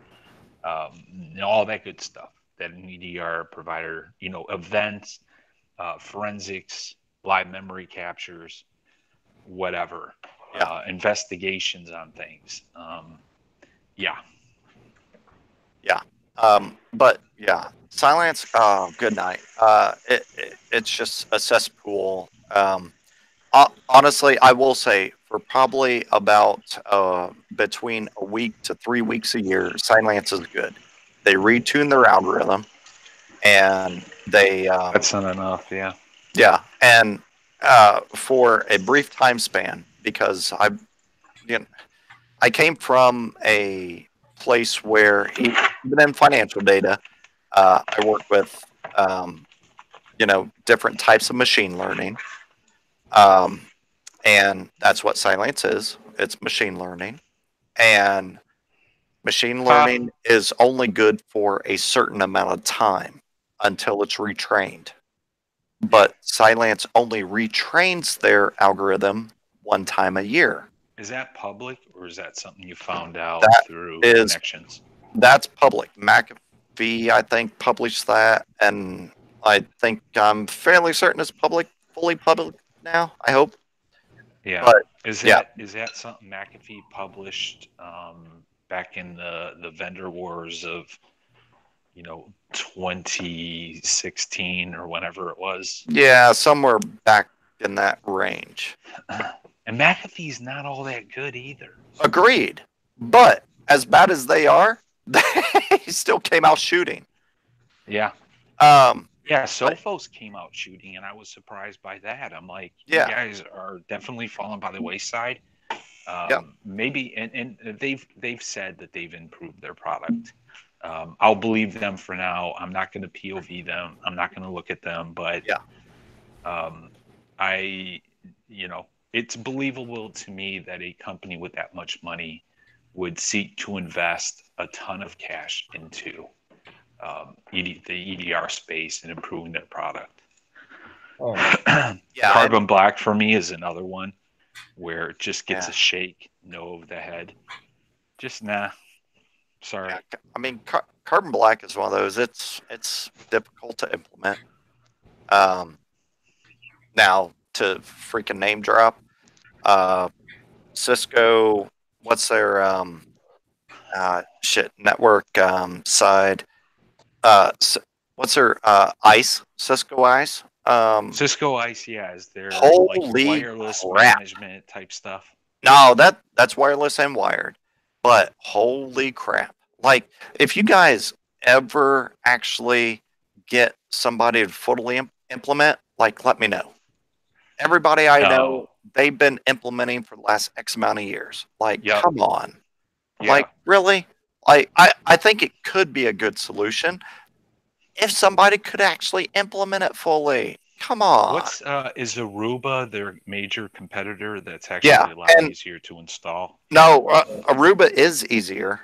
all that good stuff that an EDR provider, events, forensics, live memory captures, whatever, investigations on things. But yeah, Silence. Oh, good night. It's just a cesspool. Honestly, I will say for probably about between a week to 3 weeks a year, Silence is good. They retune their algorithm, and they. That's not enough. Yeah. Yeah, and for a brief time span, because I came from a place where even in financial data, I work with different types of machine learning, and that's what Silence is. It's machine learning, and machine learning is only good for a certain amount of time until it's retrained. But Silence only retrains their algorithm one time a year. Is that public, or is that something you found out through connections? That's public. McAfee, I think, published that, and I think I'm fairly certain it's fully public now. I hope. Yeah. But, is that something McAfee published back in the vendor wars of 2016 or whenever it was? Yeah, somewhere back in that range. And McAfee's not all that good either. Agreed. But as bad as they are, they still came out shooting. Yeah. Sophos came out shooting, and I was surprised by that. I'm like, you guys are definitely falling by the wayside. Maybe, and they've said that they've improved their product. I'll believe them for now. I'm not going to POV them. I'm not going to look at them, but it's believable to me that a company with that much money would seek to invest a ton of cash into the EDR space and improving their product. Carbon Black for me is another one where it just gets a shake, no over the head. Just nah. Sorry. Yeah, I mean, Carbon Black is one of those. It's difficult to implement. Now to freaking name drop, Cisco. What's their network side? What's their ICE? Cisco ICE. Cisco ICE, is their wireless management type stuff. No, that's wireless and wired. But holy crap. Like, if you guys ever actually get somebody to fully implement, let me know. Everybody I know, they've been implementing for the last X amount of years. Come on. Yeah. Really? I think it could be a good solution if somebody could actually implement it fully. Come on. Is Aruba their major competitor that's actually a lot easier to install? No, Aruba is easier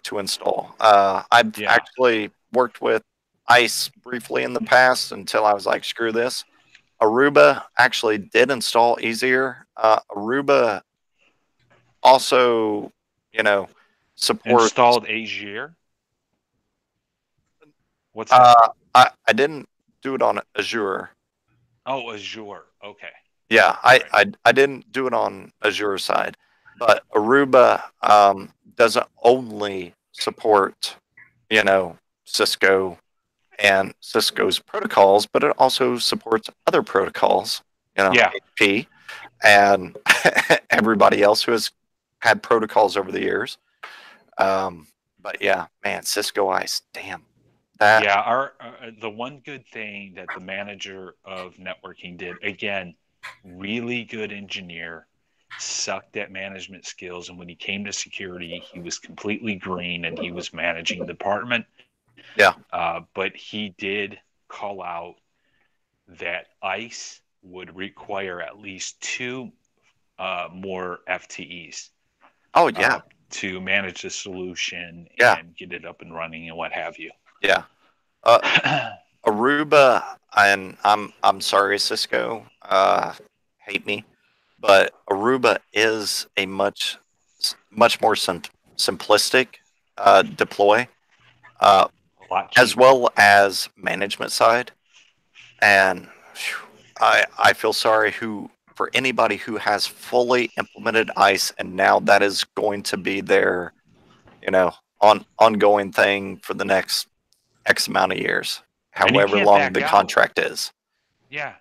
to install. I've actually worked with ICE briefly in the past until I was like, screw this. Aruba actually did install easier. Aruba also, supports... Installed Azure? What's that? I didn't do it on Azure. Oh, Azure. Okay. Yeah, I didn't do it on Azure side, but Aruba doesn't only support, Cisco and Cisco's protocols, but it also supports other protocols, HP and everybody else who has had protocols over the years. But yeah, man, Cisco Ice, damn. That, yeah, the one good thing that the manager of networking did, again, really good engineer, sucked at management skills, and when he came to security, he was completely green and he was managing the department. yeah. But he did call out that ICE would require at least 2 more FTEs. Oh yeah. To manage the solution Yeah. and get it up and running and what have you. Yeah. Aruba, and I'm sorry, Cisco, hate me, but Aruba is a much more simplistic deploy, as well as management side. And I feel sorry for anybody who has fully implemented ICE, and now that is going to be their, ongoing thing for the next X amount of years, however long the contract is. Yeah,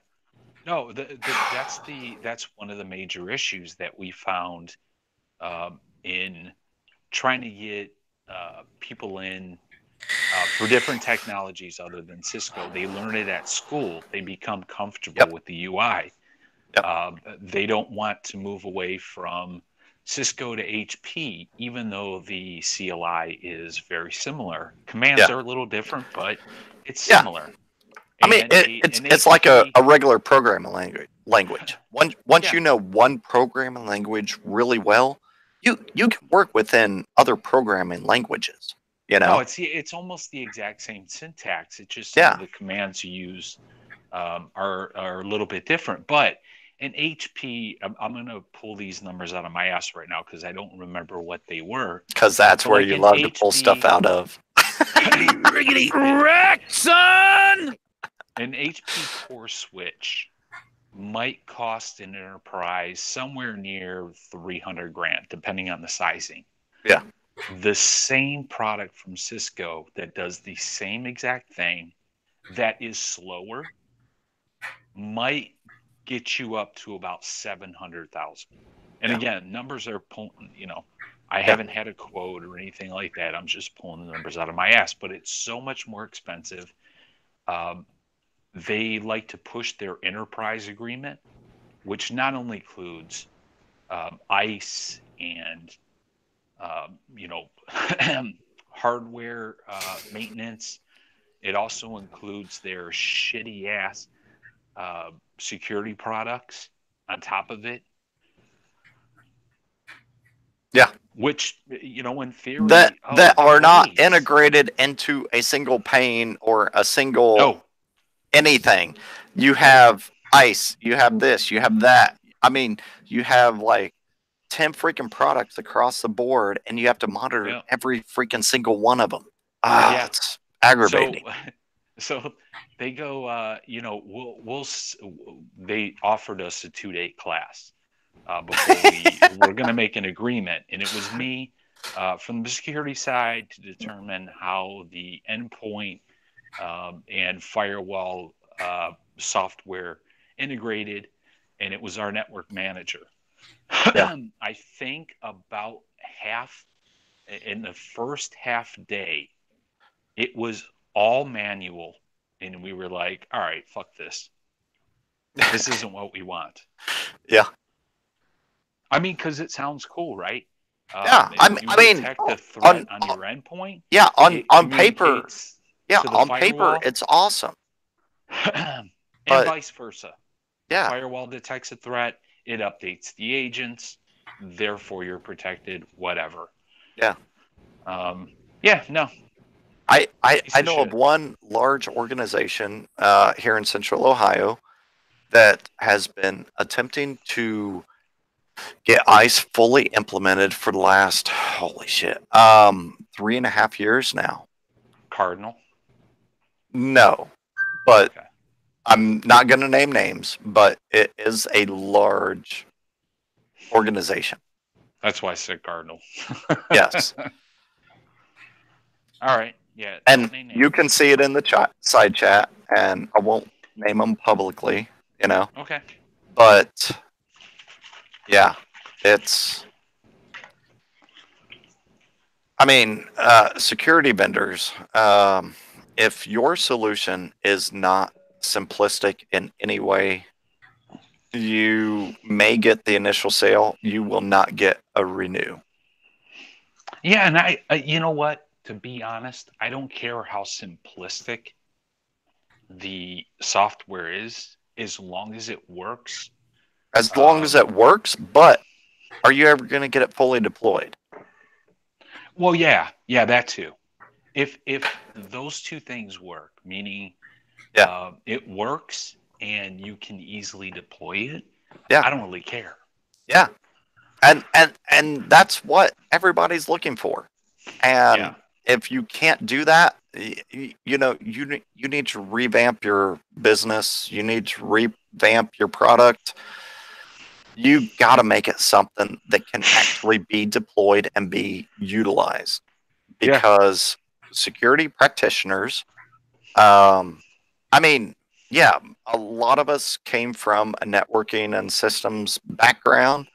no, that's one of the major issues that we found in trying to get people in for different technologies other than Cisco. They learn it at school. They become comfortable with the UI. They don't want to move away from Cisco to HP, even though the CLI is very similar. Commands are a little different, but it's similar. I mean, it's like a regular programming language. Once you know one programming language really well, you can work within other programming languages. No, it's almost the exact same syntax. It's just some of the commands you use are a little bit different. But in HP, I'm going to pull these numbers out of my ass right now because I don't remember what they were. Because that's where you love to pull stuff out of. Riggedy wreck, son! An HP core switch might cost an enterprise somewhere near $300,000, depending on the sizing. Yeah. The same product from Cisco that does the same exact thing, that is slower, might get you up to about 700,000. And again, numbers are pulling. I haven't had a quote or anything like that. I'm just pulling the numbers out of my ass. But it's so much more expensive. They like to push their enterprise agreement, which not only includes ICE and hardware maintenance. It also includes their shitty ass security products on top of it. Yeah. Which, in theory, that are not integrated into a single pane or a single anything. You have ICE, you have this, you have that. I mean, you have like 10 freaking products across the board, and you have to monitor every freaking single one of them. It's aggravating. So they go, they offered us a 2-day class before we're going to make an agreement. And it was me from the security side to determine how the endpoint and firewall software integrated. And it was our network manager. I think about half in the first half day, it was all manual, and we were like, all right, fuck this. This isn't what we want. Yeah. I mean, because it sounds cool, right? I mean, detect the threat on your endpoint. Yeah, on paper. Yeah, on paper, it's awesome. And vice versa. Yeah. The firewall detects a threat. It updates the agents. Therefore, you're protected, whatever. Yeah. No. I know of one large organization here in Central Ohio that has been attempting to get ICE fully implemented for the last, holy shit, 3.5 years now. Cardinal? No, but I'm not going to name names, but it is a large organization. That's why I said Cardinal. Yes. All right. Yeah. And you can see it in the side chat, and I won't name them publicly, Okay. But yeah, it's I mean, security vendors, if your solution is not simplistic in any way, you may get the initial sale. You will not get a renew. Yeah, and you know what? To be honest, I don't care how simplistic the software is, as long as it works. As long as it works, but are you ever going to get it fully deployed? Well, yeah, that too. If those two things work, meaning it works and you can easily deploy it, I don't really care. Yeah. And that's what everybody's looking for. And if you can't do that, you know, you need to revamp your business. You need to revamp your product. You got to make it something that can actually be deployed and be utilized. Because security practitioners, I mean, a lot of us came from a networking and systems background,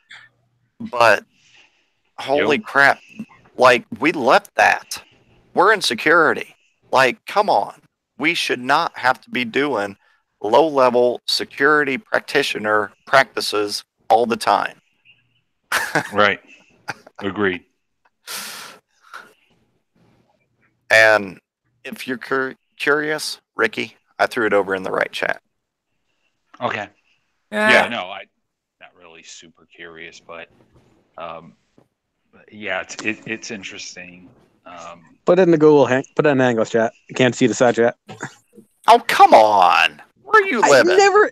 but holy crap, like, we left that. We're in security. Like, come on. We should not have to be doing low-level security practitioner practices all the time. Right. Agreed. And if you're curious, Ricky, I threw it over in the right chat. Okay. Yeah, no, I'm not really super curious, but yeah, it's interesting. Put it in the Google, put it in the English chat. You can't see the side chat. Oh, come on. Where are you living?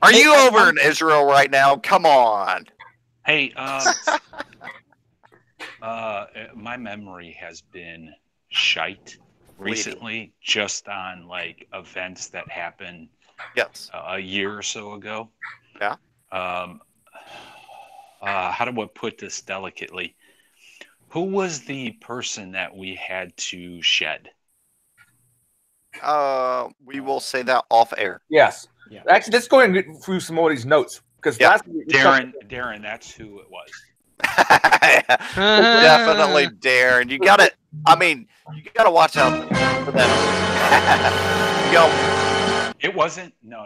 Are you over in Israel right now? Come on. Hey, my memory has been shite recently, just on like events that happened a year or so ago. Yeah. How do I put this delicately? Who was the person that we had to shed? We will say that off air. Yes. Yeah. Actually, let's go ahead and get through some more of these notes, because last week Darren, that's who it was. Definitely Darren. You got it. I mean, you got to watch out for them. It wasn't. No.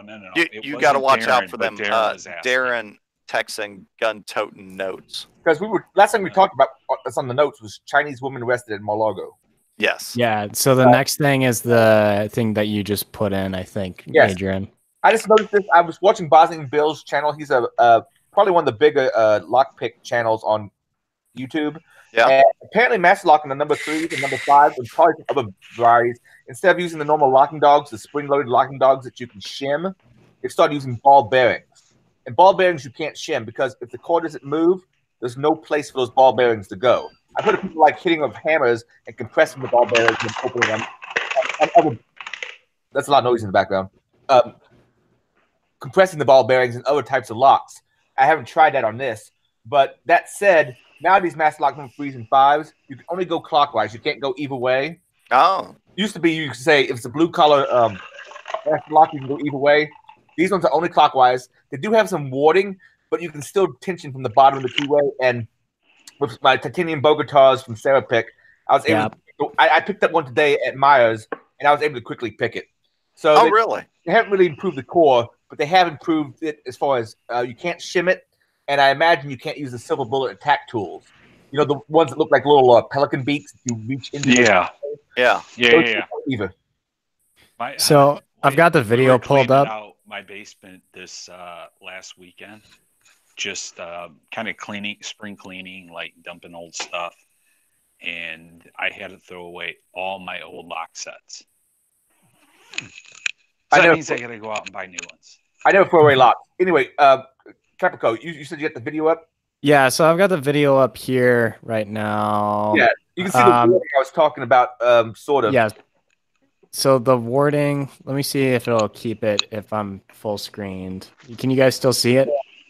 You got to watch out for them. Darren texting gun-toting notes. Because last time we talked about that's on the notes was Chinese woman arrested in Mar-a-Lago. Yes. Yeah. So the next thing is the thing that you just put in, I think, Adrian. I just noticed this. I was watching Bosnian Bill's channel. He's probably one of the bigger lockpick channels on YouTube. Yeah. And apparently, master locking the number 3s and number 5s and probably some other varieties. Instead of using the normal locking dogs, the spring-loaded locking dogs that you can shim, they started using ball bearings. And ball bearings you can't shim because if the core doesn't move, there's no place for those ball bearings to go. I've heard of people like hitting with hammers and compressing the ball bearings and opening them. That's a lot of noise in the background. Compressing the ball bearings and other types of locks. I haven't tried that on this. But that said, now these master lock number 3s and 5s, you can only go clockwise. You can't go either way. Oh. Used to be you could say if it's a blue collar master lock, you can go either way. These ones are only clockwise. They do have some warding, but you can still tension from the bottom of the keyway. And with my titanium Bogotas from Serapic, I was able to, I picked up one today at Myers, and I was able to quickly pick it. So really? They haven't really improved the core, but they have improved it as far as you can't shim it, and I imagine you can't use the silver bullet attack tools. You know, the ones that look like little pelican beaks that you reach into. Yeah. Either. So I've got the video pulled up. Out my basement this last weekend, just kind of spring cleaning, like dumping old stuff, and I had to throw away all my old lock sets. So that means I got to go out and buy new ones. I never throw away locks. Anyway, Caprico, you said you got the video up? Yeah, so I've got the video up here right now. Yeah, you can see the wording I was talking about, sort of. Yeah. So the wording, let me see if it'll keep it if I'm full screened. Can you guys still see it?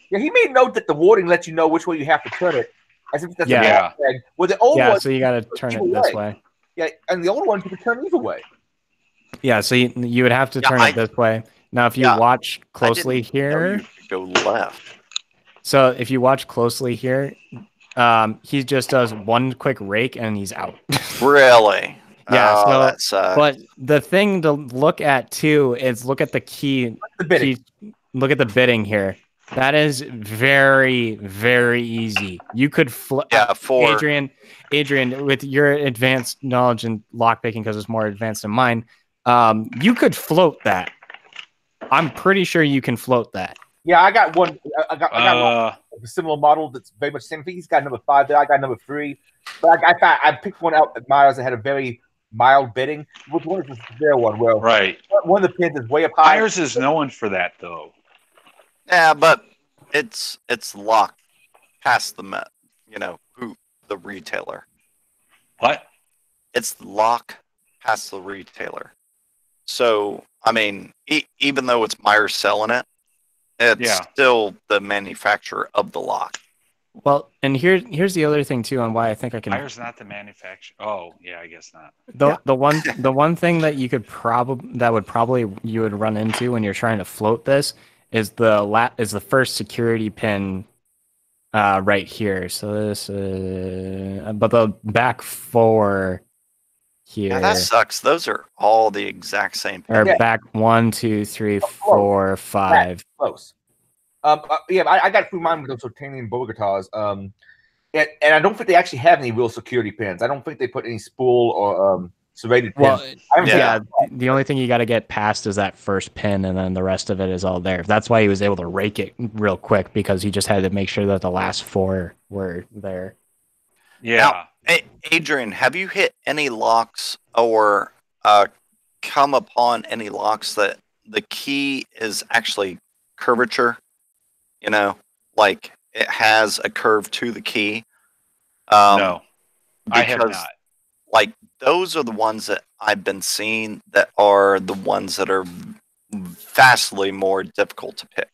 Yeah, he made note that the wording lets you know which way you have to turn it. As if that's a well, the old one, so you got to turn it this way. Yeah, and the old one you can turn either way. Yeah, so you would have to turn it this way. Now, if you watch closely here, go left. So if you watch closely here, he just does one quick rake and he's out. Really? Yeah. Oh, So, that sucks. but the thing to look at too is look at the key. Look at the bidding here. That is very, very easy. You could Adrian, with your advanced knowledge in lockpicking, because it's more advanced than mine, you could float that. I'm pretty sure you can float that. Yeah, I got one. I got a similar model that's very much the same thing. He's got number 5 there. I got number 3. But I picked one out at Myers that had a very mild bidding. Which one is the severe one? Well, one of the pins is way up high. Myers is known for that, though. Yeah, but it's locked past the the retailer. What? It's locked past the retailer. So I mean, even though it's Myers selling it, it's still the manufacturer of the lock. Well, and here's the other thing too on why I think I can. Myers not the manufacturer. Oh, yeah, I guess not. The one thing that you would run into when you're trying to float this is the first security pin right here. So this but the back 4 here. Yeah, that sucks. Those are all the exact same pin. Or back 1, 2, 3, 4, 5. Close. I got through mine with those titanium Bogartas. And I don't think they actually have any real security pins. I don't think they put any spool or serrated pins. Well, the only thing you got to get past is that first pin, and then the rest of it is all there. That's why he was able to rake it real quick, because he just had to make sure that the last 4 were there. Yeah. Now, Adrian, have you hit any locks or come upon any locks that the key is actually curvature? You know, like it has a curve to the key. No, I have not. Like those are the ones that I've been seeing that are the ones that are vastly more difficult to pick.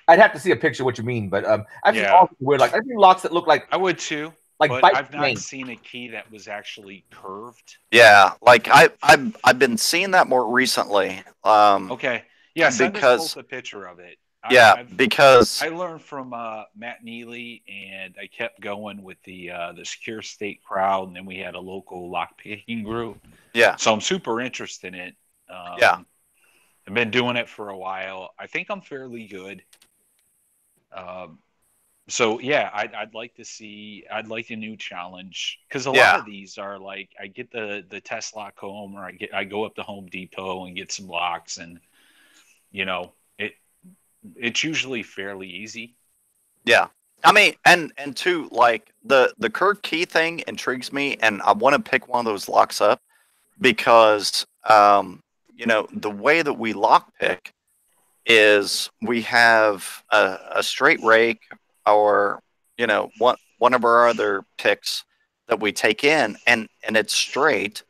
I'd have to see a picture of what you mean, but I've seen all weird. Like I've seen locks that look like I would too. Like but I've not seen a key that was actually curved. Yeah, like I've been seeing that more recently. Okay. Yeah, send us both a picture of it. Because I learned from Matt Neely, and I kept going with the Secure State crowd, and then we had a local lockpicking group. Yeah. So I'm super interested in it. I've been doing it for a while. I think I'm fairly good. So yeah, I'd like to see. I'd like a new challenge, because a lot of these are like I get the test lock home, or I go up to Home Depot and get some locks, and it's usually fairly easy. Yeah. I mean, and two, like the curved key thing intrigues me, and I want to pick one of those locks up because the way that we lock pick is we have a straight rake or one of our other picks that we take in, and it's straight,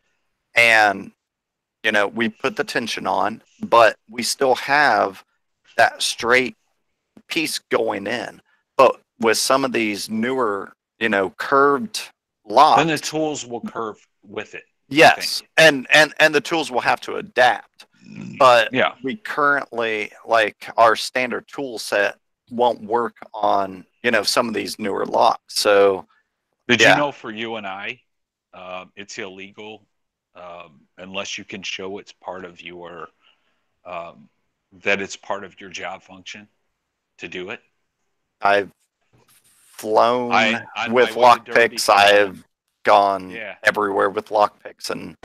and we put the tension on, but we still have that straight piece going in. But with some of these newer, curved locks, then the tools will curve with it. Yes, and the tools will have to adapt. But we currently, like, our standard tool set won't work on some of these newer locks. So did you know, for you and I, it's illegal unless you can show it's part of your that it's part of your job function to do it. I've flown with lockpicks. I've gone everywhere with lockpicks, and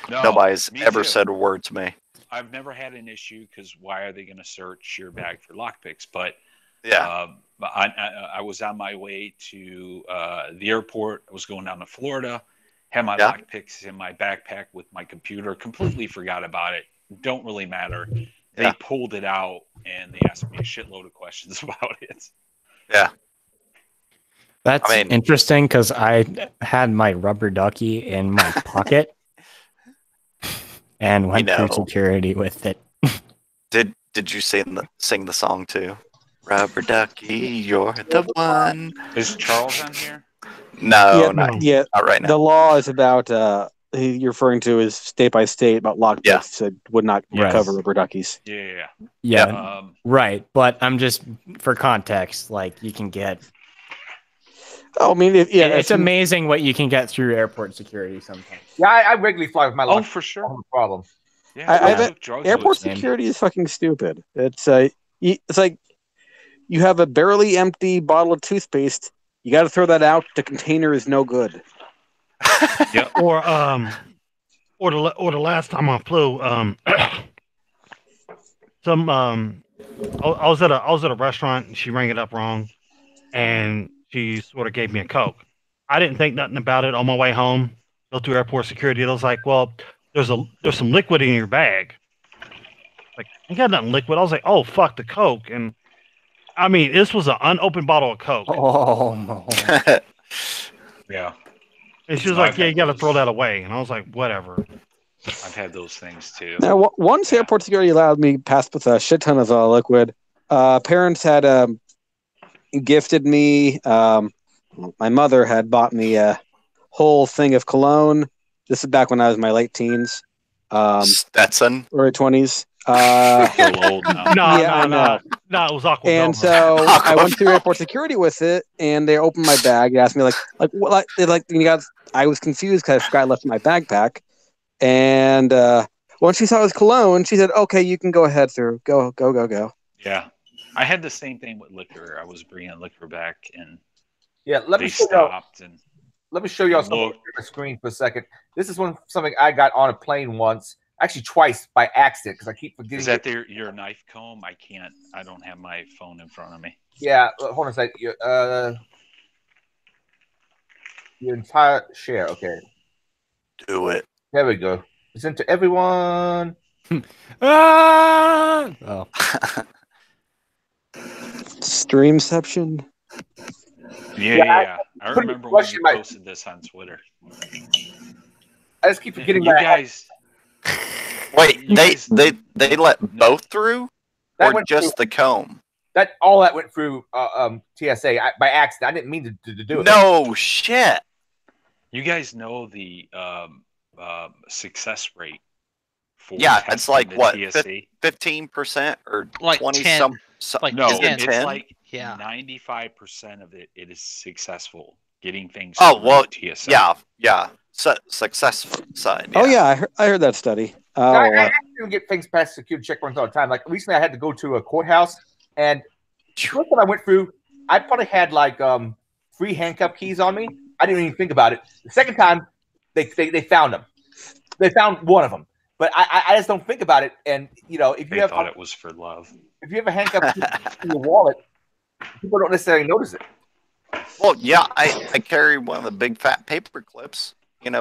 nobody's ever said a word to me. I've never had an issue, because why are they going to search your bag for lockpicks? But I was on my way to the airport. I was going down to Florida, had my lockpicks in my backpack with my computer, completely forgot about it. Don't really matter. They pulled it out, and they asked me a shitload of questions about it. Yeah. That's interesting, because I had my rubber ducky in my pocket and went through security with it. Did you sing the song too? Rubber ducky, you're the one. Is Charles on here? No, not right now. The law is about you're referring to is state by state about lockpicks that would not cover rubber duckies. Yeah. Right. But I'm just, for context, like, you can get. Oh, I mean, it's amazing what you can get through airport security sometimes. Yeah, I regularly fly with my luggage. Oh, for sure. No problem. Yeah, airport security is fucking stupid. It's like you have a barely empty bottle of toothpaste. You got to throw that out. The container is no good. Yeah. Or the last time I flew, I was at a restaurant and she rang it up wrong, and she sort of gave me a Coke. I didn't think nothing about it on my way home. Go through airport security. I was like, well, there's some liquid in your bag. Like, you got nothing liquid. I was like, oh fuck, the Coke. And I mean, this was an unopened bottle of Coke. Oh no. Yeah. And she was like, yeah, you got to throw that away. And I was like, whatever. I've had those things too. Now, once airport security allowed me past with a shit ton of liquid. Parents had gifted me. My mother had bought me a whole thing of cologne. This is back when I was in my late teens. Stetson, early 20s. So old now. No, it was Aqua. And so I went through airport security with it, and they opened my bag. They asked me what, I was confused because I forgot I left my backpack. And once she saw it was cologne, she said, "Okay, you can go ahead through. Go." Yeah, I had the same thing with liquor. I was bringing liquor back, and let me show y'all something on the screen for a second. This is something I got on a plane once. Actually, twice by accident because I keep forgetting. Is that your knife comb? I don't have my phone in front of me. Yeah, hold on a second. Your entire share. Okay. Do it. There we go. Present to everyone. Oh. Streamception. Yeah. I remember when you posted this on Twitter. I just keep forgetting you guys. Wait, they let both through, or just the comb? All that went through TSA by accident. I didn't mean to do it. No shit. You guys know the success rate for it's like what, TSA? 15% or like 20 10. Like no, 10? It's like 95% of it is successful getting things. TSA. Yeah. Successful side. Yeah. Oh yeah, I heard that study. I actually get things past security checkpoints all the time. Like recently, I had to go to a courthouse, and the first time I went through, I probably had like 3 handcuff keys on me. I didn't even think about it. The second time, they found them. They found one of them, but I just don't think about it. And if you thought it was for love. If you have a handcuff key in your wallet, people don't necessarily notice it. Well, yeah, I carry one of the big fat paper clips.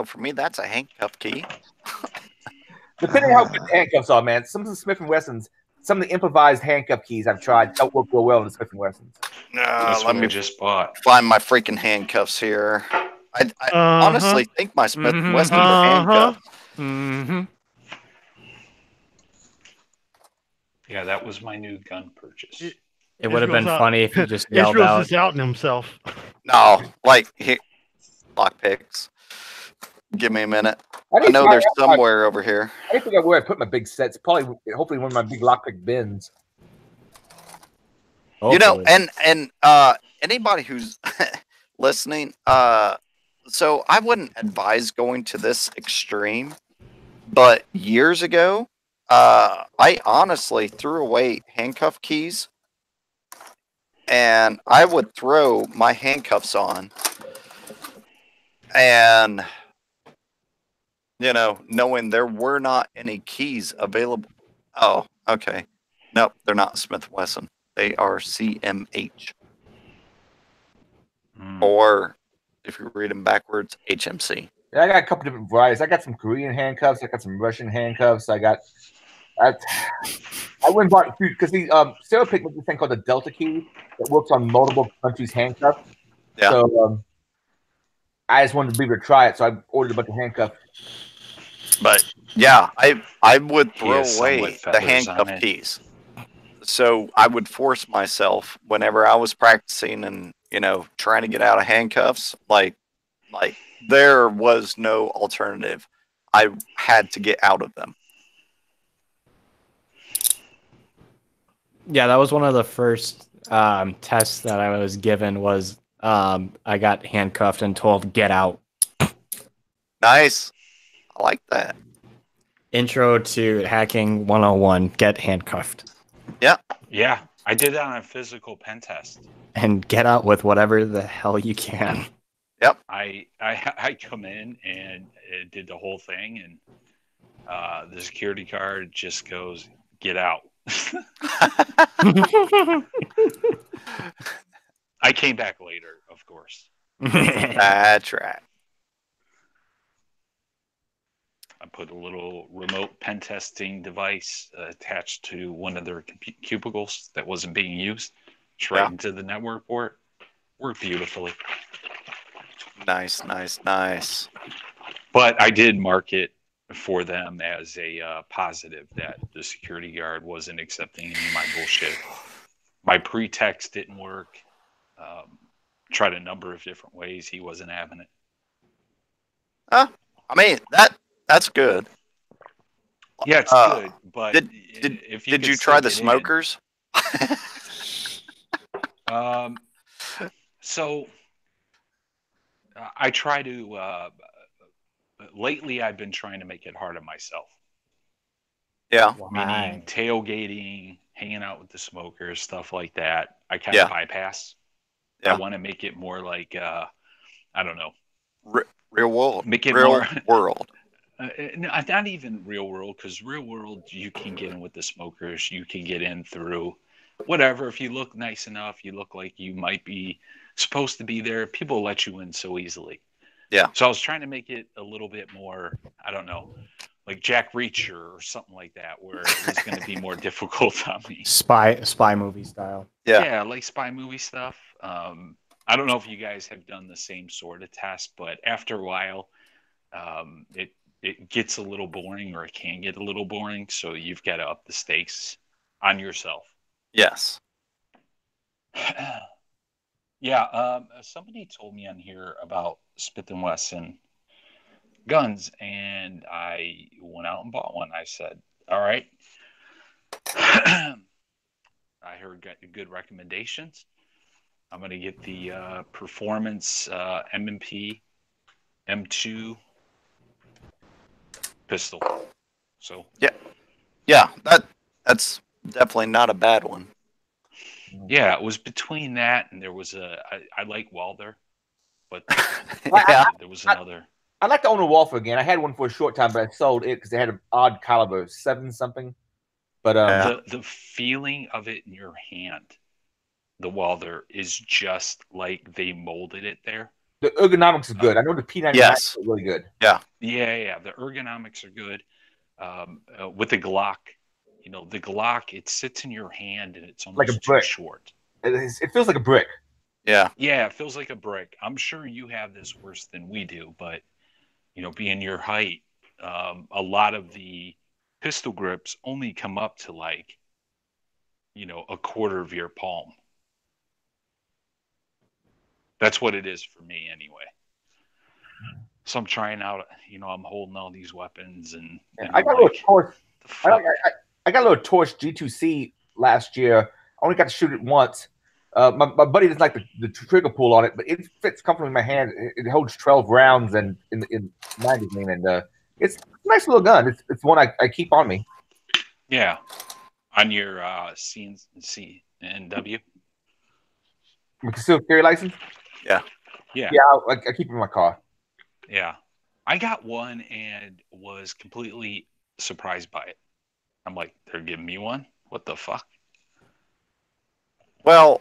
For me, that's a handcuff key. Depending on how good the handcuffs are, man. Some of the Smith & Wessons, some of the improvised handcuff keys I've tried don't work real well in the Smith & Wessons. Let me just find my freaking handcuffs here. I honestly think my Smith & Wessons are handcuffs. Mm-hmm. Yeah, that was my new gun purchase. It would have been funny if you just yelled Israel's out. just outing himself. No, lockpicks. Give me a minute. I know there's somewhere over here. I didn't think where I put my big sets. Probably, hopefully, one of my big lockpick bins. Hopefully. And anybody who's listening, so I wouldn't advise going to this extreme, but years ago, I honestly threw away handcuff keys, and I would throw my handcuffs on, and knowing there were not any keys available. Oh, okay. Nope, they're not Smith & Wesson. They are CMH. Or, if you read them backwards, HMC. Yeah, I got a couple different varieties. I got some Korean handcuffs. I got some Russian handcuffs. I went and bought because Sarah picked up this thing called the Delta key that works on multiple countries' handcuffs. Yeah. So I just wanted to be able to try it, so I ordered a bunch of handcuffs. But yeah, I would throw away the handcuff keys. So I would force myself whenever I was practicing and trying to get out of handcuffs. Like there was no alternative. I had to get out of them. Yeah, that was one of the first tests that I was given. Was I got handcuffed and told, get out. Nice. I like that. Intro to hacking 101, get handcuffed. Yeah. Yeah, I did that on a physical pen test. And get out with whatever the hell you can. Yep. I come in and did the whole thing, and the security guard just goes, "Get out." I came back later, of course. That's right. I put a little remote pen testing device attached to one of their cubicles that wasn't being used, straight into the network port. Worked beautifully. Nice, nice, nice. But I did mark it for them as a positive that the security guard wasn't accepting any of my bullshit. My pretext didn't work. Tried a number of different ways. He wasn't having it. I mean, that's good. Yeah, it's good. But did you try the smokers? So I try to. Lately, I've been trying to make it hard on myself. Yeah. Meaning tailgating, hanging out with the smokers, stuff like that. I kind of bypass. Yeah. I want to make it more like, I don't know. Real world. Make it real more world. Not even real world, because real world, you can get in with the smokers. You can get in through whatever. If you look nice enough, you look like you might be supposed to be there. People let you in so easily. Yeah. So I was trying to make it a little bit more, I don't know, like Jack Reacher or something like that, where it was going to be more difficult on me. Spy movie style. Yeah, like spy movie stuff. I don't know if you guys have done the same sort of test, but after a while, it gets a little boring, or it can get a little boring. So you've got to up the stakes on yourself. Yes. Yeah. Somebody told me on here about Smith & Wesson guns, and I went out and bought one. I said, all right. I heard good recommendations. I'm going to get the Performance M&P M2 pistol. So yeah, that's definitely not a bad one. Yeah, it was between that and there was I like Walther, but there was another. I'd like to own a Walther again. I had one for a short time, but I sold it because they had an odd caliber, 7 something. But the feeling of it in your hand, the Walther, is just like they molded it there. The ergonomics is good. I know the P99 is really good. Yeah. The ergonomics are good. With the Glock, the Glock, it sits in your hand and it's almost like a brick. Too short. It feels like a brick. Yeah, it feels like a brick. I'm sure you have this worse than we do, but being your height, a lot of the pistol grips only come up to like, a quarter of your palm. That's what it is for me anyway. So I'm trying out, I'm holding all these weapons and I got a little Torch. I got a little Torch G2C last year. I only got to shoot it once. My buddy doesn't like the trigger pull on it, but it fits comfortably in my hand. It holds 12 rounds and in magazine, and it's a nice little gun. It's one I keep on me. Yeah, on your CNC and W. Concealed carry license. Yeah. I keep it in my car. Yeah, I got one and was completely surprised by it. I'm like, they're giving me one? What the fuck? Well,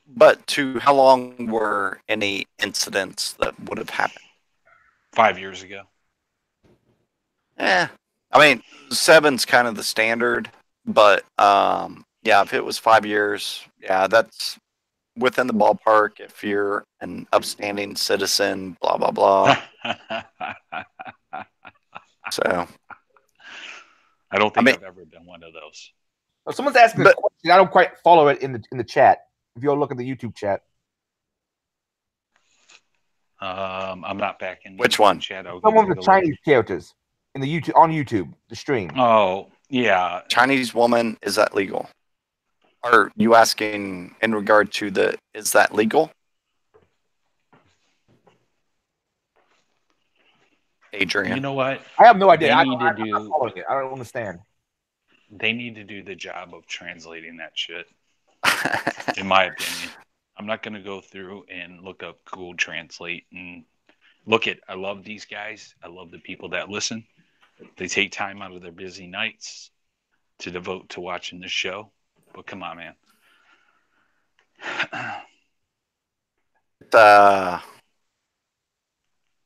but to how long were any incidents that would have happened? 5 years ago. I mean, 7's kind of the standard, but if it was 5 years, that's within the ballpark. If you're an upstanding citizen, blah blah blah. So, I don't think I've ever been one of those. Well, someone's asking a question. I don't quite follow it in the chat. If you'll look at the YouTube chat. I'm not back in. Which one? Chat. Someone with Chinese characters in the YouTube the stream. Oh yeah, Chinese woman, is that legal? Are you asking in regard to is that legal? Adrian. You know what? I have no idea. They I'm need not to do. following it. I don't understand. They need to do the job of translating that shit. In my opinion, I'm not going to go through and look up Google Translate and look at. I love these guys. I love the people that listen. They take time out of their busy nights to devote to watching the show. But come on, man.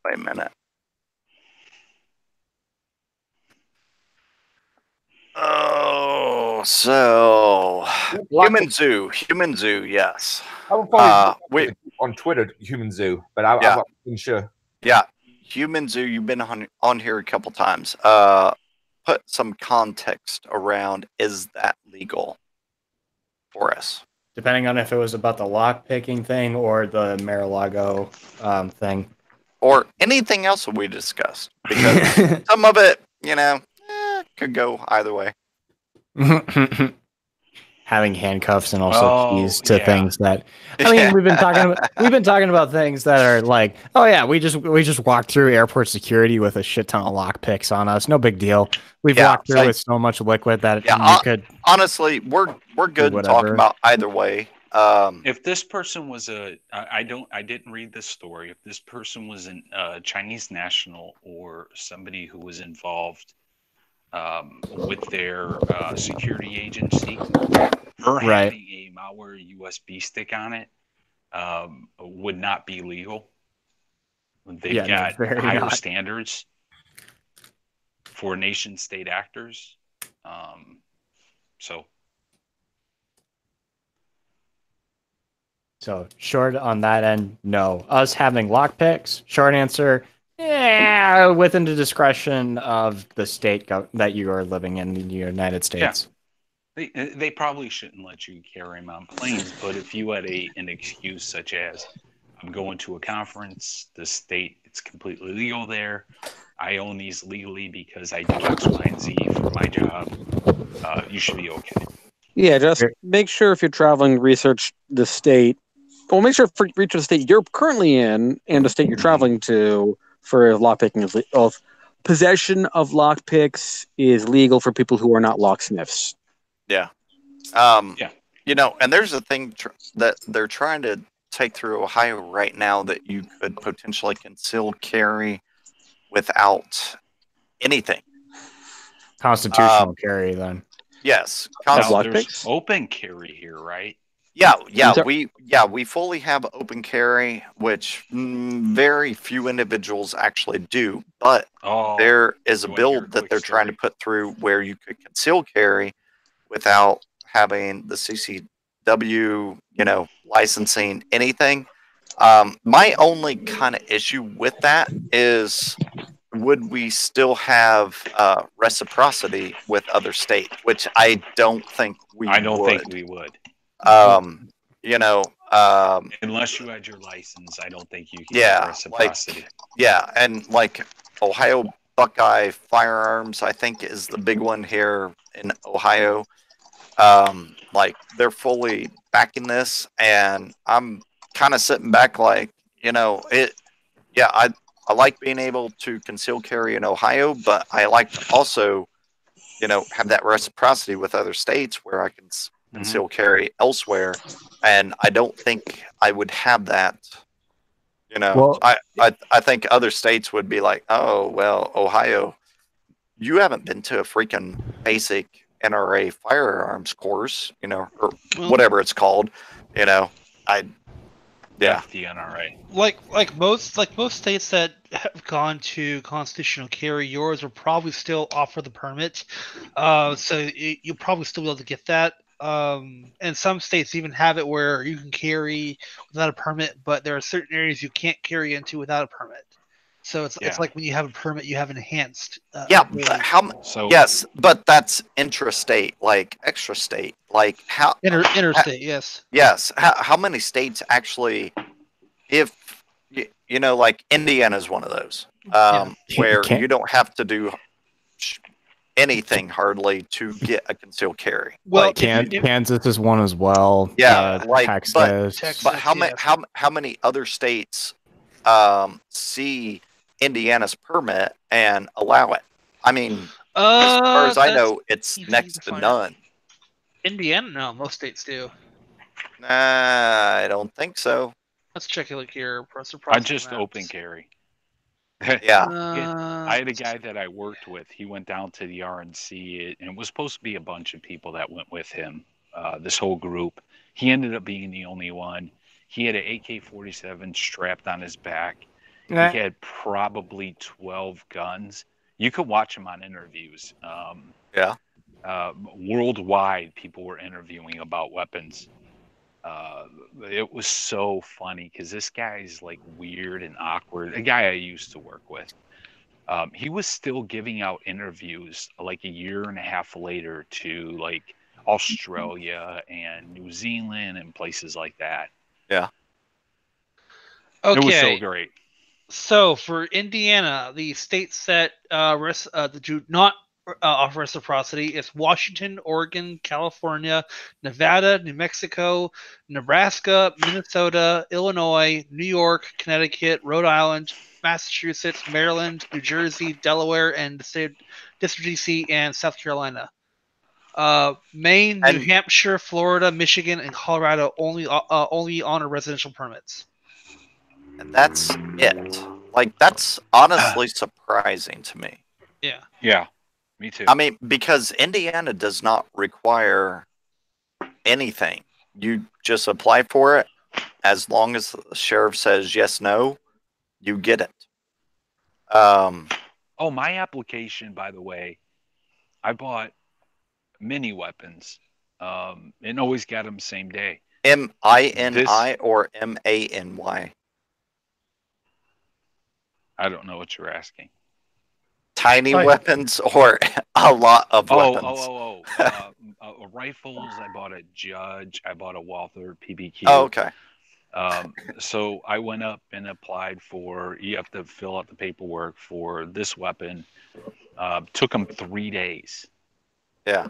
Wait a minute. Oh, so Human Zoo, yes. I would probably on Twitter, Human Zoo, but I'm not sure. Yeah, Human Zoo, you've been on here a couple times. Put some context around, is that legal for us? Depending on if it was about the lock picking thing or the Mar-a-Lago thing. Or anything else that we discussed. Because some of it, could go either way. Having handcuffs and also keys to things that we've been talking about things that are like, oh yeah, we just walked through airport security with a shit ton of lock picks on us. No big deal. We've walked through with so much liquid that you could honestly we're good to talk about either way. If this person was I didn't read this story. If this person was a Chinese national or somebody who was involved with their security agency, having a malware USB stick on it would not be legal. They've got higher standards for nation state actors. So short on that end, no. Us having lockpicks, short answer, within the discretion of the state that you are living in the United States. Yeah. They probably shouldn't let you carry them on planes, but if you had an excuse such as, I'm going to a conference, the state, it's completely legal there, I own these legally because I do X, Y, and Z for my job, you should be okay. Yeah, just make sure if you're traveling, research the state. Well, make sure for research the state you're currently in and the state you're traveling to for lockpicking. Possession of lockpicks is legal for people who are not locksmiths. Yeah. And there's a thing that they're trying to take through Ohio right now that you could potentially conceal carry without anything. Constitutional carry, then. Yes. There's open carry here, right? We fully have open carry, which very few individuals actually do. But there is a bill that they're trying to put through where you could conceal carry without having the CCW, licensing anything. My only kind of issue with that is, would we still have reciprocity with other states? Which I don't think we would. I don't think we would. Unless you had your license, I don't think you can get reciprocity. And like Ohio Buckeye Firearms, I think, is the big one here in Ohio. They're fully backing this, and I'm kind of sitting back like, I like being able to conceal carry in Ohio, but I like to also, have that reciprocity with other states where I can conceal carry elsewhere, and I don't think I would have that. I think other states would be like, oh well, Ohio, you haven't been to a freaking basic NRA firearms course, or whatever it's called. The NRA. Like most states that have gone to constitutional carry, yours will probably still offer the permit. So you'll probably still be able to get that. And some states even have it where you can carry without a permit, but there are certain areas you can't carry into without a permit. So it's like when you have a permit, you have enhanced. Yes, but that's intrastate, like extra state, like how interstate. Yes. Yes. How many states actually? If like Indiana is one of those, where you don't have to do anything hardly to get a concealed carry. Well, Kansas is one as well. Yeah, Texas. But how many other states see Indiana's permit and allow it. I mean, as far as I know, it's next to none. Indiana? No, most states do. I don't think so. Let's check it here. I just open carry. Yeah. I had a guy that I worked with. He went down to the RNC, and it was supposed to be a bunch of people that went with him, this whole group. He ended up being the only one. He had an AK-47 strapped on his back. He had probably 12 guns. You could watch him on interviews. Worldwide, people were interviewing about weapons. It was so funny because this guy's like weird and awkward. A guy I used to work with. He was still giving out interviews like a year and a half later to like Australia and New Zealand and places like that. Yeah. Okay. It was so great. So for Indiana, the states that do not offer reciprocity is Washington, Oregon, California, Nevada, New Mexico, Nebraska, Minnesota, Illinois, New York, Connecticut, Rhode Island, Massachusetts, Maryland, New Jersey, Delaware, and the state District DC and South Carolina. Maine, New Hampshire, Florida, Michigan, and Colorado only honor residential permits. And that's it. Like, that's honestly surprising to me. Yeah. Yeah, me too. I mean, because Indiana does not require anything. You just apply for it. As long as the sheriff says yes, no, you get it. Oh, my application, by the way, I bought mini weapons and always got them same day. M-I-N-I or M-A-N-Y? I don't know what you're asking. Tiny weapons or a lot of weapons? Rifles, I bought a Judge. I bought a Walther PBQ. Oh, okay. So I went up and applied for, you have to fill out the paperwork for this weapon. Took them 3 days. Yeah.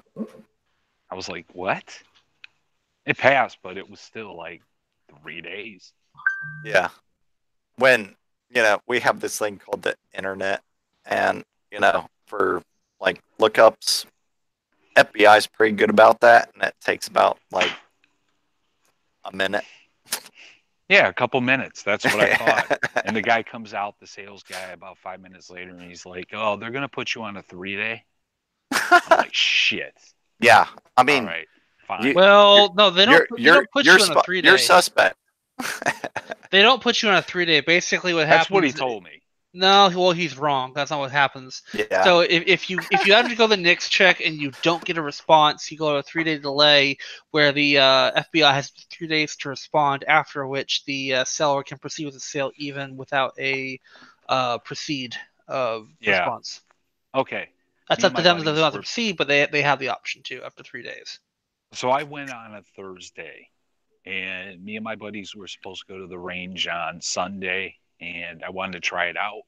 I was like, what? It passed, but it was still like 3 days. Yeah. When, we have this thing called the internet, and, for like lookups, FBI is pretty good about that, and it takes about like a minute. Yeah, a couple minutes. That's what I thought. And the guy comes out, the sales guy, about 5 minutes later, and he's like, "Oh, they're gonna put you on a 3-day." I'm like, "Shit." Yeah, I mean, all right, fine. No, they don't put you on a 3-day. You're suspect. They don't put you on a 3-day. Basically, what happens? That's what he told me. No, well, he's wrong. That's not what happens. Yeah. So if you have to go the NICS check and you don't get a response, you go to a 3-day delay where the FBI has 3 days to respond. After which the seller can proceed with the sale even without a response. Okay. That's up to them if they want to proceed, but they have the option to after 3 days. So I went on a Thursday, and me and my buddies were supposed to go to the range on Sunday. And I wanted to try it out.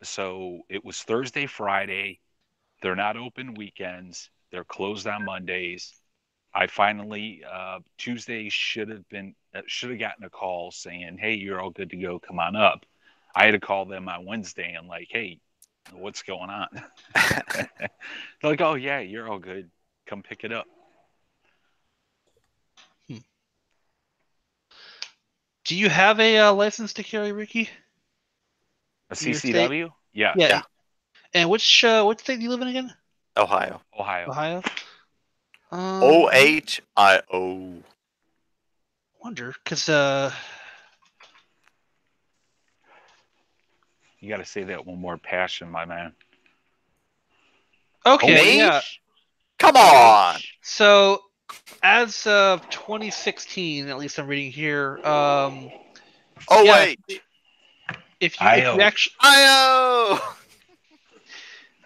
So it was Thursday, Friday. They're not open weekends. They're closed on Mondays. I finally, Tuesday should have gotten a call saying, "Hey, you're all good to go. Come on up." I had to call them on Wednesday and like, "Hey, what's going on?" They're like, "Oh yeah, you're all good. Come pick it up." Do you have a license to carry, Ricky? A CCW? Yeah. Yeah. And which state do you live in again? Ohio. O-H-I-O. Wonder, because you got to say that one more passion, my man. Okay, yeah. Come on. So, as of 2016, at least I'm reading here. If you actually,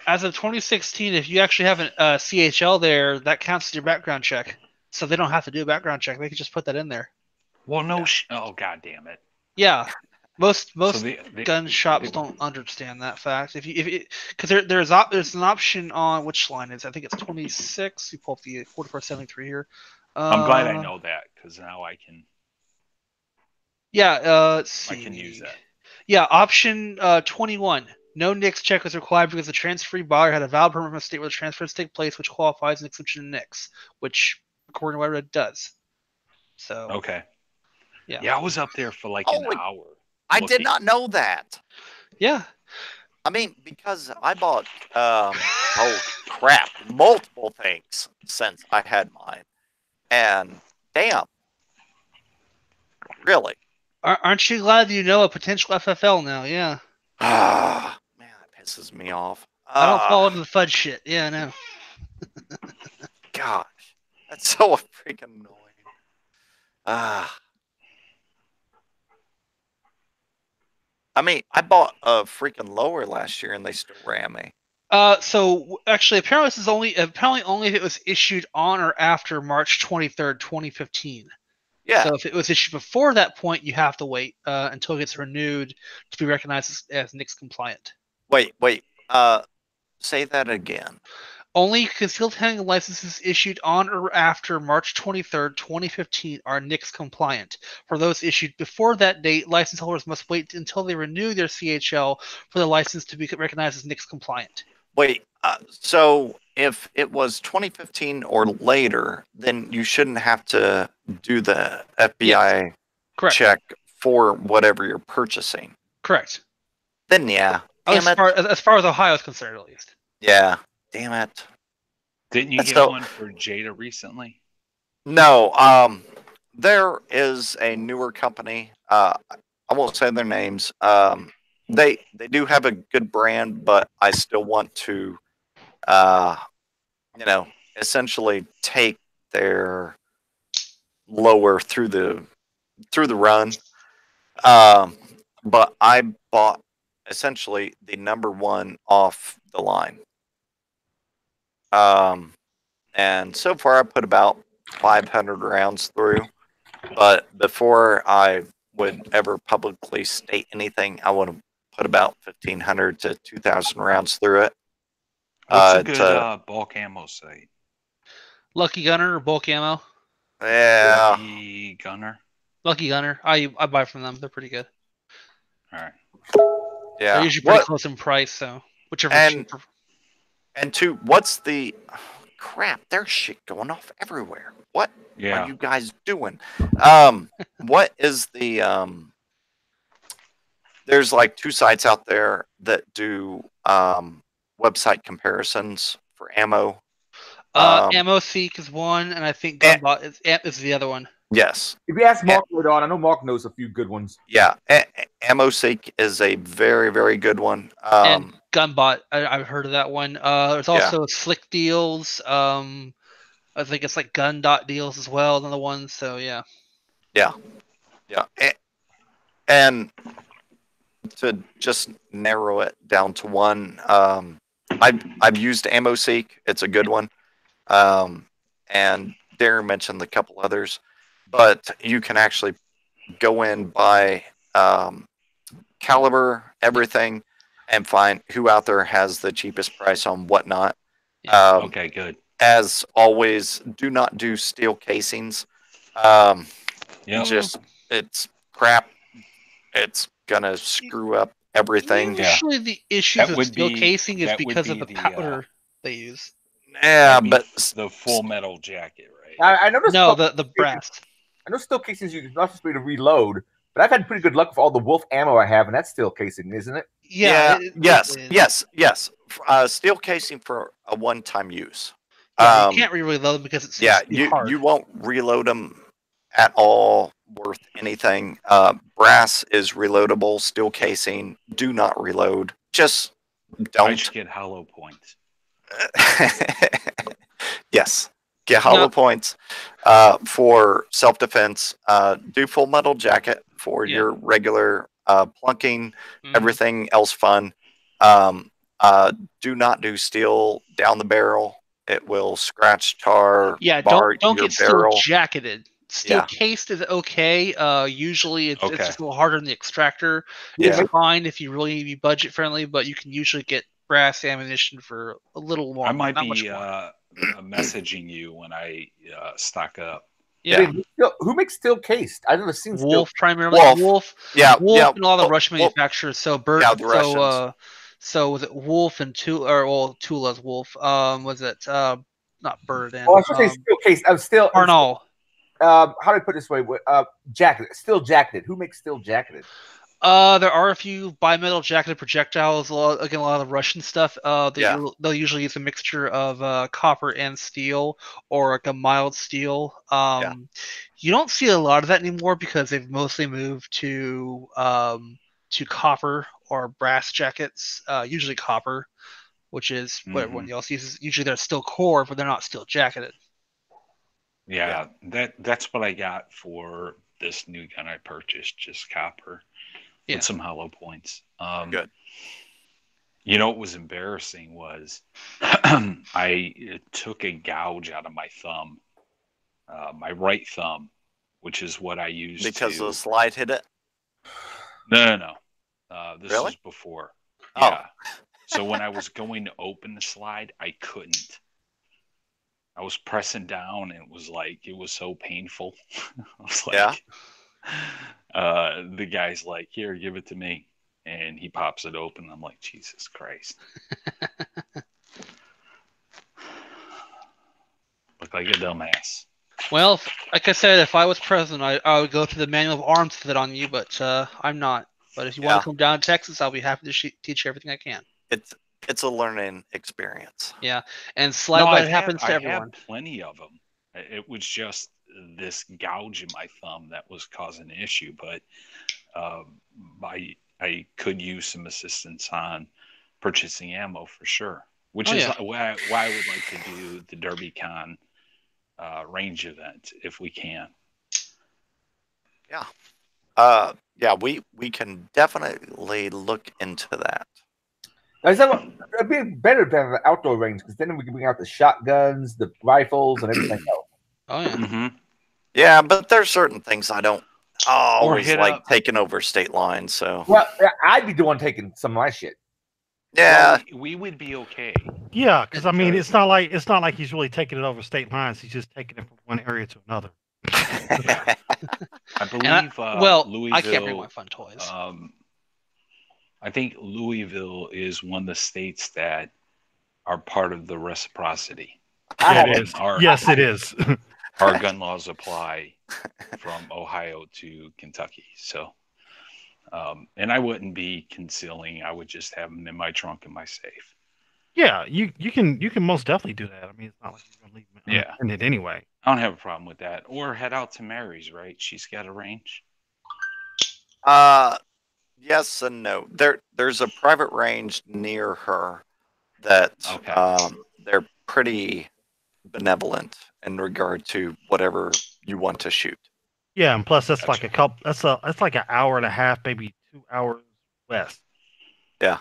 as of 2016, if you actually have a CHL there, that counts as your background check. So they don't have to do a background check; they could just put that in there. Well, oh god damn it! Yeah, most gun shops don't understand that fact. Because there's an option on which line is I think it's 26. You pull up the 4473 here. I'm glad I know that because now I can. Yeah, let's see. I can use that. Yeah, option 21. No NICS check was required because the transferee buyer had a valid permit from a state where the transfers take place, which qualifies an exemption to NICS, which, according to what I read, does. So. Okay. Yeah. I was up there for like an hour. I did not know that. Yeah. I mean, because I bought, oh crap, multiple things since I had mine. And damn. Really? Aren't you glad you know a potential FFL now? Yeah. Ah, man, that pisses me off. I don't fall into the fudge shit. Yeah, I know. Gosh, that's so freaking annoying. I mean, I bought a freaking lower last year and they still ran me. So actually, apparently this is only if it was issued on or after March 23rd, 2015. Yeah. So if it was issued before that point, you have to wait until it gets renewed to be recognized as NICS compliant. Wait. Say that again. Only concealed handling licenses issued on or after March 23rd, 2015 are NICS compliant. For those issued before that date, license holders must wait until they renew their CHL for the license to be recognized as NICS compliant. Wait, so if it was 2015 or later, then you shouldn't have to do the FBI check for whatever you're purchasing. Correct. Then yeah. As far as Ohio is concerned, at least. Yeah. Damn it. Didn't you get one for Jada recently? No. There is a newer company. I won't say their names. They do have a good brand, but I still want to, essentially take their lower through the run. But I bought essentially the number one off the line. And so far I put about 500 rounds through, but before I would ever publicly state anything, I would have put about 1,500 to 2,000 rounds through it. What's a good bulk ammo site? Lucky Gunner or Bulk Ammo? Yeah. Lucky Gunner. Lucky Gunner. I buy from them. They're pretty good. All right. Yeah. They're usually pretty close in price, so whichever. Cheaper. And two, what's the crap? There's shit going off everywhere. What are you guys doing? What is the there's like two sites out there that do website comparisons for ammo. AmmoSeek is one, and I think Gunbot is the other one. Yes. If you ask Mark later on, I know Mark knows a few good ones. Yeah, AmmoSeek is a very, very good one. And Gunbot, I've heard of that one. There's also Slick Deals. I think it's like Gun.Deals as well, another one. So yeah. Yeah. And to just narrow it down to one, I've used AmmoSeek. It's a good one. And Darren mentioned a couple others, but you can actually go in by caliber, everything, and find who out there has the cheapest price on whatnot. Okay, good. As always, do not do steel casings. Just it's crap. It's gonna screw up everything. Usually the issues with steel casing is because of the powder they use. Yeah, but the Full Metal Jacket, right? I noticed. No, the brass. I know steel casings you're not supposed to be to reload, but I've had pretty good luck with all the Wolf ammo I have, and that's steel casing, isn't it? Yeah. Yes. Steel casing for a one-time use. Yeah, you can't reload them because it's hard. You won't reload them at all worth anything. Brass is reloadable. Steel casing, do not reload. Just don't. I should get hollow points. Yes, get hollow points for self-defense. Do Full Metal Jacket for your regular plunking. Everything else fun. Do not do steel down the barrel. It will scratch, tar. Yeah, bar don't your get barrel. steel jacketed. Steel cased is okay. Usually it's just a little harder in the extractor. Yeah. It's fine if you really be budget friendly, but you can usually get brass ammunition for a little more. I might not be much more. messaging you when I stock up. Yeah. I mean, who makes steel cased? I've never seen Wolf, steel. primarily. Wolf. Yeah, Wolf yeah. and all the Russian manufacturers. So the Russians. So was it Wolf and Tula's Wolf? Was it not Burden? Oh, I should say steel cased. I'm still Arnold. How do I put it this way? Jacketed, still jacketed. Who makes steel jacketed? There are a few bimetal jacketed projectiles. A lot of the Russian stuff. They'll usually use a mixture of copper and steel, or like a mild steel. You don't see a lot of that anymore because they've mostly moved to copper or brass jackets. Usually copper, which is what everyone else uses. Usually they're still core, but they're not steel jacketed. Yeah, that's what I got for this new gun I purchased, just copper. With some hollow points. Good. You know what was embarrassing was I took a gouge out of my thumb, my right thumb, which is what I used because the slide hit it. No. This really? was before. Oh. Yeah. So when I was going to open the slide, I couldn't. I was pressing down, and it was so painful. I was like, yeah. The guy's like, here, give it to me. And he pops it open. I'm like, Jesus Christ. Look like a dumbass. Well, like I said, if I was president, I would go through the manual of arms fit on you, but I'm not. But if you want to come down to Texas, I'll be happy to teach you everything I can. It's a learning experience. Yeah, and slide happens to everyone. I had plenty of them. It was just this gouge in my thumb that was causing an issue, but I could use some assistance on purchasing ammo for sure, which is why I would like to do the DerbyCon range event if we can. Yeah, we can definitely look into that. It'd be better to have an outdoor range because then we can bring out the shotguns, the rifles, and everything else. Oh yeah. Mm-hmm. Yeah, but there's certain things I don't always like taking over state lines. So I'd be the one taking some of my shit. Yeah, well, we would be okay. Yeah, because I mean, it's not like he's really taking it over state lines. He's just taking it from one area to another. I believe. Louisville, I can't bring my fun toys. I think Louisville is one of the states that are part of the reciprocity. Yeah, it is. Yes, it is. Our gun laws apply from Ohio to Kentucky. So, and I wouldn't be concealing. I would just have them in my trunk in my safe. Yeah, you can most definitely do that. I mean, it's not like you're gonna leave them in it anyway. I don't have a problem with that. Or head out to Mary's, right? She's got a range. Yes and no. There's a private range near her that they're pretty benevolent in regard to whatever you want to shoot. Yeah, and plus that's like that's like an hour and a half, maybe 2 hours west. Yeah.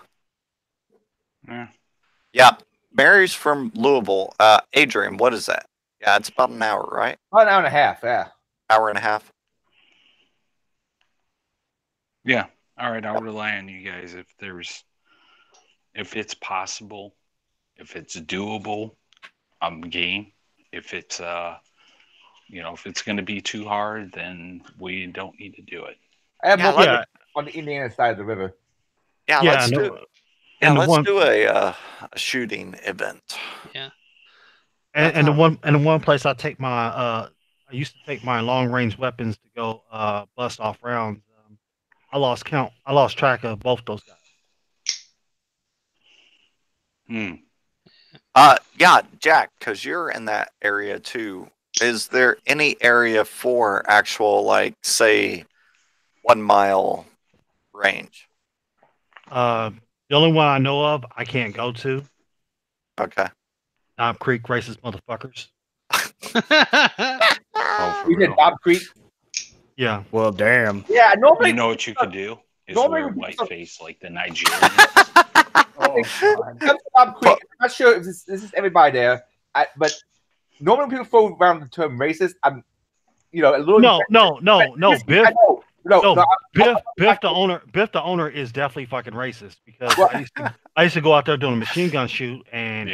Yeah. Mary's from Louisville. Adrian, what is that? Yeah, it's about an hour, right? About an hour and a half, yeah. Hour and a half. Yeah. All right, I'll rely on you guys if it's possible, if it's doable, I'm game. If it's if it's going to be too hard, then we don't need to do it. I have on the Indiana side of the river. Yeah, let's do a shooting event. Yeah. And the one place I take my I used to take my long range weapons to go bust off rounds. I lost count. I lost track of both those guys. Yeah, Jack, because you're in that area too. Is there any area for actual, like, say, 1 mile range? The only one I know of, I can't go to. Okay. Knob Creek racist motherfuckers. You did Knob Creek? Yeah. Well, damn. Yeah, normally. You know what you could do? Is wear white face like the Nigerians. Knob Creek. I'm not sure if this is everybody there, but normally when people throw around the term racist, I'm, a little. No, Biff. No, Biff the owner is definitely fucking racist because I used to go out there doing a machine gun shoot and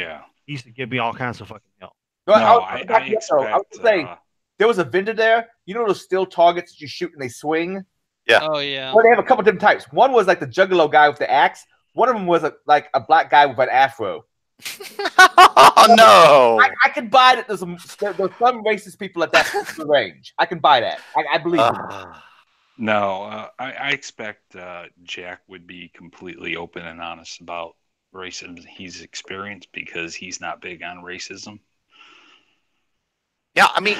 he used to give me all kinds of fucking help. I expect there was a vendor there. You know those steel targets that you shoot and they swing? Yeah. Oh yeah. Well, they have a couple different types. One was like the juggalo guy with the axe. One of them was like a black guy with an afro. Oh no! I can buy that. There's some racist people at that range. I can buy that. I believe it. No, I expect Jack would be completely open and honest about racism he's experienced because he's not big on racism. Yeah, I mean,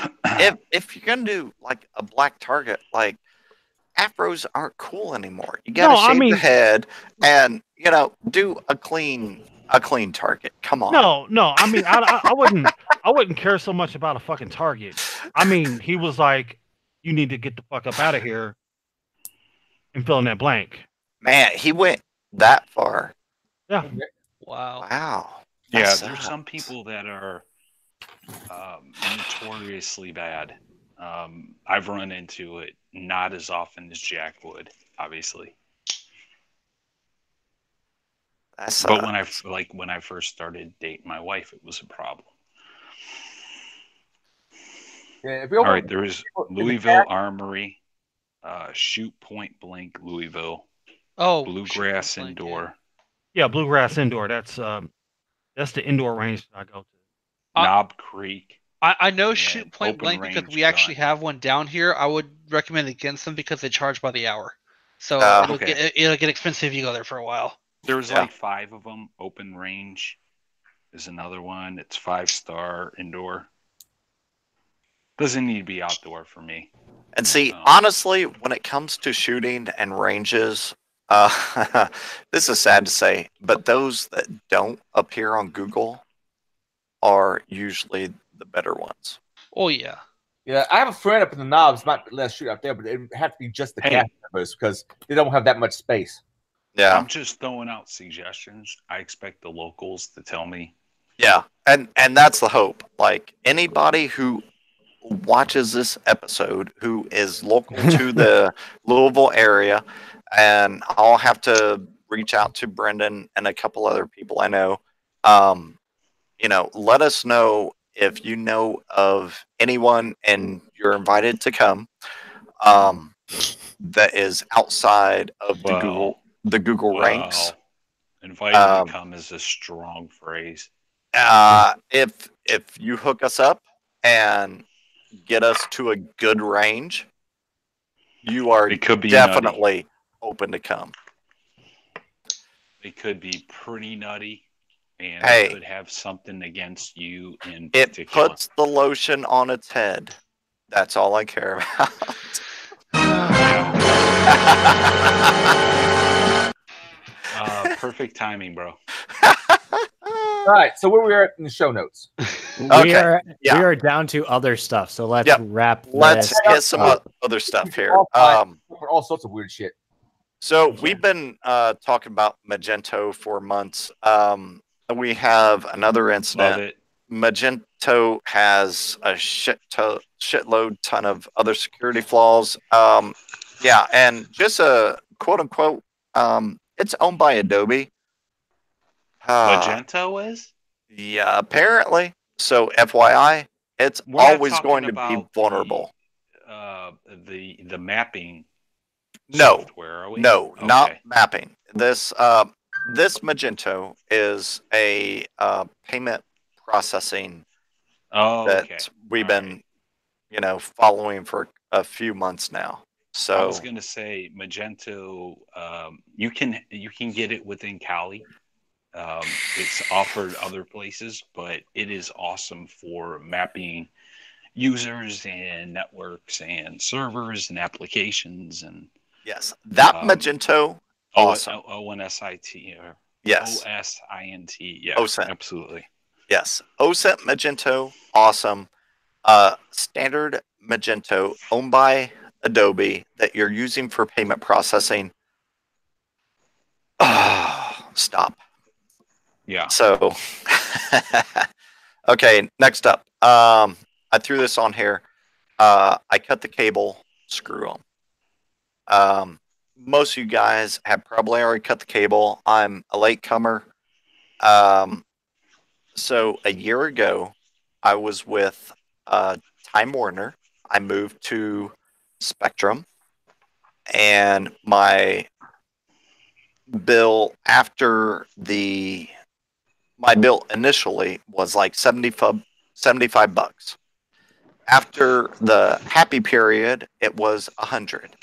if you're gonna do like a black target, like afros aren't cool anymore. You gotta shave the head and do a clean target. Come on. No. I mean, I wouldn't care so much about a fucking target. I mean, he was like, "You need to get the fuck up out of here," and fill in that blank. Man, he went that far. Yeah. Wow. Wow. Yeah, there's some people that are notoriously bad. I've run into it not as often as Jack would, obviously. But when I first started dating my wife, it was a problem. Yeah, all right, there is Louisville Armory, Shoot Point Blank Louisville. Oh, Bluegrass Indoor. Yeah, Bluegrass Indoor. That's the indoor range that I go to. Knob Creek. I know Shoot Point Blank because we actually have one down here. I would recommend against them because they charge by the hour. So it'll get expensive if you go there for a while. There's like 5 of them. Open Range is another one. It's 5-star indoor. Doesn't need to be outdoor for me. And see, honestly, when it comes to shooting and ranges, this is sad to say, but those that don't appear on Google are usually the better ones. Oh yeah. Yeah, I have a friend up in the Knobs, might let us shoot out there, but it would have to be just the cast members because they don't have that much space. Yeah. I'm just throwing out suggestions. I expect the locals to tell me. Yeah, and that's the hope. Like anybody who watches this episode who is local to the Louisville area, and I'll have to reach out to Brendan and a couple other people I know. Let us know if you know of anyone and you're invited to come that is outside of the Google ranks. Invited to come is a strong phrase. If you hook us up and get us to a good range, you are definitely open to come. They could be pretty nutty, and they could have something against you in particular. It puts the lotion on its head. That's all I care about. Perfect timing, bro. All right, so where we are in the show notes. We are down to other stuff, so let's wrap. Let's get some other stuff here. All sorts of weird shit. So we've been talking about Magento for months. We have another incident. Love it. Magento has a shitload ton of other security flaws. And just a quote unquote, it's owned by Adobe. Magento is? Yeah, apparently. So FYI, it's always going to be vulnerable. The mapping software, are we? No, not mapping. This Magento is a payment processing that we've been following for a few months now. So I was going to say Magento, you can get it within Kali. It's offered other places, but it is awesome for mapping users and networks and servers and applications and that Magento awesome. ONSIT or yes OSINT, yeah, OSINT. Absolutely, yes. OSINT Magento awesome. Standard Magento owned by Adobe that you're using for payment processing. Stop. Yeah. So, okay, next up. I threw this on here. I cut the cable screw on. Most of you guys have probably already cut the cable. I'm a latecomer. So a year ago, I was with Time Warner I moved to Spectrum, and my bill my bill initially was like 75 $75. After the happy period, it was 100.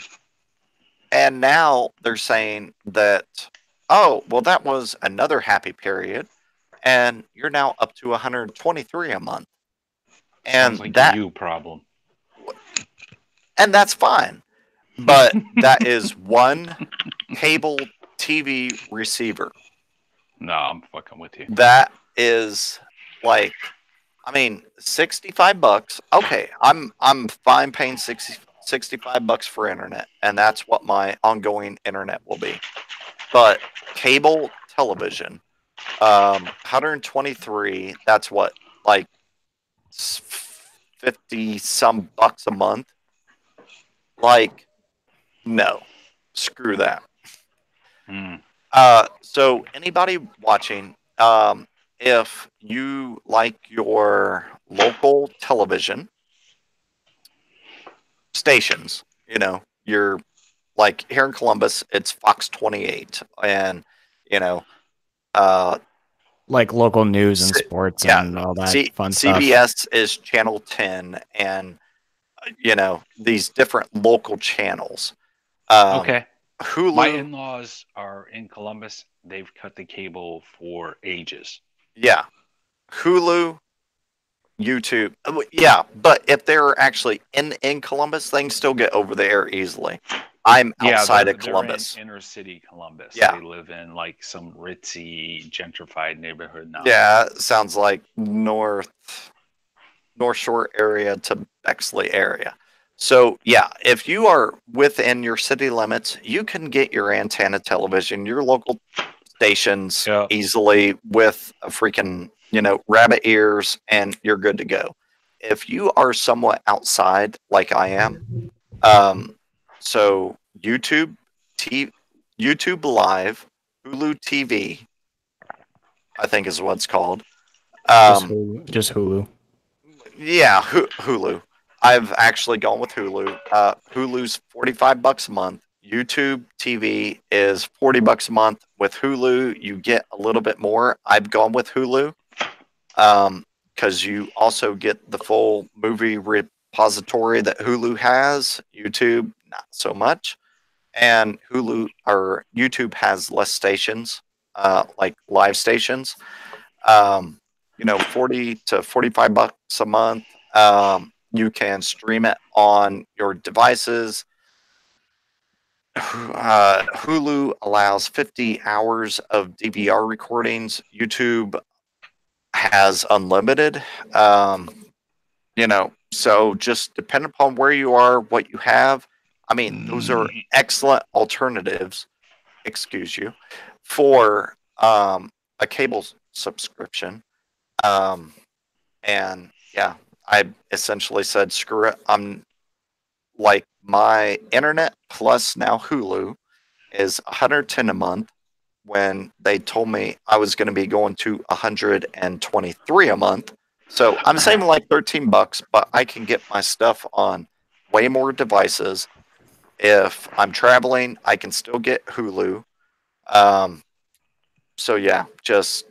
And now they're saying that, oh, well, that was another happy period, and you're now up to 123 a month. Sounds And like a you problem. And that's fine. But that is one cable TV receiver. No, I'm fucking with you. That is like, I mean, $65. Okay, I'm fine paying $65 for internet, and that's what my ongoing internet will be. But cable television, 123. That's what, like 50 some bucks a month. Like, no, screw that. So anybody watching, if you like your local television stations, you know, you're like here in Columbus, it's Fox 28, and you know, like local news and sports and all that fun stuff. CBS is channel 10, and you know, these different local channels. Okay. Hulu. My in-laws are in Columbus. They've cut the cable for ages. Yeah. Hulu, YouTube. Yeah, but if they're actually in Columbus, they can still get over there easily. I'm outside of Columbus. They're in inner city Columbus. Yeah. They live in like some ritzy, gentrified neighborhood now. Yeah, sounds like North Shore area to Bexley area. So yeah, if you are within your city limits, you can get your antenna television, your local stations easily with a freaking, you know, rabbit ears, and you're good to go. If you are somewhat outside, like I am, so YouTube Live, Hulu TV, I think is what it's called. Just Hulu. Yeah, Hulu. I've actually gone with Hulu. Hulu's $45 a month. YouTube TV is $40 a month. With Hulu, you get a little bit more. I've gone with Hulu because you also get the full movie repository that Hulu has. YouTube, not so much. And YouTube has less stations, like live stations. You know, 40 to $45 a month. You can stream it on your devices. Hulu allows 50 hours of DVR recordings. YouTube has unlimited. You know, so just depend upon where you are, what you have. I mean, those are excellent alternatives, excuse you, for a cable subscription. And yeah, I essentially said, screw it. I'm like, my internet plus now Hulu is $110 a month, when they told me I was going to be going to $123 a month. So I'm saving like $13, but I can get my stuff on way more devices. If I'm traveling, I can still get Hulu. So yeah, just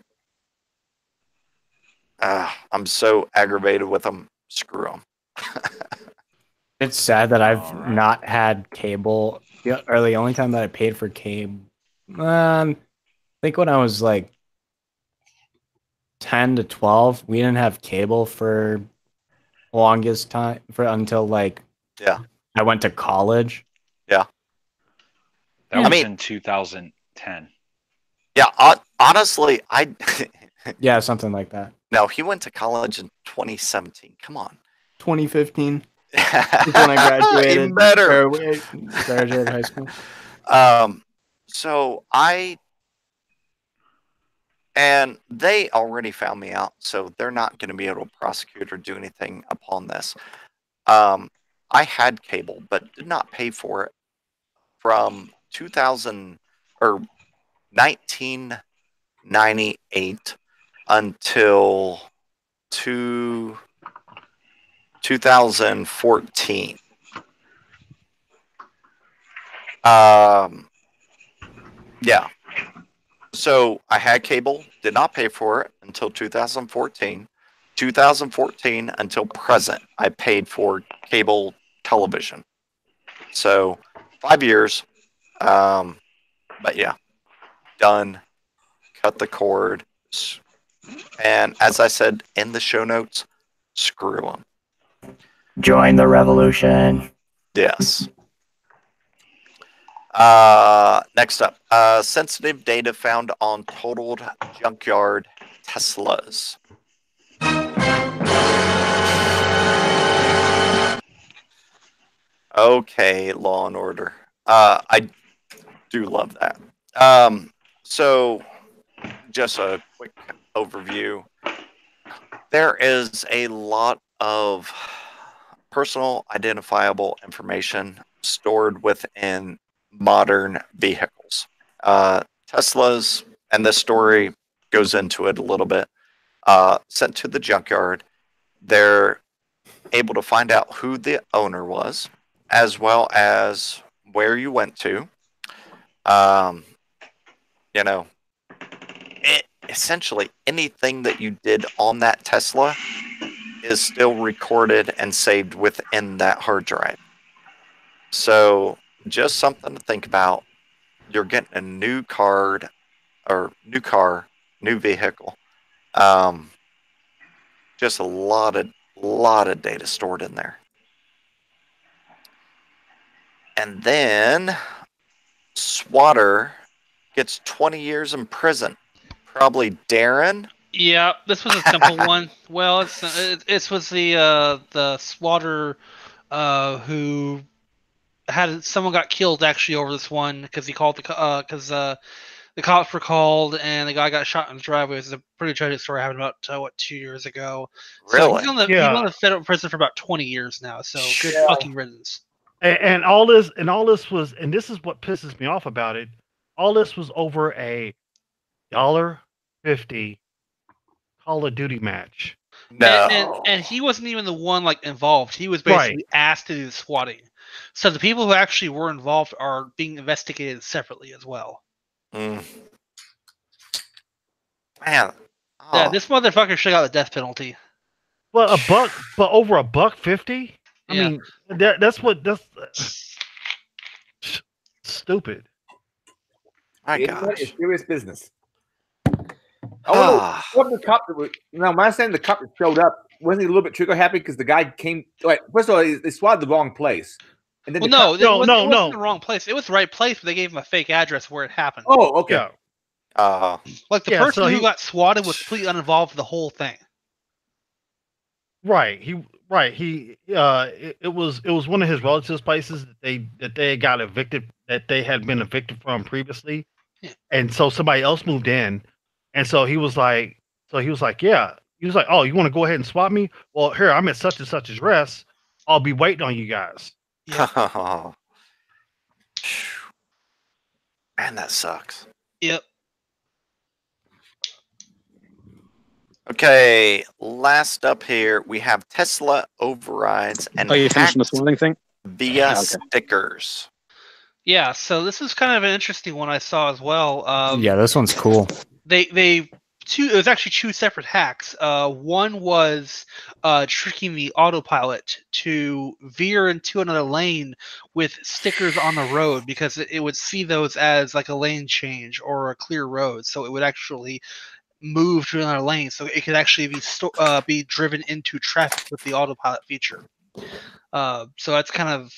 I'm so aggravated with them. Screw them. It's sad that I've not had cable. Or the only time that I paid for cable, I think when I was like 10 to 12, we didn't have cable for longest time until like I went to college. Yeah. That was in 2010. Yeah, honestly, yeah, something like that. No, he went to college in 2017. Come on. 2015. When I graduated. Graduated high school. So and they already found me out, so they're not going to be able to prosecute or do anything upon this. I had cable, but did not pay for it from 2000 or 1998 until 2014. Yeah. So I had cable, did not pay for it until 2014. 2014 until present, I paid for cable television. So 5 years. But yeah, done. Cut the cord. And as I said in the show notes, screw them. Join the revolution. Yes. Next up, sensitive data found on totaled junkyard Teslas. Okay, Law and Order. I do love that. So, just a quick overview. There is a lot of personal identifiable information stored within modern vehicles. Teslas, and this story goes into it a little bit, sent to the junkyard. They're able to find out who the owner was, as well as where you went to. You know, essentially anything that you did on that Tesla is still recorded and saved within that hard drive. So just something to think about. You're getting a new card or new vehicle. Just a lot of data stored in there. And then Swatter gets 20 years in prison. Probably Darren. Yeah, this was a simple one. Well, it was the swatter who had someone got killed actually over this one because he called the cops were called and the guy got shot in the driveway. It's a pretty tragic story. Happened about 2 years ago. Really? So he's on the federal prison for about 20 years now. So good fucking riddance. And all this was, and this is what pisses me off about it. All this was over a $1.50 Call of Duty match. No. And he wasn't even the one like involved. He was basically asked to do the swatting. So the people who actually were involved are being investigated separately as well. Man. Yeah, this motherfucker should have got the death penalty. Well, over $1.50. I mean, that's stupid. My gosh, it's serious business. I wonder what the cop that was. Now, when I saying the cop that showed up, wasn't he a little bit trigger happy because the guy came? Like, first of all, they swatted the wrong place. And then it wasn't the wrong place. It was the right place, but they gave him a fake address where it happened. Oh, okay. Yeah. Like the person who got swatted was completely uninvolved with the whole thing. Right. It was one of his relatives' places that they got evicted, that they had been evicted from previously. Yeah. And so somebody else moved in. And so he was like, yeah. He was like, oh, you want to go ahead and swap me? Well, here, I'm at such and such address. I'll be waiting on you guys. Yeah. Man, that sucks. Yep. Okay, last up here, we have Tesla overrides and you finishing the swatting thing? Via stickers. Yeah, so this is kind of an interesting one I saw as well. Yeah, this one's cool. It was actually two separate hacks. One was tricking the autopilot to veer into another lane with stickers on the road because it would see those as like a lane change or a clear road, so it would actually move to another lane, so it could actually be driven into traffic with the autopilot feature. So that's kind of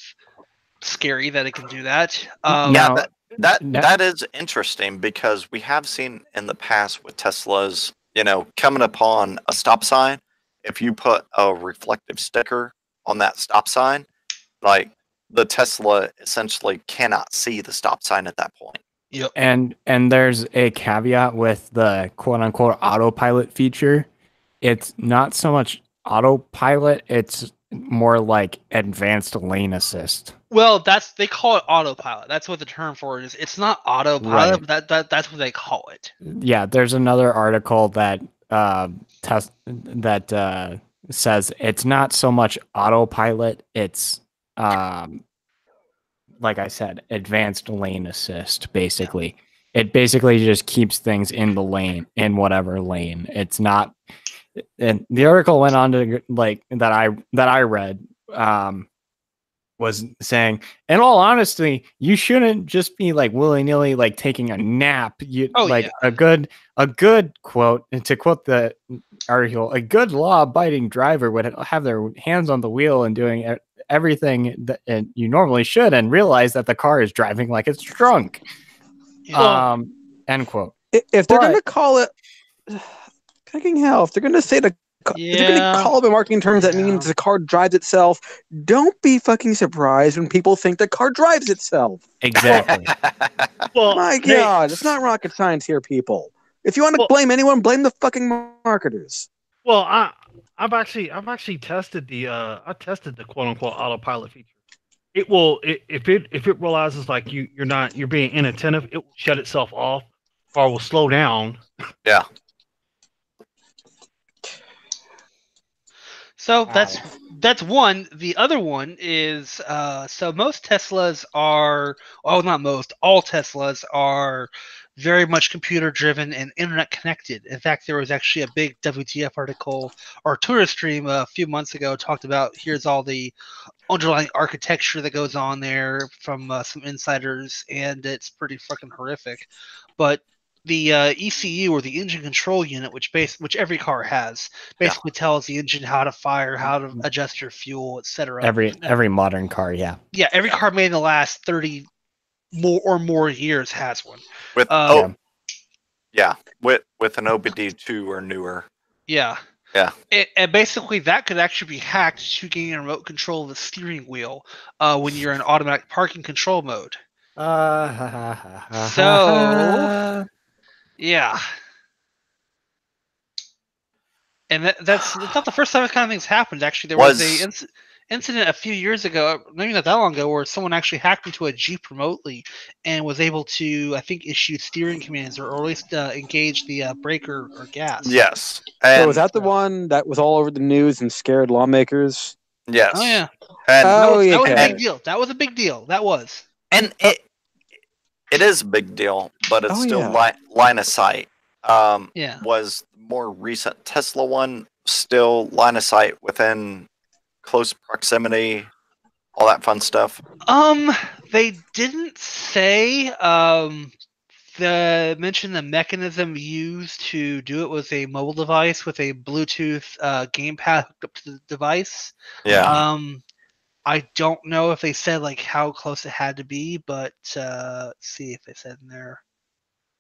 scary that it can do that. That is interesting because we have seen in the past with Teslas, coming upon a stop sign, if you put a reflective sticker on that stop sign, like the Tesla essentially cannot see the stop sign at that point. Yep. And there's a caveat with the quote unquote autopilot feature. It's not so much autopilot, it's more like advanced lane assist. Well, they call it autopilot. That's what the term for it is. It's not autopilot, but that's what they call it. Yeah, there's another article that says it's not so much autopilot, it's like I said, advanced lane assist, basically. It basically just keeps things in the lane, in whatever lane. It's not, and the article went on to like that I read was saying, in all honesty, you shouldn't just be like willy-nilly like taking a nap. A good quote, and to quote the article, a good law-abiding driver would have their hands on the wheel and doing everything that you normally should, and realize that the car is driving like it's drunk. End quote. If they're going to call it, fucking hell, if they're going to say if they're going to call it in marketing terms, that means the car drives itself. Don't be fucking surprised when people think the car drives itself. Exactly. Well, my God, it's not rocket science here, people. If you want to blame anyone, blame the fucking marketers. Well, I've actually tested the quote unquote autopilot feature. It will if it realizes like you're being inattentive, it will shut itself off or will slow down. Yeah. So that's one. The other one is so most Teslas are, not most, all Teslas are very much computer driven and internet connected. In fact, there was actually a big WTF article or Twitter stream a few months ago talked about here's all the underlying architecture that goes on there from some insiders, and it's pretty fucking horrific. But the ECU, or the engine control unit, which every car has, basically tells the engine how to fire, how to adjust your fuel, etc. Every modern car, every car made in the last 30 more years has one. With with an OBD2 or newer. Yeah. Yeah. And basically, that could actually be hacked to gain remote control of the steering wheel when you're in automatic parking control mode. So, yeah. And that's not the first time this kind of thing's happened. Actually, there was a incident a few years ago, maybe not that long ago, where someone actually hacked into a Jeep remotely and was able to, I think, issue steering commands or at least engage the brake or gas. Yes. And, so was that the one that was all over the news and scared lawmakers? Yes. Oh, yeah. And that was a big deal. That was a big deal. That was. And it is a big deal, but it's still line of sight. Was more recent Tesla one still line of sight within close proximity, all that fun stuff? They didn't say. Mention the mechanism used to do it was a mobile device with a Bluetooth gamepad hooked up to the device. Yeah. I don't know if they said like how close it had to be, but let's see if they said in there.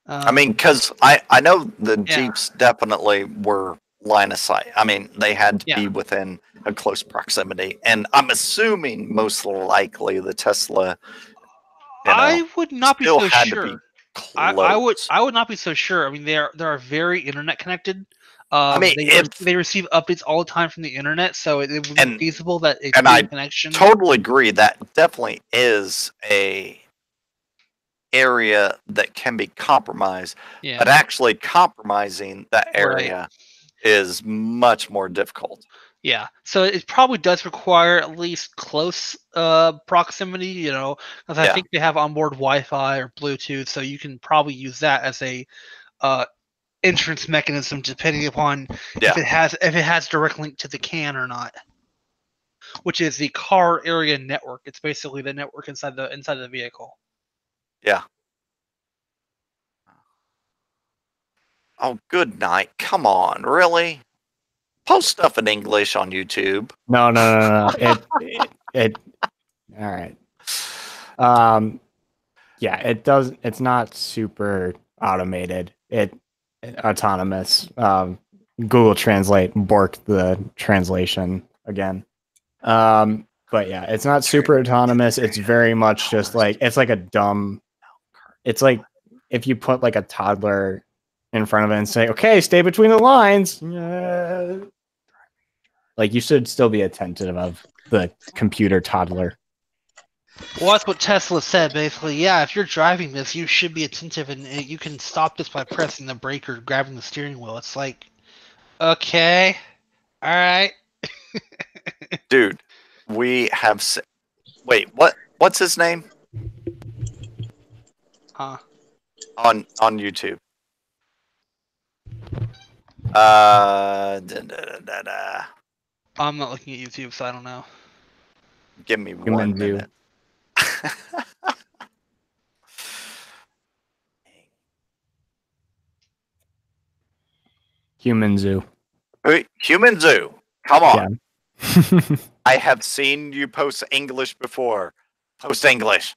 I mean, because I know the Jeeps definitely were line of sight. I mean, they had to be within a close proximity, and I'm assuming most likely the Tesla. I would not be so sure. I would not be so sure. I mean, they are very internet connected. I mean, they receive updates all the time from the internet, so it would be feasible that it could be a connection. Totally agree. That definitely is a area that can be compromised, but actually compromising that area is much more difficult. Yeah, so it probably does require at least close proximity, because I think they have onboard Wi-Fi or Bluetooth, so you can probably use that as a entrance mechanism, depending upon if it has direct link to the CAN or not, which is the car area network. It's basically the network inside the vehicle. Yeah. Oh, good night. Come on, really? Post stuff in English on YouTube. No. It all right. It does. It's not super automated. Autonomous. Google Translate borked the translation again. But yeah, it's not super autonomous. It's very much just like it's like a dumb. It's like if you put like a toddler in front of it and say, "Okay, stay between the lines." Like you should still be attentive of the computer toddler. Well, that's what Tesla said, basically. Yeah, if you're driving this, you should be attentive, and you can stop this by pressing the brake or grabbing the steering wheel. It's like, okay, all right. Dude, we have. Wait, what's his name? Huh. On YouTube. Da, da, da, da, da. I'm not looking at YouTube, so I don't know. Give me Human 1 Zoo. minute. Human Zoo. Human Zoo. Come on. Yeah. I have seen you post English before. Post English.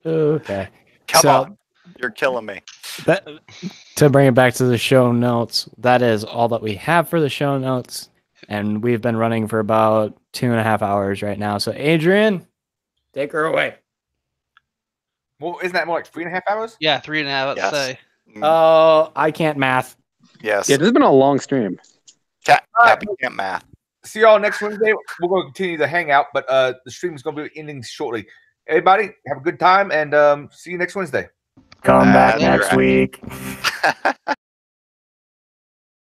Okay. Come on. You're killing me. To bring it back to the show notes, that is all that we have for the show notes. And we've been running for about 2.5 hours right now. So, Adrian, take her away. Well, isn't that more like 3.5 hours? Yeah, 3.5. Let's say. Oh, I can't math. Yes. Yeah, this has been a long stream. Cappy can't math. See y'all next Wednesday. We're going to continue the hangout, but the stream is going to be ending shortly. Everybody, have a good time, and see you next Wednesday. Come back That's next right. week.